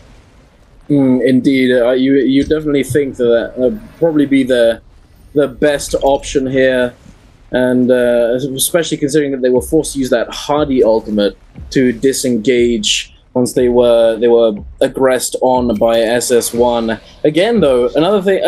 Indeed, you definitely think that would probably be the best option here, and especially considering that they were forced to use that Hardy ultimate to disengage once they were aggressed on by SS1. Again, though, another thing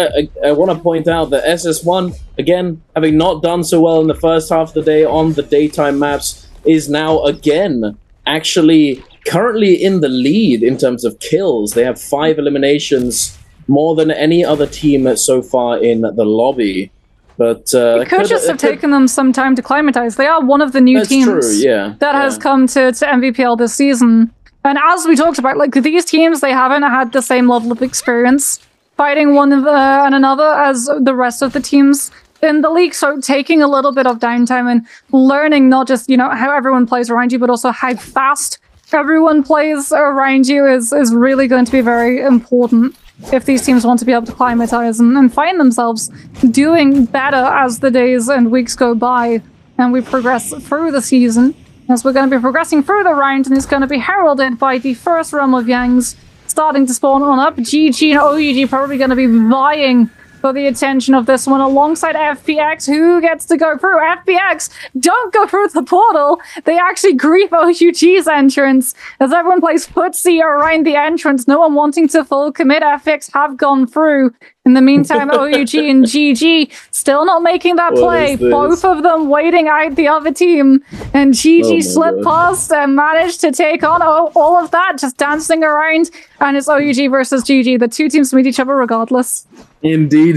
I want to point out that SS1, again, having not done so well in the first half of the day on the daytime maps, is now again actually currently in the lead in terms of kills. They have 5 eliminations, more than any other team so far in the lobby. But it could just have taken them some time to climatize. They are one of the new teams that has come to NBPL this season. And as we talked about, like, these teams, they haven't had the same level of experience fighting one and another as the rest of the teams in the league. So taking a little bit of downtime and learning not just, you know, how everyone plays around you, but also how fast everyone plays around you is really going to be very important if these teams want to be able to climatize and find themselves doing better as the days and weeks go by and we progress through the season. As we're going to be progressing through the round, and it's going to be heralded by the first Realm of Yangs starting to spawn on up. GG and OUG probably going to be vying for the attention of this one alongside FPX. Who gets to go through? FPX don't go through the portal. They actually grief OUG's entrance as everyone plays footsie around the entrance. No one wanting to full commit. FPX have gone through. In the meantime, OUG and GG still not making that play. Both of them waiting out the other team. And GG slipped past and managed to take on all of that, just dancing around. And it's OUG versus GG. The two teams meet each other regardless. Indeed.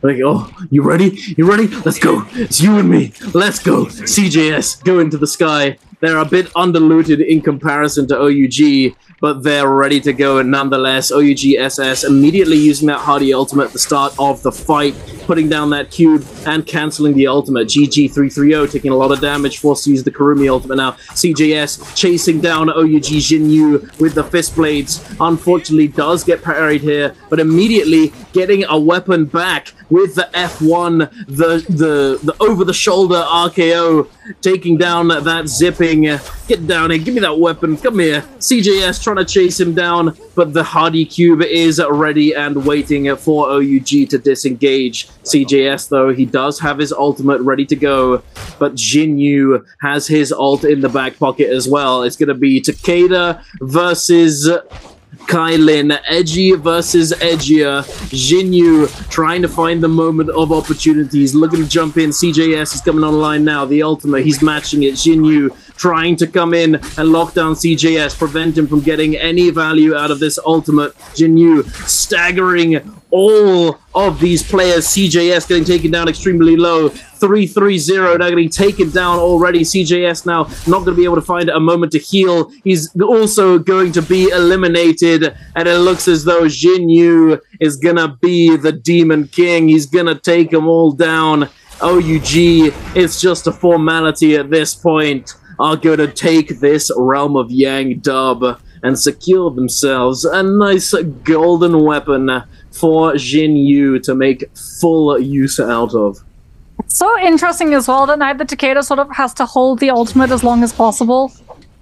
Like, oh, you ready? You ready? Let's go. It's you and me. Let's go. CJS, go into the sky. They're a bit underlooted in comparison to OUG, but they're ready to go nonetheless. OUG SS immediately using that Hardy ultimate at the start of the fight, putting down that cube and cancelling the ultimate. GG330 taking a lot of damage, forced to use the Kurumi ultimate now. CJS chasing down OUG Jinyu with the fist blades. Unfortunately does get parried here, but immediately getting a weapon back with the F1, the over-the-shoulder RKO, taking down that zipping. Get down here, give me that weapon, come here. CJS trying to chase him down, but the Hardy Cube is ready and waiting for OUG to disengage. CJS, though, he does have his ultimate ready to go, but Jinyu has his ult in the back pocket as well. It's going to be Takeda versus Kylin, edgy versus edgier. Jinyu trying to find the moment of opportunities, looking to jump in. CJS is coming online now. The ultimate, he's matching it. Jinyu trying to come in and lock down CJS, prevent him from getting any value out of this ultimate. Jinyu staggering all of these players. CJS getting taken down extremely low. 3-3-0 now getting taken down already. CJS now not going to be able to find a moment to heal. He's also going to be eliminated, and it looks as though Jinyu is going to be the Demon King. He's going to take them all down. OUG, it's just a formality at this point, are going to take this Realm of Yang dub and secure themselves a nice golden weapon for Jinyu to make full use out of. It's so interesting as well that now the Takeda sort of has to hold the ultimate as long as possible,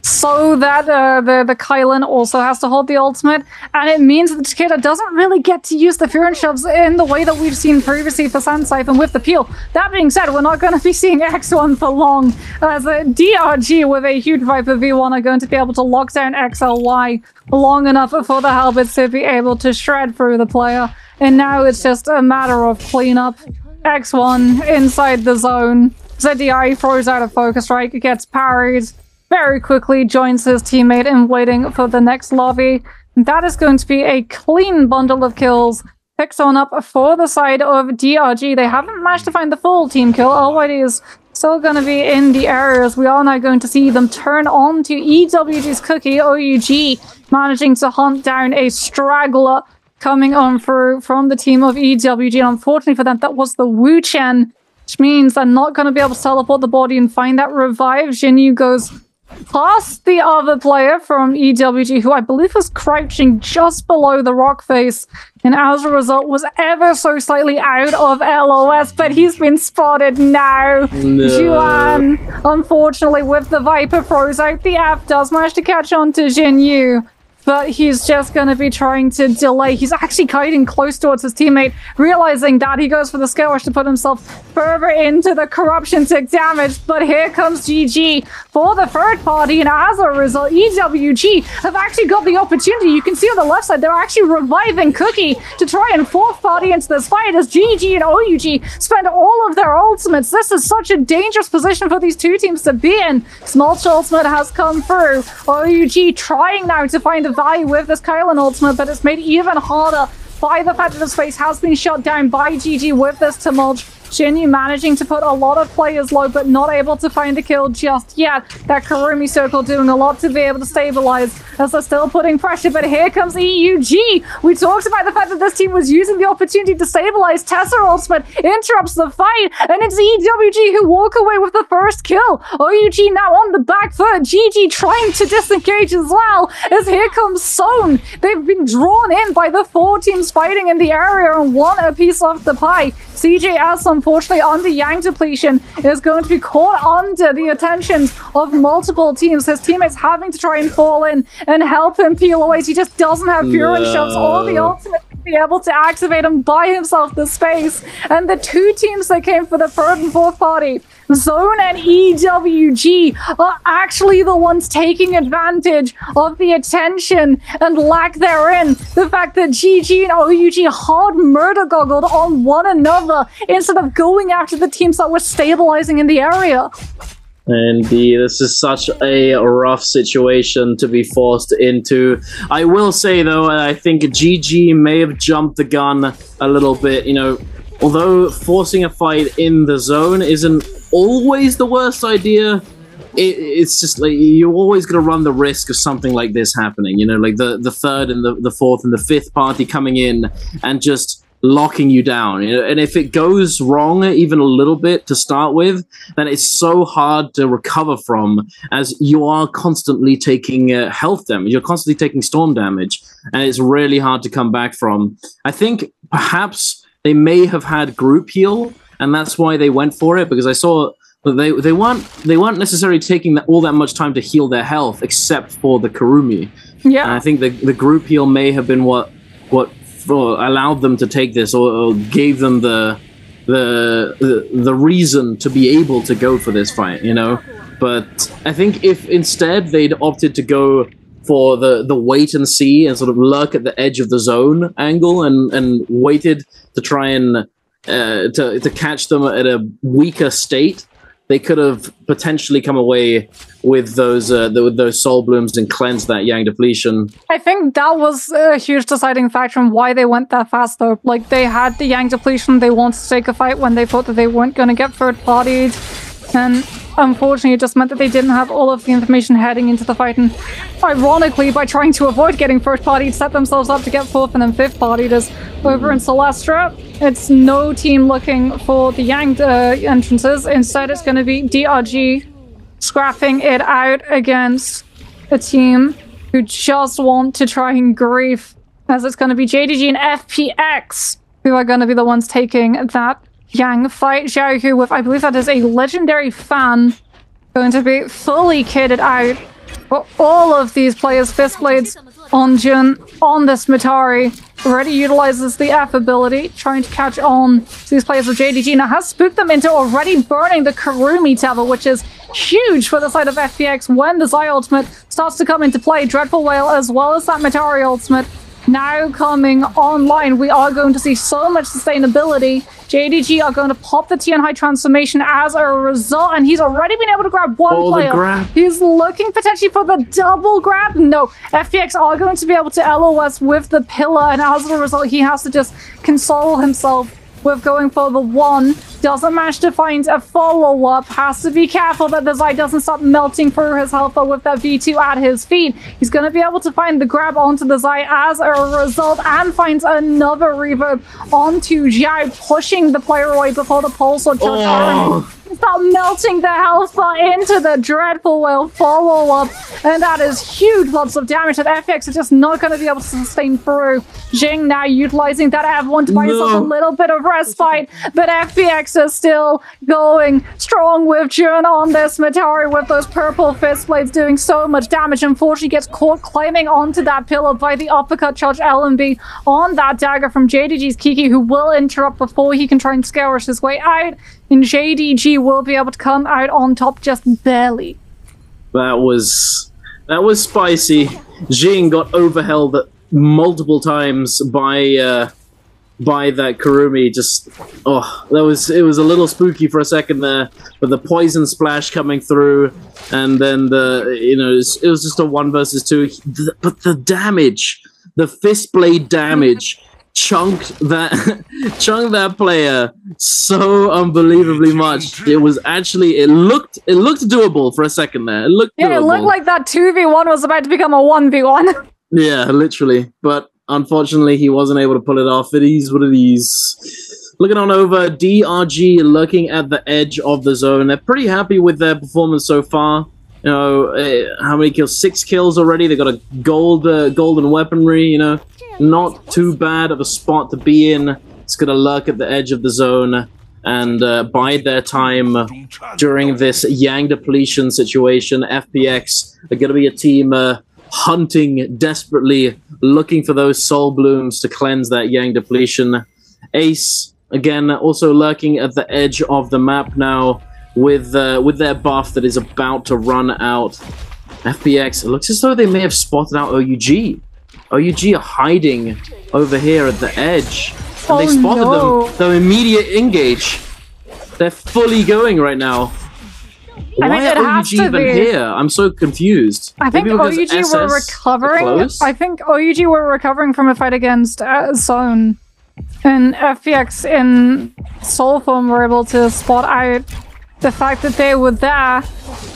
so that the Kylin also has to hold the ultimate, and it means that the Takeda doesn't really get to use the Fear and Shoves in the way that we've seen previously for Sandsiphon with the Peel. That being said, we're not going to be seeing X1 for long, as DRG with a huge Viper V1 are going to be able to lock down XLY long enough for the Halberds to be able to shred through the player, and now it's just a matter of cleanup. X1 inside the zone. ZDI throws out a focus strike, gets parried very quickly, joins his teammate in waiting for the next lobby. That is going to be a clean bundle of kills. Picks on up for the side of DRG. They haven't managed to find the full team kill. Alrighty is still going to be in the areas. We are now going to see them turn on to EWG's cookie. OUG managing to hunt down a straggler coming on through from the team of EWG. And unfortunately for them, that was the Wu Chen, which means they're not going to be able to teleport the body and find that revive. Jinyu goes past the other player from EWG, who I believe was crouching just below the rock face, and as a result was ever so slightly out of LOS, but he's been spotted now. No. Juan, unfortunately, with the Viper throws out the F, does manage to catch on to Jin Yu, but he's just going to be trying to delay. He's actually kiting close towards his teammate, realizing that he goes for the skill rush to put himself further into the corruption tick damage. But here comes GG for the third party, and as a result, EWG have actually got the opportunity. You can see on the left side, they're actually reviving Cookie to try and fourth party into this fight as GG and OUG spend all of their ultimates. This is such a dangerous position for these two teams to be in. Smolch ultimate has come through. OUG trying now to find a value with this Kylan ultimate, but it's made even harder by the fact that his face has been shot down by GG with this tumult. Jinyu managing to put a lot of players low, but not able to find a kill just yet. That Kurumi circle doing a lot to be able to stabilize as they're still putting pressure, but here comes EUG. We talked about the fact that this team was using the opportunity to stabilize. Tessa ultimate interrupts the fight, and it's EWG who walk away with the first kill. OUG now on the back foot. GG trying to disengage as well, as here comes Sone. They've been drawn in by the four teams fighting in the area and want a piece of the pie. CJS, unfortunately, under Yang depletion, is going to be caught under the attentions of multiple teams. His teammates having to try and fall in and help him peel away. He just doesn't have Fury shots or the ultimate to be able to activate him by himself the space. And the two teams that came for the third and fourth party, Zone and EWG, are actually the ones taking advantage of the attention and lack therein. The fact that GG and OUG hard murder goggled on one another instead of going after the teams that were stabilizing in the area. Indeed, this is such a rough situation to be forced into. I will say, though, I think GG may have jumped the gun a little bit. You know, although forcing a fight in the zone isn't always the worst idea, it's just like you're always going to run the risk of something like this happening. You know, like the third and the fourth and the fifth party coming in and just locking you down, you know? And if it goes wrong even a little bit to start with, then it's so hard to recover from, as you are constantly taking health damage, you're constantly taking storm damage, and it's really hard to come back from. I think perhaps they may have had group heal, and that's why they went for it, because I saw that they weren't necessarily taking all that much time to heal their health, except for the Kurumi. Yeah, and I think the group heal may have been what allowed them to take this, or gave them the reason to be able to go for this fight, you know. But I think if instead they'd opted to go for the wait and see and sort of lurk at the edge of the zone angle and waited to try and to catch them at a weaker state, they could have potentially come away with those soul blooms and cleanse that Yang depletion. I think that was a huge deciding factor in why they went that fast, though. Like, they had the Yang depletion, they wanted to take a fight when they thought that they weren't going to get third partied, and unfortunately it just meant that they didn't have all of the information heading into the fight, and ironically, by trying to avoid getting first partied, set themselves up to get fourth and then fifth partied. As over in Celestra, it's no team looking for the Yang entrances. Instead, it's going to be DRG scrapping it out against a team who just want to try and grief, as it's going to be JDG and FPX who are going to be the ones taking that Yang fight. Xiaohu with, I believe that is a legendary fan, going to be fully kitted out for all of these players. Fistblades on Jun, on this Mitari, already utilizes the F ability, trying to catch on to these players of JDG. Now has spooked them into already burning the Kurumi Tower, which is huge for the side of FPX when the Zai ultimate starts to come into play. Dreadful Whale as well as that Mitari ultimate now coming online. We are going to see so much sustainability. JDG are going to pop the Tian High transformation as a result, and he's already been able to grab one player. Grab. He's looking potentially for the double grab. No, FPX are going to be able to LOS with the pillar, and as a result, he has to just console himself with going for the one. doesn't manage to find a follow-up. Has to be careful that the Zai doesn't start melting through his health, but with that V2 at his feet, he's going to be able to find the grab onto the Zai as a result, and finds another reverb onto Jiao, pushing the player away before the pulse or charge. Start melting the health bar into the dreadful whale follow-up, and that is huge lots of damage that FPX are just not going to be able to sustain through. Jing now utilizing that F1 to buy himself a little bit of respite, but FPX is still going strong with Jun on this Matari with those purple fist blades doing so much damage. Unfortunately gets caught climbing onto that pillar by the uppercut charge LMB on that dagger from JDG's Kiki, who will interrupt before he can try and scourge his way out. And JDG will be able to come out on top just barely. That was spicy. Jing got overheld multiple times by that Kurumi. It was a little spooky for a second there, with the poison splash coming through, and then it was just a 1 versus 2. But the damage, the fist blade damage. Chunked that player so unbelievably much. It was actually it looked doable for a second there. It looked like that 2v1 was about to become a 1v1. Yeah, literally. But unfortunately, he wasn't able to pull it off. It is what it is. Looking on over, DRG looking at the edge of the zone. They're pretty happy with their performance so far. You know, how many kills? 6 kills already. They got a golden weaponry. You know. Not too bad of a spot to be in. It's going to lurk at the edge of the zone and bide their time during this Yang depletion situation. FPX are going to be a team hunting desperately, looking for those soul blooms to cleanse that Yang depletion. Ace, again, also lurking at the edge of the map now with their buff that is about to run out. FPX, it looks as though they may have spotted out OUG. OUG are hiding over here at the edge. And they spotted them. They're immediate engage. They're fully going right now. Why are OUG even here? I'm so confused. I think OUG were recovering. I think OUG were recovering from a fight against Zone. And FPX in Soul Form were able to spot out the fact that they were there.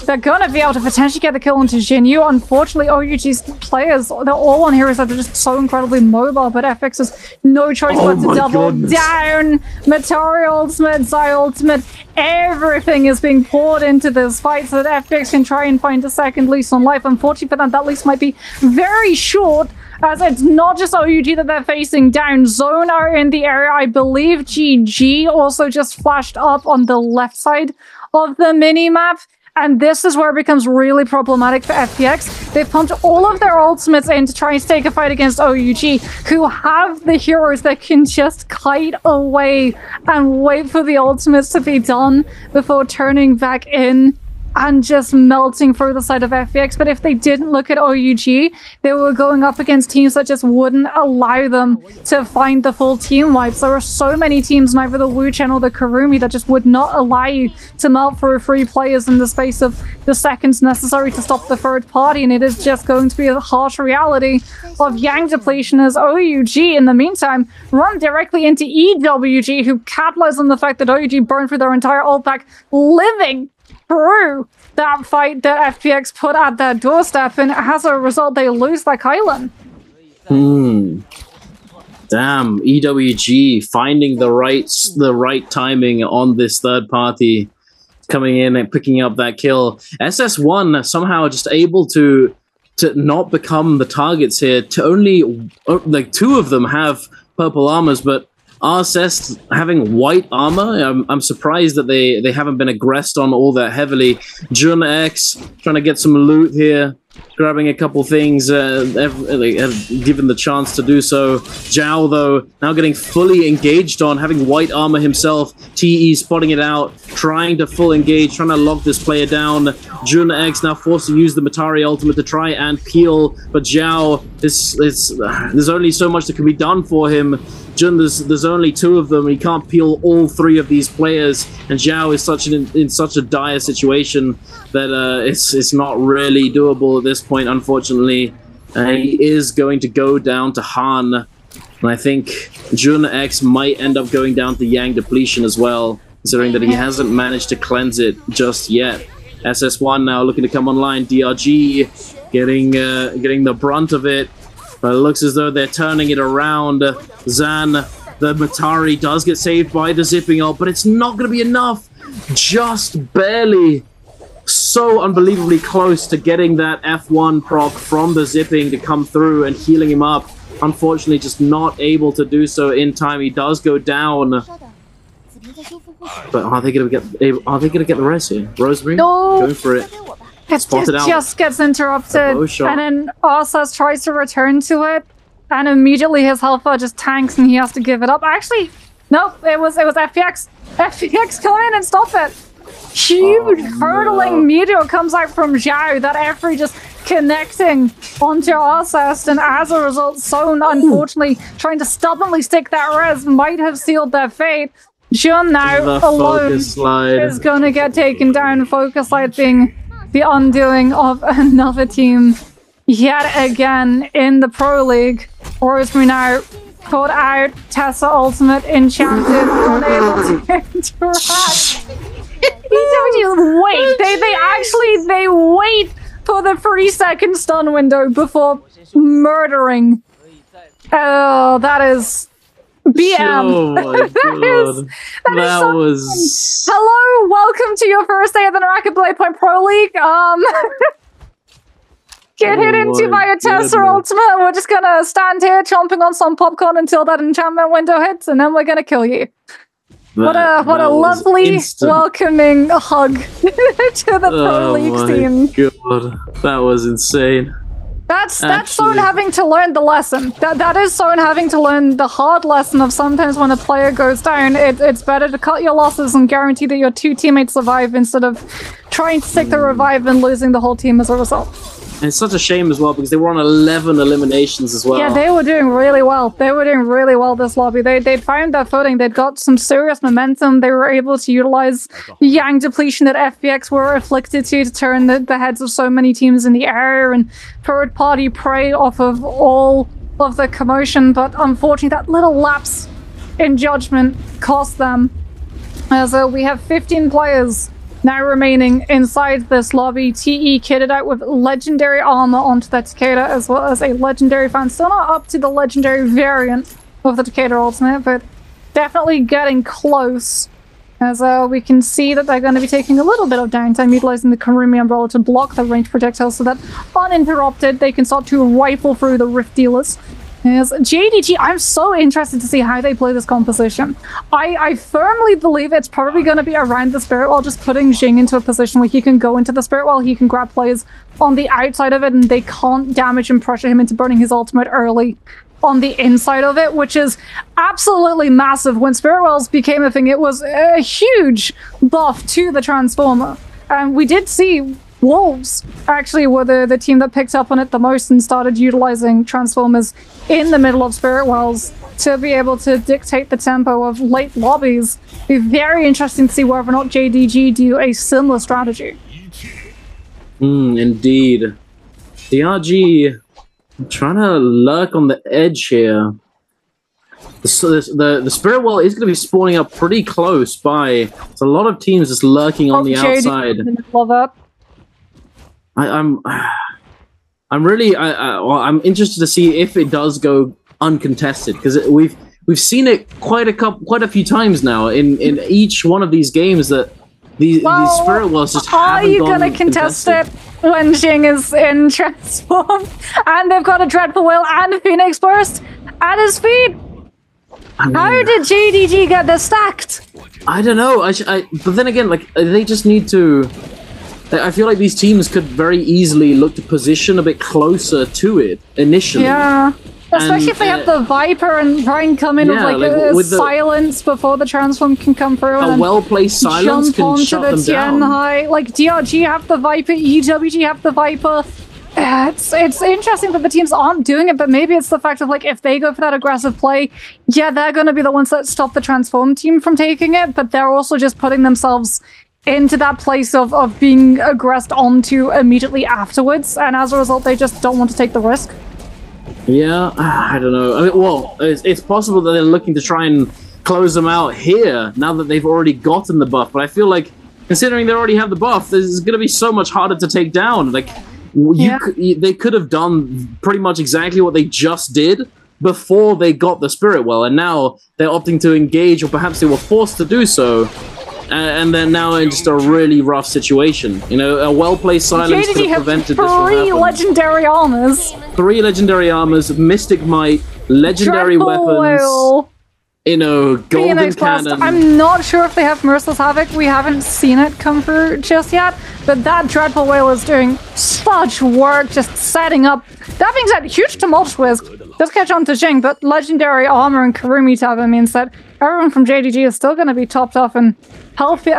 They're gonna be able to potentially get the kill onto Jinyu. Unfortunately, OUG's players, they're all on heroes that are just so incredibly mobile, but FX has no choice but to double down. Matari ultimate, Zai ultimate, everything is being poured into this fight so that FX can try and find a second lease on life. Unfortunately for them, that lease might be very short, as it's not just OUG that they're facing down. Zone are in the area. I believe GG also just flashed up on the left side of the mini-map. And this is where it becomes really problematic for FPX. They've pumped all of their ultimates in to try and take a fight against OUG, who have the heroes that can just kite away and wait for the ultimates to be done before turning back in and just melting through the side of FPX. But if they didn't look at OUG, they were going up against teams that just wouldn't allow them to find the full team wipes. There are so many teams, neither the Wu Chen or the Kurumi, that just would not allow you to melt through 3 players in the space of the seconds necessary to stop the third party. And it is just going to be a harsh reality of Yang depletion as OUG, in the meantime, run directly into EWG, who capitalize on the fact that OUG burned through their entire ult pack, living through that fight that FPX put at their doorstep, and as a result, they lose that Kylan. Damn, EWG finding the right timing on this third party, coming in and picking up that kill. SS1 somehow just able to not become the targets here. To only like 2 of them have purple armors, but RSS having white armor, I'm surprised that they haven't been aggressed on all that heavily. Jun X trying to get some loot here, grabbing a couple things, given the chance to do so. Zhao, though, now getting fully engaged on, having white armor himself. TE spotting it out, trying to full engage, trying to lock this player down. Jun X now forced to use the Matari ultimate to try and peel, but Zhao, there's only so much that can be done for him. Jun, there's only 2 of them. He can't peel all 3 of these players, and Zhao is in such a dire situation that it's not really doable at this point, unfortunately. He is going to go down to Han, and I think Jun X might end up going down to Yang depletion as well. considering that he hasn't managed to cleanse it just yet. SS1 now looking to come online. DRG getting the brunt of it. But it looks as though they're turning it around. Zan, the Matari, does get saved by the zipping ult, but it's not going to be enough. Just barely. So unbelievably close to getting that F1 proc from the zipping to come through and healing him up. Unfortunately, just not able to do so in time. He does go down. But are they going to get the rest here? Rosemary, going for it. It just gets interrupted, and then Arceus tries to return to it, and immediately his health bar just tanks, and he has to give it up. Actually, no, it was FPX. FPX come in and stop it. Huge hurtling meteor comes out from Zhao, that Efri just connecting onto Arceus, and as a result, Zone, unfortunately, trying to stubbornly stick that res might have sealed their fate. Jun now alone is going to get taken down. Focus Light being the undoing of another team yet again in the Pro League. Rosemary now caught out. Tessa Ultimate Enchanted, unable to interact. Wait, they wait for the 3-second stun window before murdering. Oh, that is BM. Oh my god. that was... Hello, welcome to your first day of the Naraka Bladepoint Pro League. Get hit into by a Tessa Ultimate. We're just gonna stand here chomping on some popcorn until that enchantment window hits, and then we're gonna kill you. What a lovely, welcoming hug to the Pro League team. God, that was insane. That's Zone having to learn the lesson. That is Zone having to learn the hard lesson of sometimes when a player goes down, it's better to cut your losses and guarantee that your two teammates survive instead of trying to stick the revive and losing the whole team as a result. And it's such a shame as well because they were on 11 eliminations as well. Yeah, they were doing really well. They were doing really well this lobby. They'd found their footing. They'd got some serious momentum. They were able to utilize the Yang depletion that FPX were afflicted to turn the heads of so many teams in the air and third-party prey off of all of the commotion. But unfortunately, that little lapse in judgment cost them. As we have 15 players now remaining inside this lobby. TE kitted out with legendary armor onto that Takeda, as well as a legendary fan. Still not up to the legendary variant of the Takeda ultimate, but definitely getting close. As we can see that they're going to be taking a little bit of downtime, utilizing the Karumi Umbrella to block the ranged projectiles so that uninterrupted they can start to rifle through the Rift Dealers. Yes, JDG, I'm so interested to see how they play this composition. I firmly believe it's probably going to be around the Spirit Wall, just putting Jing into a position where he can go into the Spirit Wall, he can grab players on the outside of it, and they can't damage and pressure him into burning his ultimate early on the inside of it, which is absolutely massive. When Spirit Wells became a thing, it was a huge buff to the Transformer. And we did see Wolves actually were the team that picked up on it the most and started utilizing Transformers in the middle of Spirit Wells to be able to dictate the tempo of late lobbies. It'd be very interesting to see whether or not JDG do a similar strategy. Indeed. DRG trying to lurk on the edge here. The Spirit Wall is going to be spawning up pretty close by. There's a lot of teams just lurking on the outside. I'm interested to see if it does go uncontested, because we've seen it quite a few times now in each one of these games that these Spirit Wells just haven't gone. Are you gonna contest it when Jing is in Transform and they've got a Dreadful Will and a Phoenix Burst at his feet? How did JDG get this stacked? I don't know. But then again, like, they just need to. I feel like these teams could very easily look to position a bit closer to it initially. Yeah, especially if they have the Viper and try and come in with silence before the Transform can come through. A well-placed silence can shut them down. High. Like DRG have the Viper, EWG have the Viper. It's interesting that the teams aren't doing it, but maybe it's the fact of, like, if they go for that aggressive play, yeah, they're going to be the ones that stop the Transform team from taking it, but they're also just putting themselves into that place of being aggressed onto immediately afterwards, and as a result, they just don't want to take the risk. Yeah, I don't know. I mean, well, it's possible that they're looking to try and close them out here now that they've already gotten the buff. But I feel like, considering they already have the buff, this is going to be so much harder to take down. Like, they could have done pretty much exactly what they just did before they got the Spirit Well, and now they're opting to engage, or perhaps they were forced to do so, and they're now in just a really rough situation. You know, a well-placed silence could have prevented this from happening. 3 legendary armors. 3 legendary armors, Mystic Might, legendary weapons. You know, golden Phoenix cannon. Blast. I'm not sure if they have Merciless Havoc. We haven't seen it come through just yet. But that Dreadful Whale is doing such work, just setting up. That being said, huge Tumultuous does catch on to Jing, but legendary armor and Karumi Taba means that everyone from JDG is still going to be topped off and healthy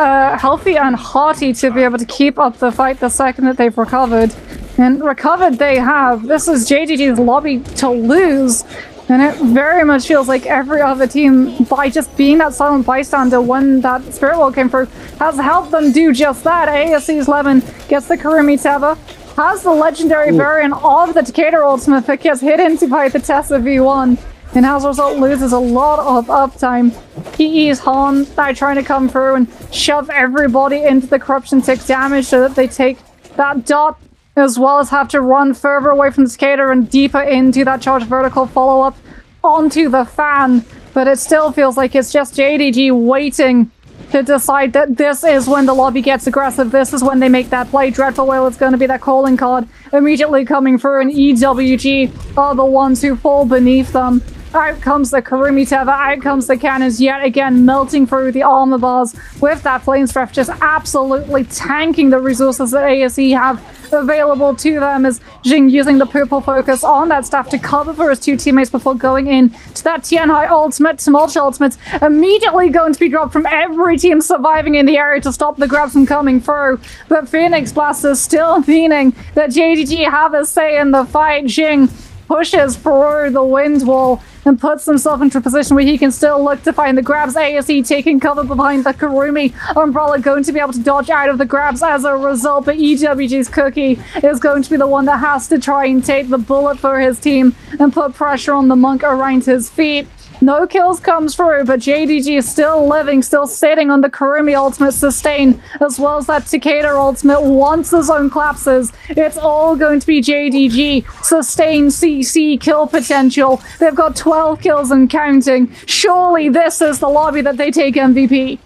and hearty to be able to keep up the fight the second that they've recovered. And recovered they have. This is JDG's lobby to lose. And it very much feels like every other team, by just being that silent bystander when that Spirit Well came through, has helped them do just that. ASC's Lemon gets the Karumi Taba, has the legendary variant of the Takeda ultimate that gets hit into by the Tessa V1, and as a result loses a lot of uptime. PE's Han trying to come through and shove everybody into the Corruption Tick damage so that they take that dot, as well as have to run further away from the Skater and deeper into that charged vertical follow-up onto the fan. But it still feels like it's just JDG waiting to decide that this is when the lobby gets aggressive. This is when they make that play. Dreadful Whale is going to be that calling card immediately coming through, and EWG are the ones who fall beneath them. Out comes the Karumi Teva, out comes the cannons yet again, melting through the armor bars with that Flame Strength, just absolutely tanking the resources that ASE have available to them, as Jing using the purple focus on that staff to cover for his 2 teammates before going in to that Tianhai ultimate. Tumultuous ultimates immediately going to be dropped from every team surviving in the area to stop the grabs from coming through. But Phoenix Blasters still meaning that JDG have a say in the fight. Jing pushes through the wind wall and puts himself into a position where he can still look to find the grabs. ASE taking cover behind the Karumi umbrella, going to be able to dodge out of the grabs as a result, but EWG's Cookie is going to be the one that has to try and take the bullet for his team and put pressure on the monk around his feet. No kills comes through, but JDG is still living, still sitting on the Karumi ultimate sustain, as well as that Takeda ultimate. Once the zone collapses, it's all going to be JDG. Sustain CC kill potential. They've got 12 kills and counting. Surely this is the lobby that they take MVP.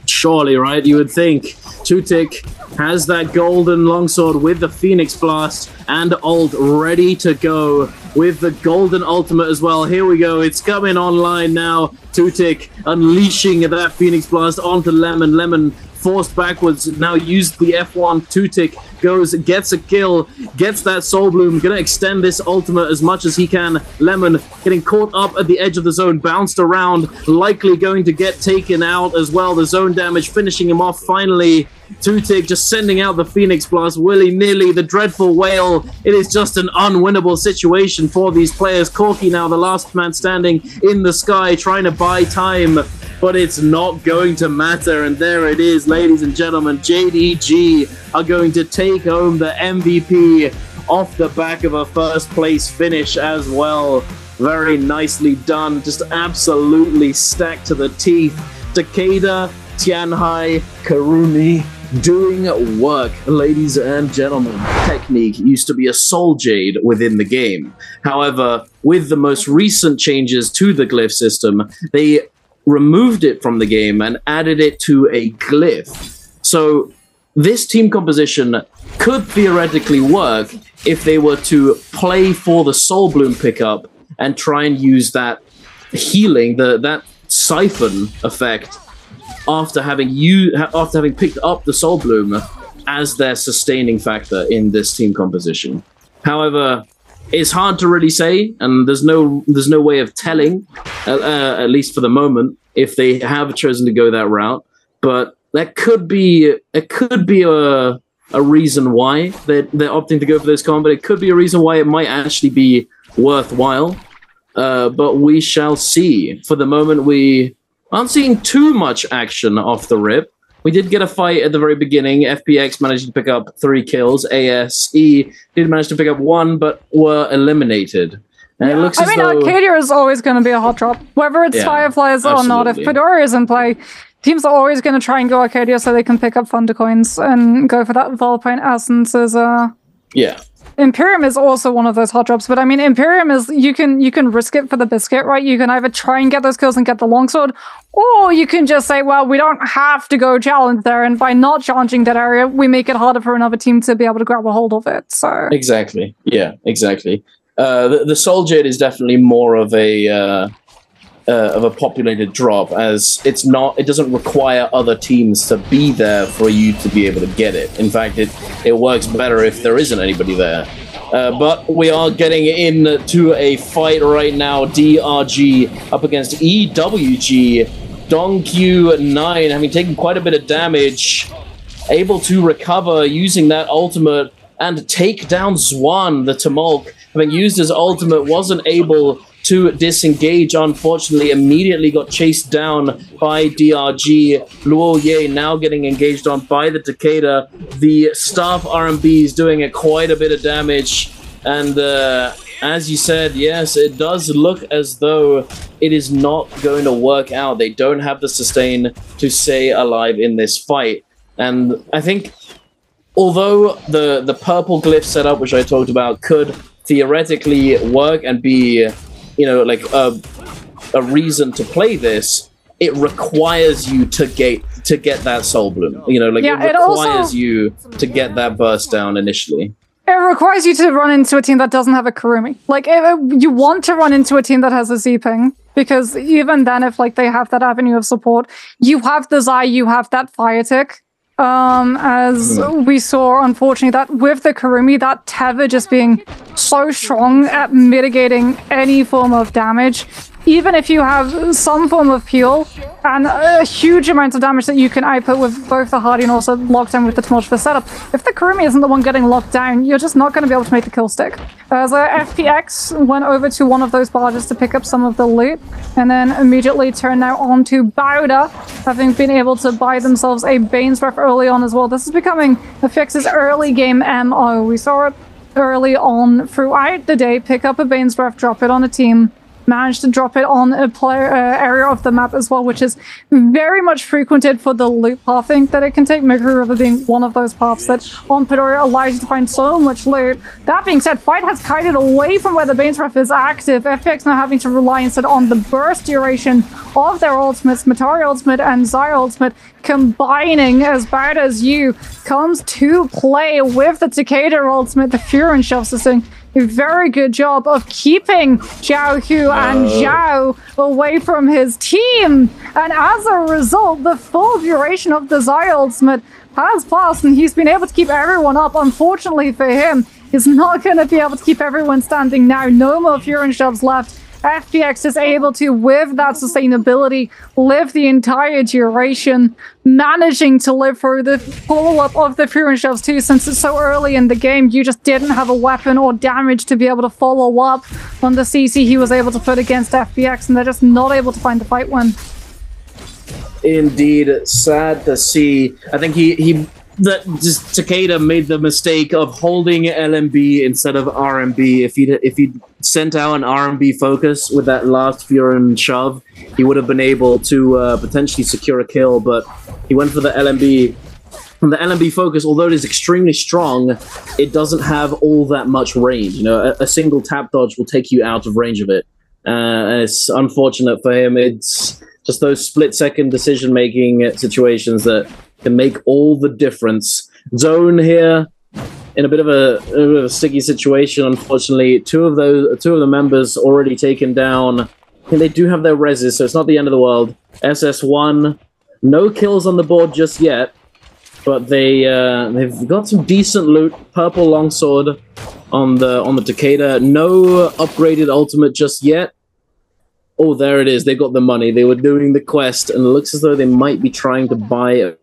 Surely, right? You would think. Tutik has that golden longsword with the Phoenix Blast and ult ready to go with the golden ultimate as well. Here we go. It's coming online now. Tutik unleashing that Phoenix Blast onto Lemon. Lemon forced backwards, now used the F1. Tutik goes, gets a kill, gets that Soul Bloom, gonna extend this ultimate as much as he can. Lemon getting caught up at the edge of the zone, bounced around, likely going to get taken out as well. The zone damage finishing him off finally. Tutik just sending out the Phoenix Blast willy-nilly. The Dreadful Whale, it is just an unwinnable situation for these players. Corki now the last man standing in the sky, trying to buy time, but it's not going to matter. And there it is, ladies and gentlemen. JDG are going to take home the MVP off the back of a first place finish as well. Very nicely done, just absolutely stacked to the teeth. Takeda, Tianhai, Karumi, doing work, ladies and gentlemen. Technique used to be a soul jade within the game. However, with the most recent changes to the glyph system, they removed it from the game and added it to a glyph. So this team composition could theoretically work if they were to play for the Soul Bloom pickup and try and use that healing, that siphon effect, after having picked up the Soul Bloom as their sustaining factor in this team composition. However, it's hard to really say, and there's no way of telling, at least for the moment, if they have chosen to go that route. But it could be a reason why they're opting to go for this combo. It could be a reason why it might actually be worthwhile. But we shall see. For the moment, we aren't seeing too much action off the rip. We did get a fight at the very beginning. FPX managed to pick up 3 kills. ASE did manage to pick up 1, but were eliminated. And it looks I as mean, though... Arcadia is always going to be a hot drop. Whether it's Fireflies or not, if Fedora is in play, teams are always going to try and go Arcadia so they can pick up Thunder Coins and go for that Volpoint Essences. Yeah. Imperium is also one of those hot drops, but I mean, Imperium is, you can risk it for the biscuit, right? You can either try and get those kills and get the longsword, or you can just say, well, we don't have to go challenge there, and by not challenging that area, we make it harder for another team to be able to grab a hold of it, so... Exactly, yeah, exactly. The Soul Jade is definitely more of a populated drop, as it doesn't require other teams to be there for you to be able to get it. In fact, it works better if there isn't anybody there. But we are getting into a fight right now. DRG up against EWG. Dongq9 having taken quite a bit of damage, able to recover using that ultimate and take down Zwan. The Tumulk, having used his ultimate, wasn't able to disengage, unfortunately. Immediately got chased down by DRG. Luo Ye now getting engaged on by the Takeda. The staff RMB is doing quite a bit of damage, and as you said, yes, it does look as though it is not going to work out. They don't have the sustain to stay alive in this fight, and I think although the purple glyph setup, which I talked about, could theoretically work and be, you know, like a reason to play this, it requires you to get that Soul Bloom. You know, like it requires you to get that burst down initially. It requires you to run into a team that doesn't have a Kurumi. Like, you want to run into a team that has a Z-Ping, because even then, if like they have that avenue of support, you have the Zai, you have that Fire Tick. As we saw, unfortunately, that with the Kurumi, that tether just being so strong at mitigating any form of damage, even if you have some form of peel and a huge amount of damage that you can output with both the Hardy and also lockdown with the tumultuous setup, if the Kurumi isn't the one getting locked down, you're just not going to be able to make the kill stick. As FPX went over to one of those barges to pick up some of the loot, and then immediately turned now on to Bauda, having been able to buy themselves a Bane's Breath early on as well. This is becoming FPX's early game MO. We saw it early on throughout the day, pick up a Bane's Breath, drop it on a team, managed to drop it on a player area of the map as well, which is very much frequented for the loot pathing that it can take, Meguru River being one of those paths that on Padoria allows you to find so much loot. That being said, Fight has kited away from where the Bane's Breath is active, FPX now having to rely instead on the burst duration of their ultimates, Matari ultimate and Zai ultimate, combining as bad as you comes to play with the Takeda ultimate. The Furin Shelves is doing a very good job of keeping Zhao Hu and Zhao away from his team, and as a result, the full duration of the Zai ultimate has passed, and he's been able to keep everyone up. Unfortunately for him, he's not going to be able to keep everyone standing now. No more Furin Shelves left. FPX is able to, with that sustainability, live the entire duration, managing to live through the follow-up of the Furin Shelves too, since it's so early in the game. You just didn't have a weapon or damage to be able to follow up on the CC he was able to put against FPX, and they're just not able to find the fight win. Indeed, sad to see. I think Takeda made the mistake of holding LMB instead of RMB. If he'd sent out an RMB focus with that last Furin shove, he would have been able to potentially secure a kill, but he went for the LMB. From the LMB focus, although it is extremely strong, it doesn't have all that much range. You know, a single tap dodge will take you out of range of it. And it's unfortunate for him. It's just those split-second decision-making situations that can make all the difference. Zone here in a bit of a sticky situation. Unfortunately, two of the members already taken down. And they do have their reses, so it's not the end of the world. SS1, no kills on the board just yet, but they've got some decent loot. Purple longsword on the Takeda. No upgraded ultimate just yet. Oh, there it is. They got the money. They were doing the quest, and it looks as though they might be trying to buy it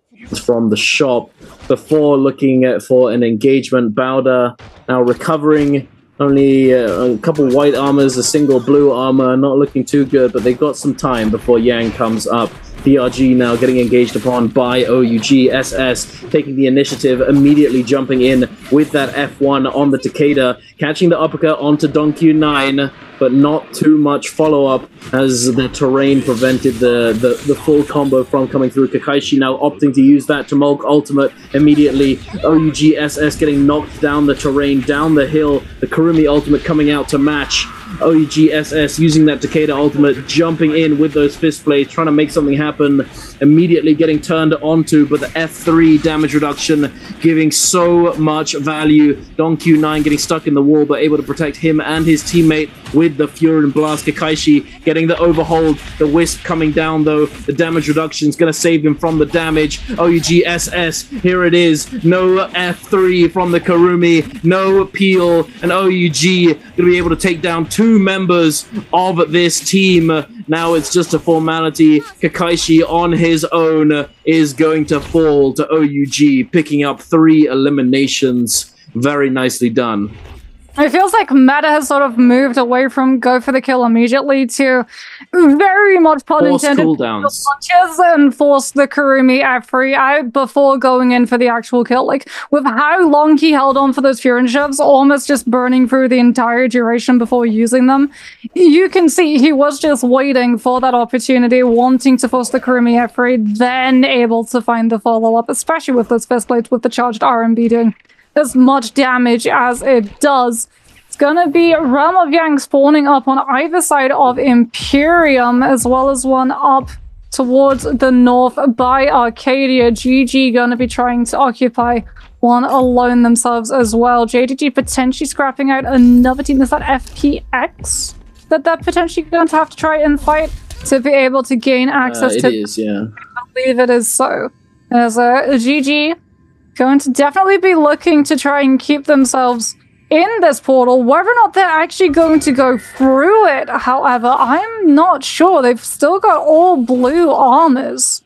from the shop before looking for an engagement. Bauda now recovering only a couple white armors, a single blue armor, not looking too good, but they've got some time before Yang comes up. PRG now getting engaged upon by OUG. SS taking the initiative, immediately jumping in with that F1 on the Takeda, catching the uppercut onto Donkey9, but not too much follow-up as the terrain prevented the full combo from coming through. Kakaishi now opting to use that Tumulk ultimate immediately. OUG SS getting knocked down the terrain, down the hill. The Kurumi ultimate coming out to match. OUG SS using that Takeda ultimate, jumping in with those fist blades, trying to make something happen, immediately getting turned onto, but the F3 damage reduction giving so much value. Donkey9 getting stuck in the wall, but able to protect him and his teammate with the Furin Blast. Kakaishi getting the overhold, the Wisp coming down though, the damage reduction is going to save him from the damage. OUG SS, here it is, no F3 from the Kurumi, no Peel, and OUG going to be able to take down two members of this team. Now it's just a formality. Kakaishi on his own is going to fall to OUG, picking up 3 eliminations. Very nicely done. It feels like meta has sort of moved away from go for the kill immediately to very much pun intended cooldowns and force the Kurumi F3 out before going in for the actual kill. Like, with how long he held on for those Furin shoves, almost just burning through the entire duration before using them, you can see he was just waiting for that opportunity, wanting to force the Kurumi F3, then able to find the follow-up, especially with those fist blades with the charged RMB doing as much damage as it does. It's gonna be Realm of Yang spawning up on either side of Imperium, as well as one up towards the north by Arcadia. GG gonna be trying to occupy one alone themselves as well. JDG potentially scrapping out another team. Is that FPX that they're potentially going to have to try and fight to be able to gain access to? It is, yeah. I believe it is so. As GG going to definitely be looking to try and keep themselves in this portal. Whether or not they're actually going to go through it, however, I'm not sure. They've still got all blue armors.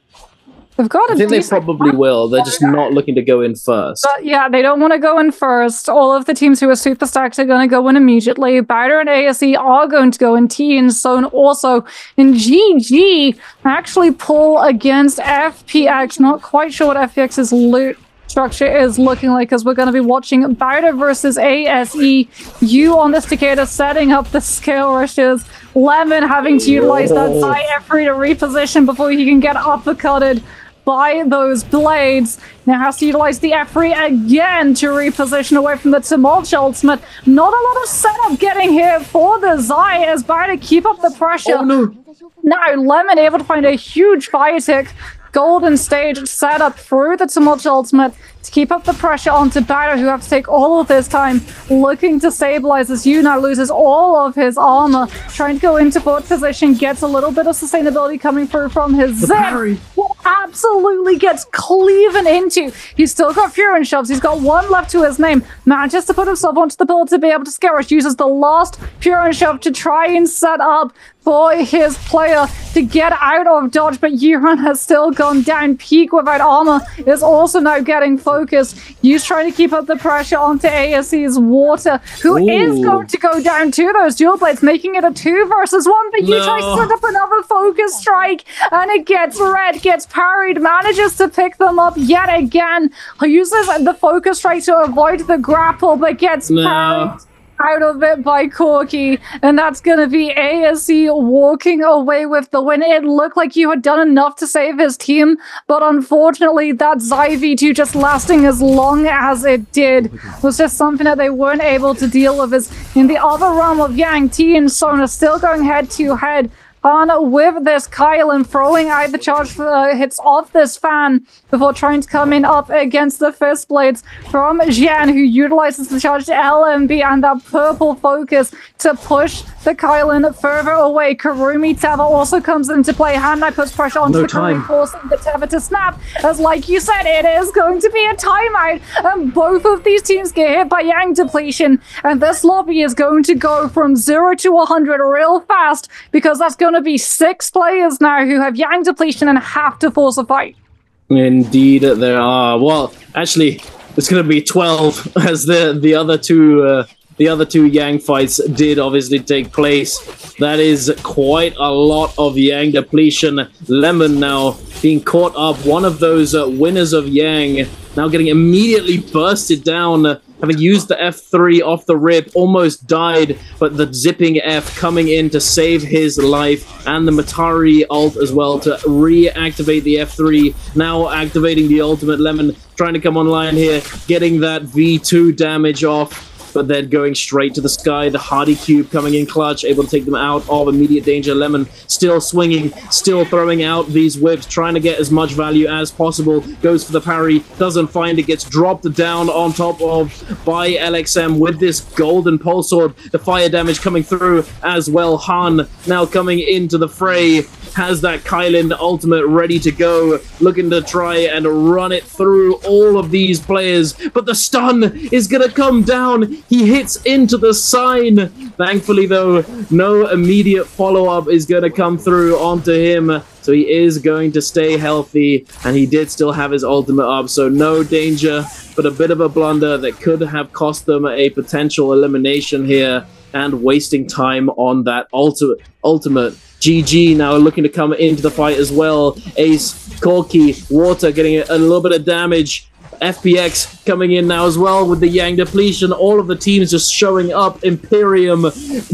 They've got I think they probably will. They're just not looking to go in first. But yeah, they don't want to go in first. All of the teams who are super stacked are going to go in immediately. Bowder and ASE are going to go in. T and Zone also. And GG actually pull against FPX. Not quite sure what FPX's loot structure is looking like, as we're going to be watching Bowder versus ASE. You on this Takeda setting up the scale rushes. Lemon having to utilize that Zai F3 to reposition before he can get uppercutted by those blades. Now has to utilize the F3 again to reposition away from the Tumult ultimate. Not a lot of setup getting here for the Zai as Bowder keep up the pressure. Oh no! Now Lemon able to find a huge fire tick. Golden stage set up through the Tumult ultimate to keep up the pressure onto Bowder, who have to take all of this time looking to stabilize as Yu now loses all of his armor, trying to go into forward position, gets a little bit of sustainability coming through from his Zip. Absolutely gets cleaven into. He's still got Furin shoves. He's got one left to his name. Manages to put himself onto the pillar to be able to scare us. Uses the last Furin shove to try and set up for his player to get out of dodge, but Yuran has still gone down. Peak without armor is also now getting focused. Yu's trying to keep up the pressure onto ASE's Water, who is going to go down to those dual blades, making it a 2 versus 1, but Yu tries to set up another focus strike, and it gets red, gets parried, manages to pick them up yet again. He uses the focus strike to avoid the grapple, but gets parried out of it by Corky, and that's gonna be ASE walking away with the win. It looked like you had done enough to save his team, but unfortunately that Zai V2 just lasting as long as it did was just something that they weren't able to deal with. As in the other realm of Yang, T and Sona still going head to head on with this Kyle and throwing out the charge hits off this fan before trying to come in up against the fist blades from Jian, who utilizes the charged LMB and that purple focus to push the Kylan further away. Kurumi Teva also comes into play. Handai puts pressure onto the Kurumi, forcing the Teva to snap. As like you said, it is going to be a timeout, and both of these teams get hit by Yang depletion, and this lobby is going to go from 0 to 100 real fast, because that's going to be 6 players now who have Yang depletion and have to force a fight. Indeed there are. Well, actually, it's going to be 12 as the other two the other two Yang fights did obviously take place. That is quite a lot of Yang depletion. Lemon now being caught up. One of those winners of Yang now getting immediately bursted down, having used the F3 off the rip, almost died, but the zipping F coming in to save his life, and the Matari ult as well to reactivate the F3, now activating the ultimate. Lemon trying to come online here, getting that V2 damage off, but then going straight to the sky. The Hardy Cube coming in clutch, able to take them out of immediate danger. Lemon still swinging, still throwing out these whips, trying to get as much value as possible. Goes for the parry, doesn't find it, gets dropped down on top of by LXM with this golden pulse sword. The fire damage coming through as well. Han now coming into the fray, has that Kylan ultimate ready to go, looking to try and run it through all of these players, but the stun is gonna come down. He hits into the sign. Thankfully, though, no immediate follow-up is going to come through onto him, so he is going to stay healthy, and he did still have his ultimate up, so no danger, but a bit of a blunder that could have cost them a potential elimination here, and wasting time on that ultimate. GG now looking to come into the fight as well. Ace, Corky, Water getting a little bit of damage. FPX coming in now as well with the Yang depletion. All of the teams just showing up. Imperium,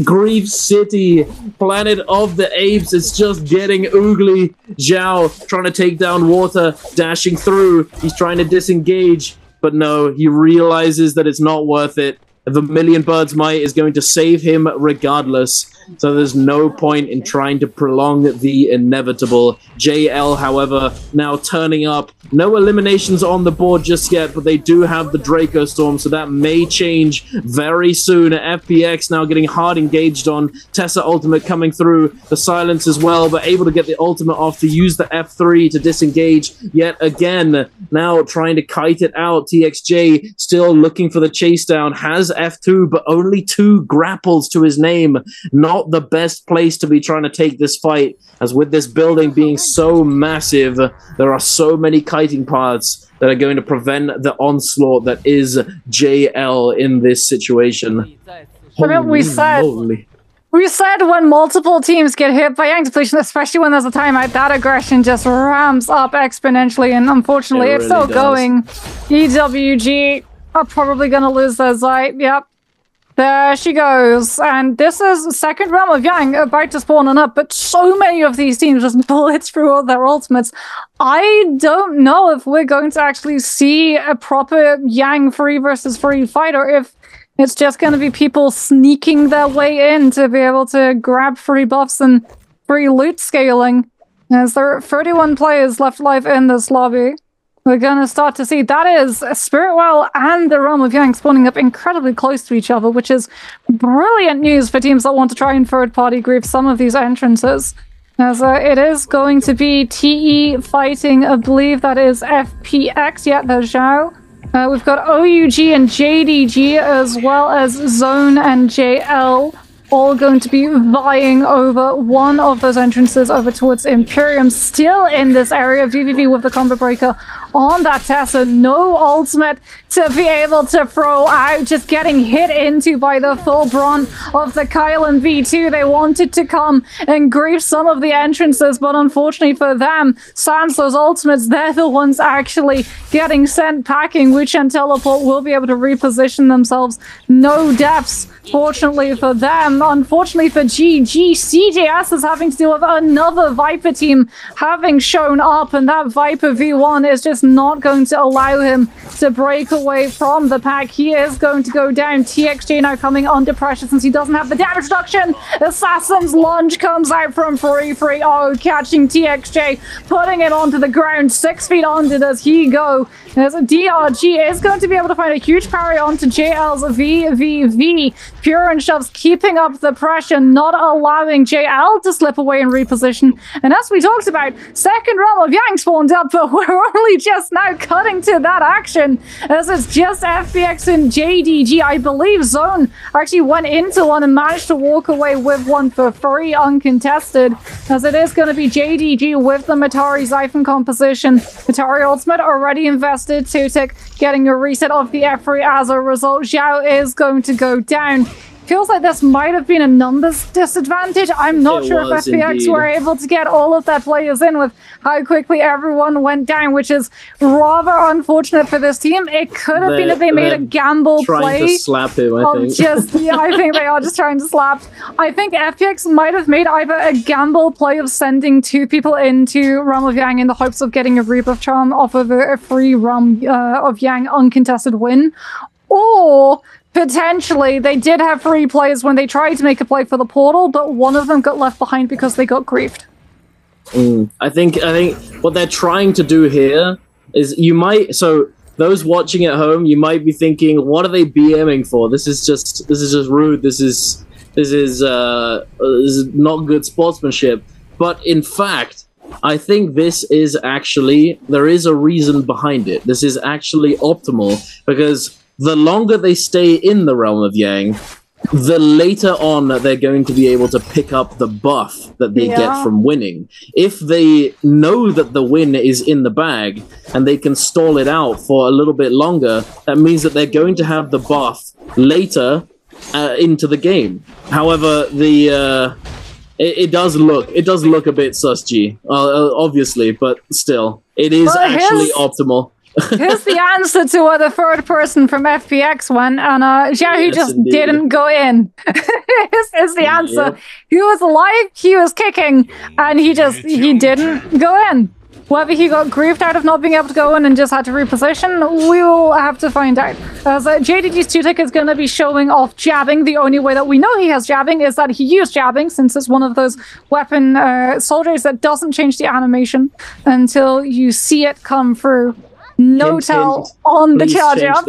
Grief City, Planet of the Apes. It's just getting oogly. Zhao trying to take down Water, dashing through. He's trying to disengage, but no, he realizes that it's not worth it. The Million Birds Might is going to save him regardless. So there's no point in trying to prolong the inevitable. JL, however, now turning up. No eliminations on the board just yet, but they do have the Draco Storm, so that may change very soon. FPX now getting hard engaged on. Tessa ultimate coming through. The silence as well, but able to get the ultimate off to use the F3 to disengage yet again. Now trying to kite it out. TXJ still looking for the chase down. Has F2, but only 2 grapples to his name. Not the best place to be trying to take this fight, as with this building being so massive, there are so many kiting paths that are going to prevent the onslaught that is JL in this situation. I mean, we said when multiple teams get hit by Yang depletion, especially when there's a timeout, that aggression just ramps up exponentially, and unfortunately it's still going. EWG are probably going to lose their Zeit. Yep. There she goes, and this is the second realm of Yang about to spawn on up, but so many of these teams just blitz through all their ultimates. I don't know if we're going to actually see a proper Yang 3 versus 3 fight, or if it's just going to be people sneaking their way in to be able to grab free buffs and free loot scaling. As there are 31 players left alive in this lobby. We're going to start to see that is Spiritwell and the Realm of Yang spawning up incredibly close to each other, which is brilliant news for teams that want to try and third-party grief some of these entrances. As it is going to be TE fighting, I believe that is FPX, yeah, there's Zhao. We've got OUG and JDG, as well as Zone and JL, all going to be vying over one of those entrances over towards Imperium. Still in this area, VVV with the combo breaker on that Tessa. No ultimate to be able to throw out, just getting hit into by the full brunt of the Kylan V2. They wanted to come and grief some of the entrances, but unfortunately for them, sans those ultimates, they're the ones actually getting sent packing, which and Teleport will be able to reposition themselves. No deaths, fortunately for them. Unfortunately for GG, CJS is having to deal with another Viper team having shown up, and that Viper V1 is just not going to allow him to break away from the pack. He is going to go down. TXJ now coming under pressure since he doesn't have the damage reduction. Assassin's Lunge comes out from free. Oh, catching TXJ, putting it onto the ground. 6 feet under does he go. As DRG is going to be able to find a huge parry onto JL's VVV. Pure and Shoves keeping up the pressure, not allowing JL to slip away and reposition. And as we talked about, second realm of Yang spawned up, but we're only just now cutting to that action as it's just FPX and JDG. I believe Zone actually went into one and managed to walk away with one for free, uncontested, as it is going to be JDG with the Matari Xiphon composition. Matari ultimate already invested. Tutik getting a reset of the F3 as a result. Xiao is going to go down. Feels like this might have been a numbers disadvantage. I'm not sure if FPX indeed were able to get all of their players in with how quickly everyone went down, which is rather unfortunate for this team. It could have been if they made a gamble play. Trying to slap him, I think. I think they are just trying to slap. I think FPX might have made either a gamble play of sending 2 people into Realm of Yang in the hopes of getting a Rebirth Charm off of a free Realm of Yang uncontested win, or potentially they did have 3 players when they tried to make a play for the portal, but one of them got left behind because they got griefed. I think what they're trying to do here is so those watching at home, you might be thinking, what are they BMing for? This is just rude. This is not good sportsmanship. But in fact, I think this is actually, there is a reason behind it. This is actually optimal, because the longer they stay in the Realm of Yang, the later on they're going to be able to pick up the buff that they get from winning. If they know that the win is in the bag and they can stall it out for a little bit longer, that means that they're going to have the buff later into the game. However, it does look a bit sus G, obviously, but still, it is actually optimal. Here's the answer to where the third person from FPX went, and Xiao just didn't go in. Here's the answer. Yep. He was alive, he was kicking, and he didn't go in. Whether he got griefed out of not being able to go in and just had to reposition, we will have to find out. As JDG's Tutik is going to be showing off jabbing. The only way that we know he has jabbing is that he used jabbing, since it's one of those weapon soldiers that doesn't change the animation until you see it come through. No tell on the charge up.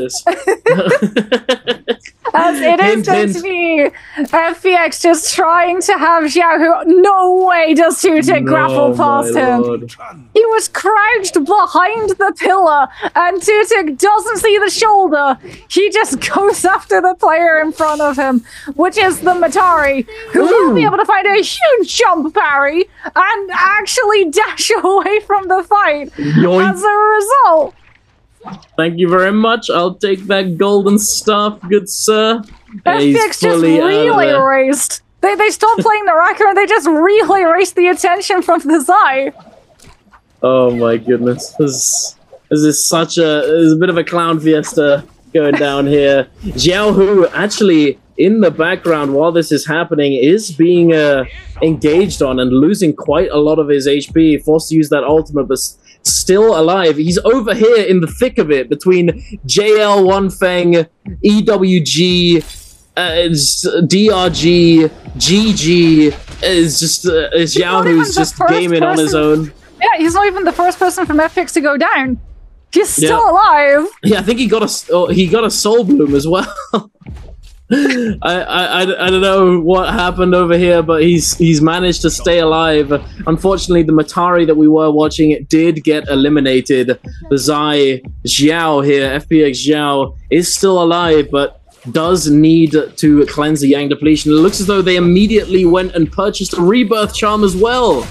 As it is going to be FPX just trying to have Xiao, who no way does Tutik grapple past him. Lord. He was crouched behind the pillar and Tutik doesn't see the shoulder. He just goes after the player in front of him, which is the Matari, who will be able to find a huge jump parry and actually dash away from the fight. Yoink. As a result. Thank you very much. I'll take that golden stuff, good sir. FPX just really erased. They stopped playing Naraka and they just really erased the attention from the Zai. Oh my goodness. This is there's a bit of a clown fiesta going down here. Xiao, who actually in the background while this is happening is being engaged on and losing quite a lot of his HP, forced to use that ultimate, but still alive. He's over here in the thick of it between JL, One Feng, EWG, DRG, GG. Is Xiao who's just gaming on his own. Yeah, he's not even the first person from FPX to go down. He's still alive. Yeah, I think he got a soul bloom as well. I don't know what happened over here, but he's managed to stay alive. Unfortunately, the Matari that we were watching did get eliminated. The Zai Xiao here, FPX Xiao, is still alive, but does need to cleanse the Yang depletion. It looks as though they immediately went and purchased a Rebirth Charm as well.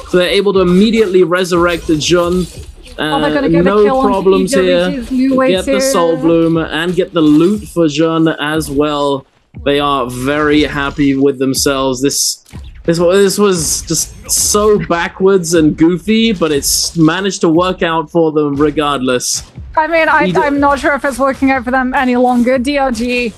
So they're able to immediately resurrect Jun. No problems here. Get the Soul Bloom and get the loot for Jun as well. They are very happy with themselves. This was just so backwards and goofy, but it's managed to work out for them regardless. I mean, I'm not sure if it's working out for them any longer. DRG,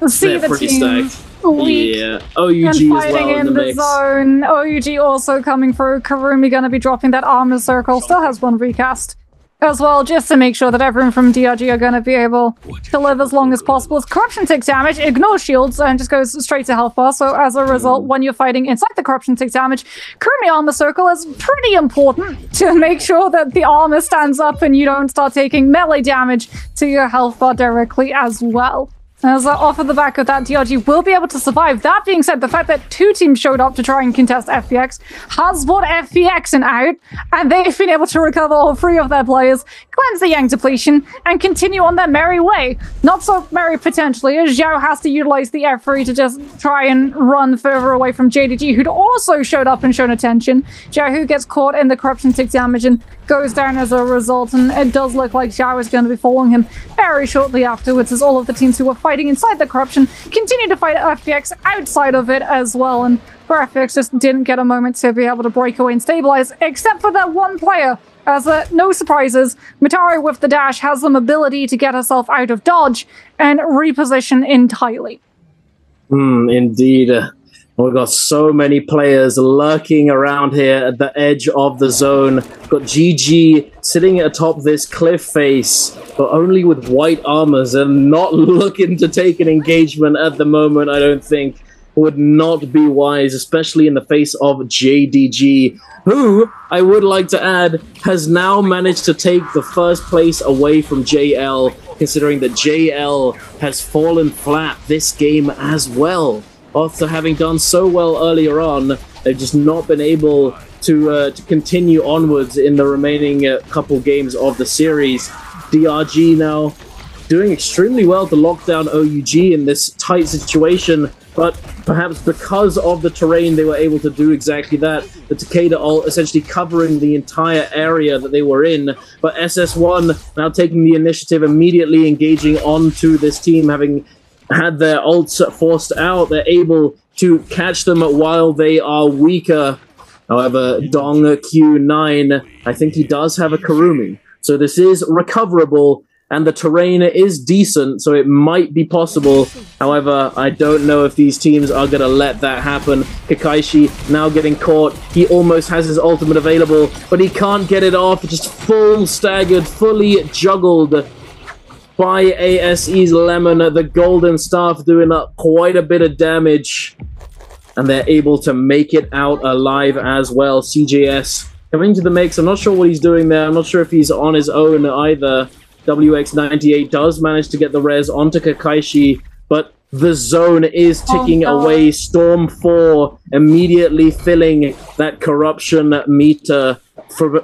see the team. Stacked. Yeah, OUG and as well in the mix. Zone. OUG also coming through. Karumi gonna be dropping that armor circle. Still has one recast as well, just to make sure that everyone from DRG are gonna be able to live as long as possible. Corruption takes damage, ignores shields, and just goes straight to health bar. So as a result, when you're fighting inside the Corruption takes damage, Karumi armor circle is pretty important to make sure that the armor stands up and you don't start taking melee damage to your health bar directly as well. As off of the back of that, DRG will be able to survive. That being said, the fact that 2 teams showed up to try and contest FPX has brought FPX out, and they've been able to recover all 3 of their players, cleanse the Yang depletion, and continue on their merry way. Not so merry potentially, as Zhao has to utilize the F3 to just try and run further away from JDG, who'd also showed up and shown attention. Zhao, who gets caught in the corruption, takes damage and goes down as a result, and it does look like Zhao is going to be following him very shortly afterwards, as all of the teams who were fighting inside the corruption continue to fight FPX outside of it as well, and where FPX just didn't get a moment to be able to break away and stabilize, except for that one player. As no surprises, Mitaru with the dash has the ability to get herself out of dodge and reposition entirely. Indeed. We've got so many players lurking around here at the edge of the zone. Got GG sitting atop this cliff face, but only with white armors and not looking to take an engagement at the moment, I don't think. Would not be wise, especially in the face of JDG, who, I would like to add, has now managed to take the first place away from JL, considering that JL has fallen flat this game as well. After having done so well earlier on, they've just not been able to continue onwards in the remaining couple games of the series. DRG now doing extremely well to lock down OUG in this tight situation, but perhaps because of the terrain they were able to do exactly that. The Takeda ult essentially covering the entire area that they were in, but SS1 now taking the initiative, immediately engaging onto this team, having had their ults forced out. They're able to catch them while they are weaker. However, Dong Q9, I think he does have a Karumi, so this is recoverable, and the terrain is decent, so it might be possible. However, I don't know if these teams are going to let that happen. Kakaishi now getting caught. He almost has his ultimate available, but he can't get it off. Just full staggered, fully juggled by ASE's Lemon. The Golden Staff doing up quite a bit of damage, and they're able to make it out alive as well. CJS coming to the mix. I'm not sure what he's doing there. I'm not sure if he's on his own either. WX98 does manage to get the res onto Kakaishi, but the zone is ticking away. Storm 4 immediately filling that corruption meter,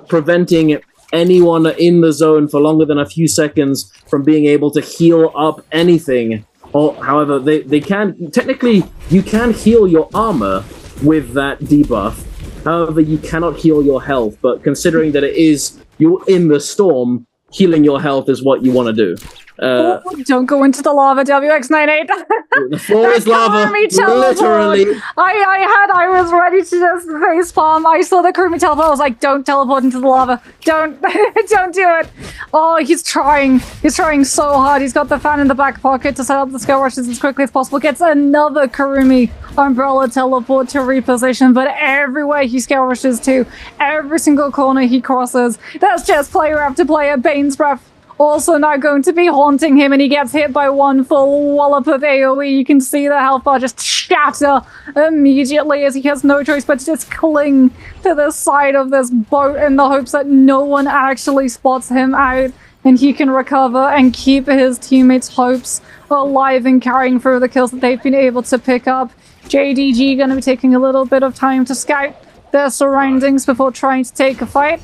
preventing anyone in the zone for longer than a few seconds from being able to heal up anything. However, they can, technically, you can heal your armor with that debuff. However, you cannot heal your health, but considering that it is you're in the storm, healing your health is what you want to do. Don't go into the lava, WX98. The floor is lava, literally. I was ready to just facepalm. I saw the Kurumi teleport. I was like, don't teleport into the lava. Don't, don't do it. Oh, he's trying. He's trying so hard. He's got the fan in the back pocket to set up the skill rushes as quickly as possible. Gets another Kurumi umbrella teleport to reposition, but everywhere he skill rushes to, every single corner he crosses, that's just player after player. Bane's Breath also now going to be haunting him, and he gets hit by one full wallop of AoE. You can see the health bar just shatter immediately as he has no choice but to just cling to the side of this boat in the hopes that no one actually spots him out and he can recover and keep his teammates' hopes alive and carrying through the kills that they've been able to pick up. JDG going to be taking a little bit of time to scout their surroundings before trying to take a fight.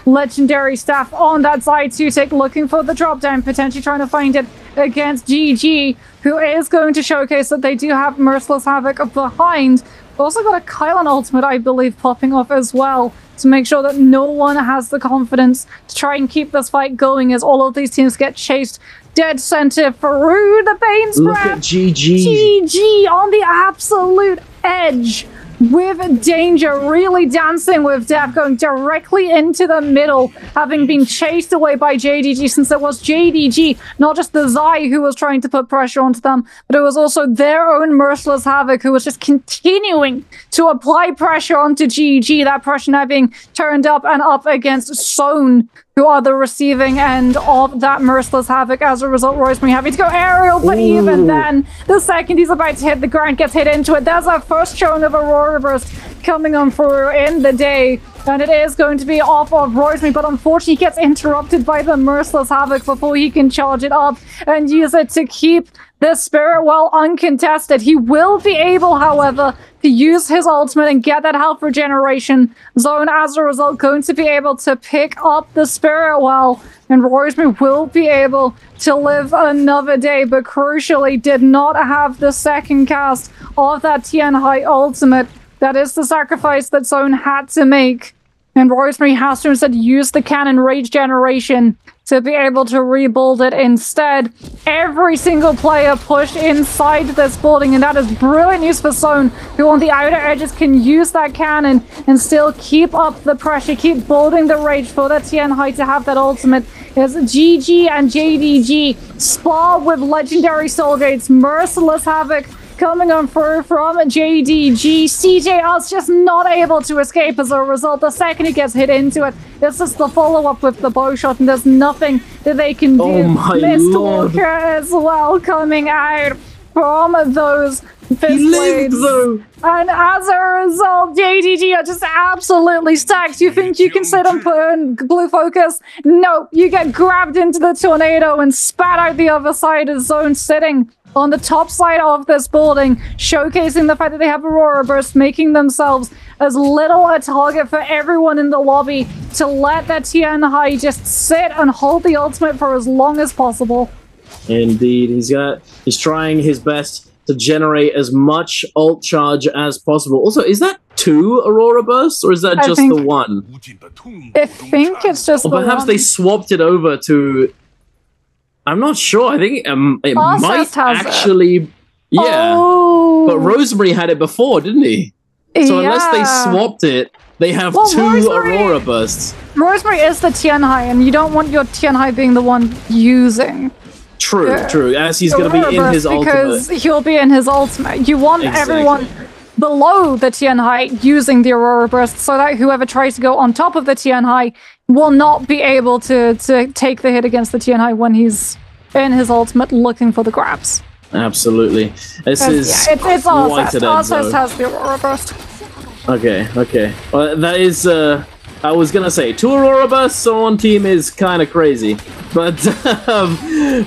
Legendary staff on that side, Sutik looking for the drop down, potentially trying to find it against GG, who is going to showcase that they do have Merciless Havoc behind. Also got a Kylan ultimate, I believe, popping off as well to make sure that no one has the confidence to try and keep this fight going as all of these teams get chased dead center through the Bane's Breath. Look at GG. GG on the absolute edge, with danger, really dancing with death, going directly into the middle, having been chased away by JDG, since it was JDG, not just the Zai who was trying to put pressure onto them, but it was also their own Merciless Havoc who was just continuing to apply pressure onto GG, that pressure now being turned up and up against Zone, who are the receiving end of that Merciless Havoc. As a result, Rosemary having to go aerial, but even then, the second he's about to hit the ground, gets hit into it. There's our first showing of Aurora Burst coming on through in the day, and it is going to be off of Rosemary, but unfortunately he gets interrupted by the Merciless Havoc before he can charge it up and use it to keep the Spirit Well uncontested. He will be able, however, to use his ultimate and get that health regeneration. Zone, as a result, going to be able to pick up the Spirit Well, and Rosemary will be able to live another day, but crucially did not have the second cast of that Tian Hai ultimate. That is the sacrifice that Zone had to make. And Rosemary has to instead use the cannon rage generation to be able to rebuild it instead. Every single player pushed inside this building, and that is brilliant news for Zone, who on the outer edges can use that cannon and still keep up the pressure, keep building the rage for that Tian Hai to have that ultimate. As GG and JDG spar with legendary soul gates, merciless havoc coming on through from JDG. CJR's just not able to escape as a result. The second he gets hit into it, it's just the follow-up with the bow shot, and there's nothing that they can do. Oh my Mist lord. Walker as well coming out from those fist blades. And as a result, JDG are just absolutely stacked. You think you can sit and put in blue focus? No, you get grabbed into the tornado and spat out the other side of Zone, sitting on the top side of this building, showcasing the fact that they have Aurora Burst, making themselves as little a target for everyone in the lobby to let that Tian Hai just sit and hold the ultimate for as long as possible. Indeed, he's trying his best to generate as much ult charge as possible. Also, is that 2 Aurora Bursts, or is that just the 1? I think it's just or the perhaps one. they swapped it over to... I'm not sure. I think it might actually... Yeah. Oh. But Rosemary had it before, didn't he? So unless they swapped it, they have 2 Aurora Bursts. Rosemary is the Tian Hai, and you don't want your Tian Hai being the one using... True, as he's going to be in his ultimate. Because he'll be in his ultimate. You want everyone below the Tian Hai using the Aurora Burst, so that whoever tries to go on top of the Tian Hai will not be able to take the hit against the Tian Hai when he's in his ultimate looking for the grabs. Absolutely. It's Arcest. Arcest has the Aurora Burst. Okay. Well, that is... I was gonna say, 2 Aurora Bursts on one team is kind of crazy. But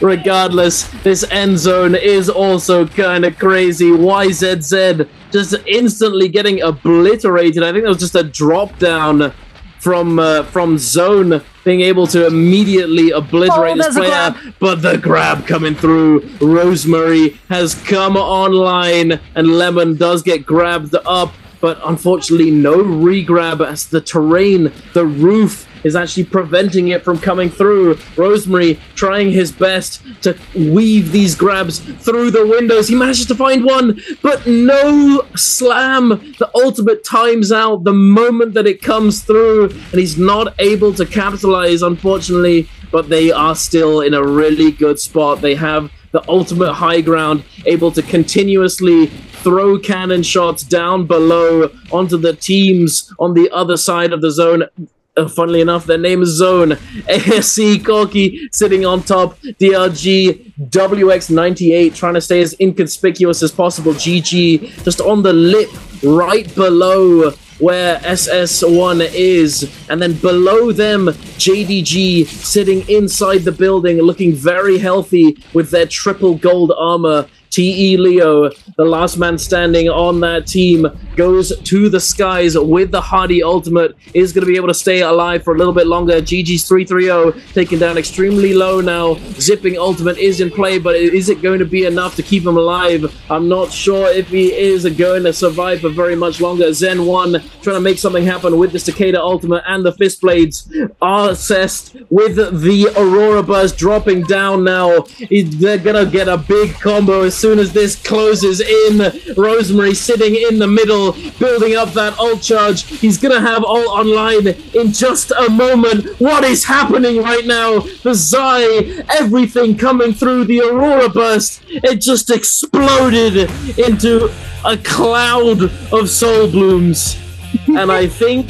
regardless, this end zone is also kind of crazy. YZZ just instantly getting obliterated. I think that was just a drop down from Zone being able to immediately obliterate this player. But the grab coming through. Rosemary has come online, and Lemon does get grabbed up. But unfortunately, no re-grab as the terrain, the roof, is actually preventing it from coming through. Rosemary trying his best to weave these grabs through the windows. He manages to find one, but no slam. The ultimate times out the moment that it comes through, and he's not able to capitalize, unfortunately. But they are still in a really good spot. They have the ultimate high ground, able to continuously throw cannon shots down below onto the teams on the other side of the zone. Funnily enough, their name is Zone. ASC Corky sitting on top. DRG WX98 trying to stay as inconspicuous as possible. GG just on the lip right below where SS1 is, and then below them JDG sitting inside the building looking very healthy with their triple gold armor. TE Leo, the last man standing on that team, goes to the skies with the Hardy ultimate, is going to be able to stay alive for a little bit longer. GG's 330 taken down extremely low now. Zipping ultimate is in play, but is it going to be enough to keep him alive? I'm not sure if he is going to survive for very much longer. Zen 1 trying to make something happen with the Cicada ultimate and the fist blades. Arcest with the Aurora Burst dropping down now. They're going to get a big combo as soon as this closes in. Rosemary sitting in the middle, building up that ult charge. He's gonna have ult online in just a moment. What is happening right now? The Zai, everything coming through the Aurora Burst. It just exploded into a cloud of soul blooms. And I think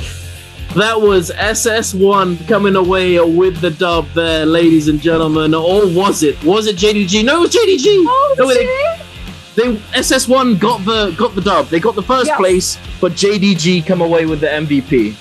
that was SS1 coming away with the dub there, ladies and gentlemen. Or was it? Was it JDG? No, it was JDG! Oh, they SS1 got the dub. They got the first place, but JDG come away with the MVP.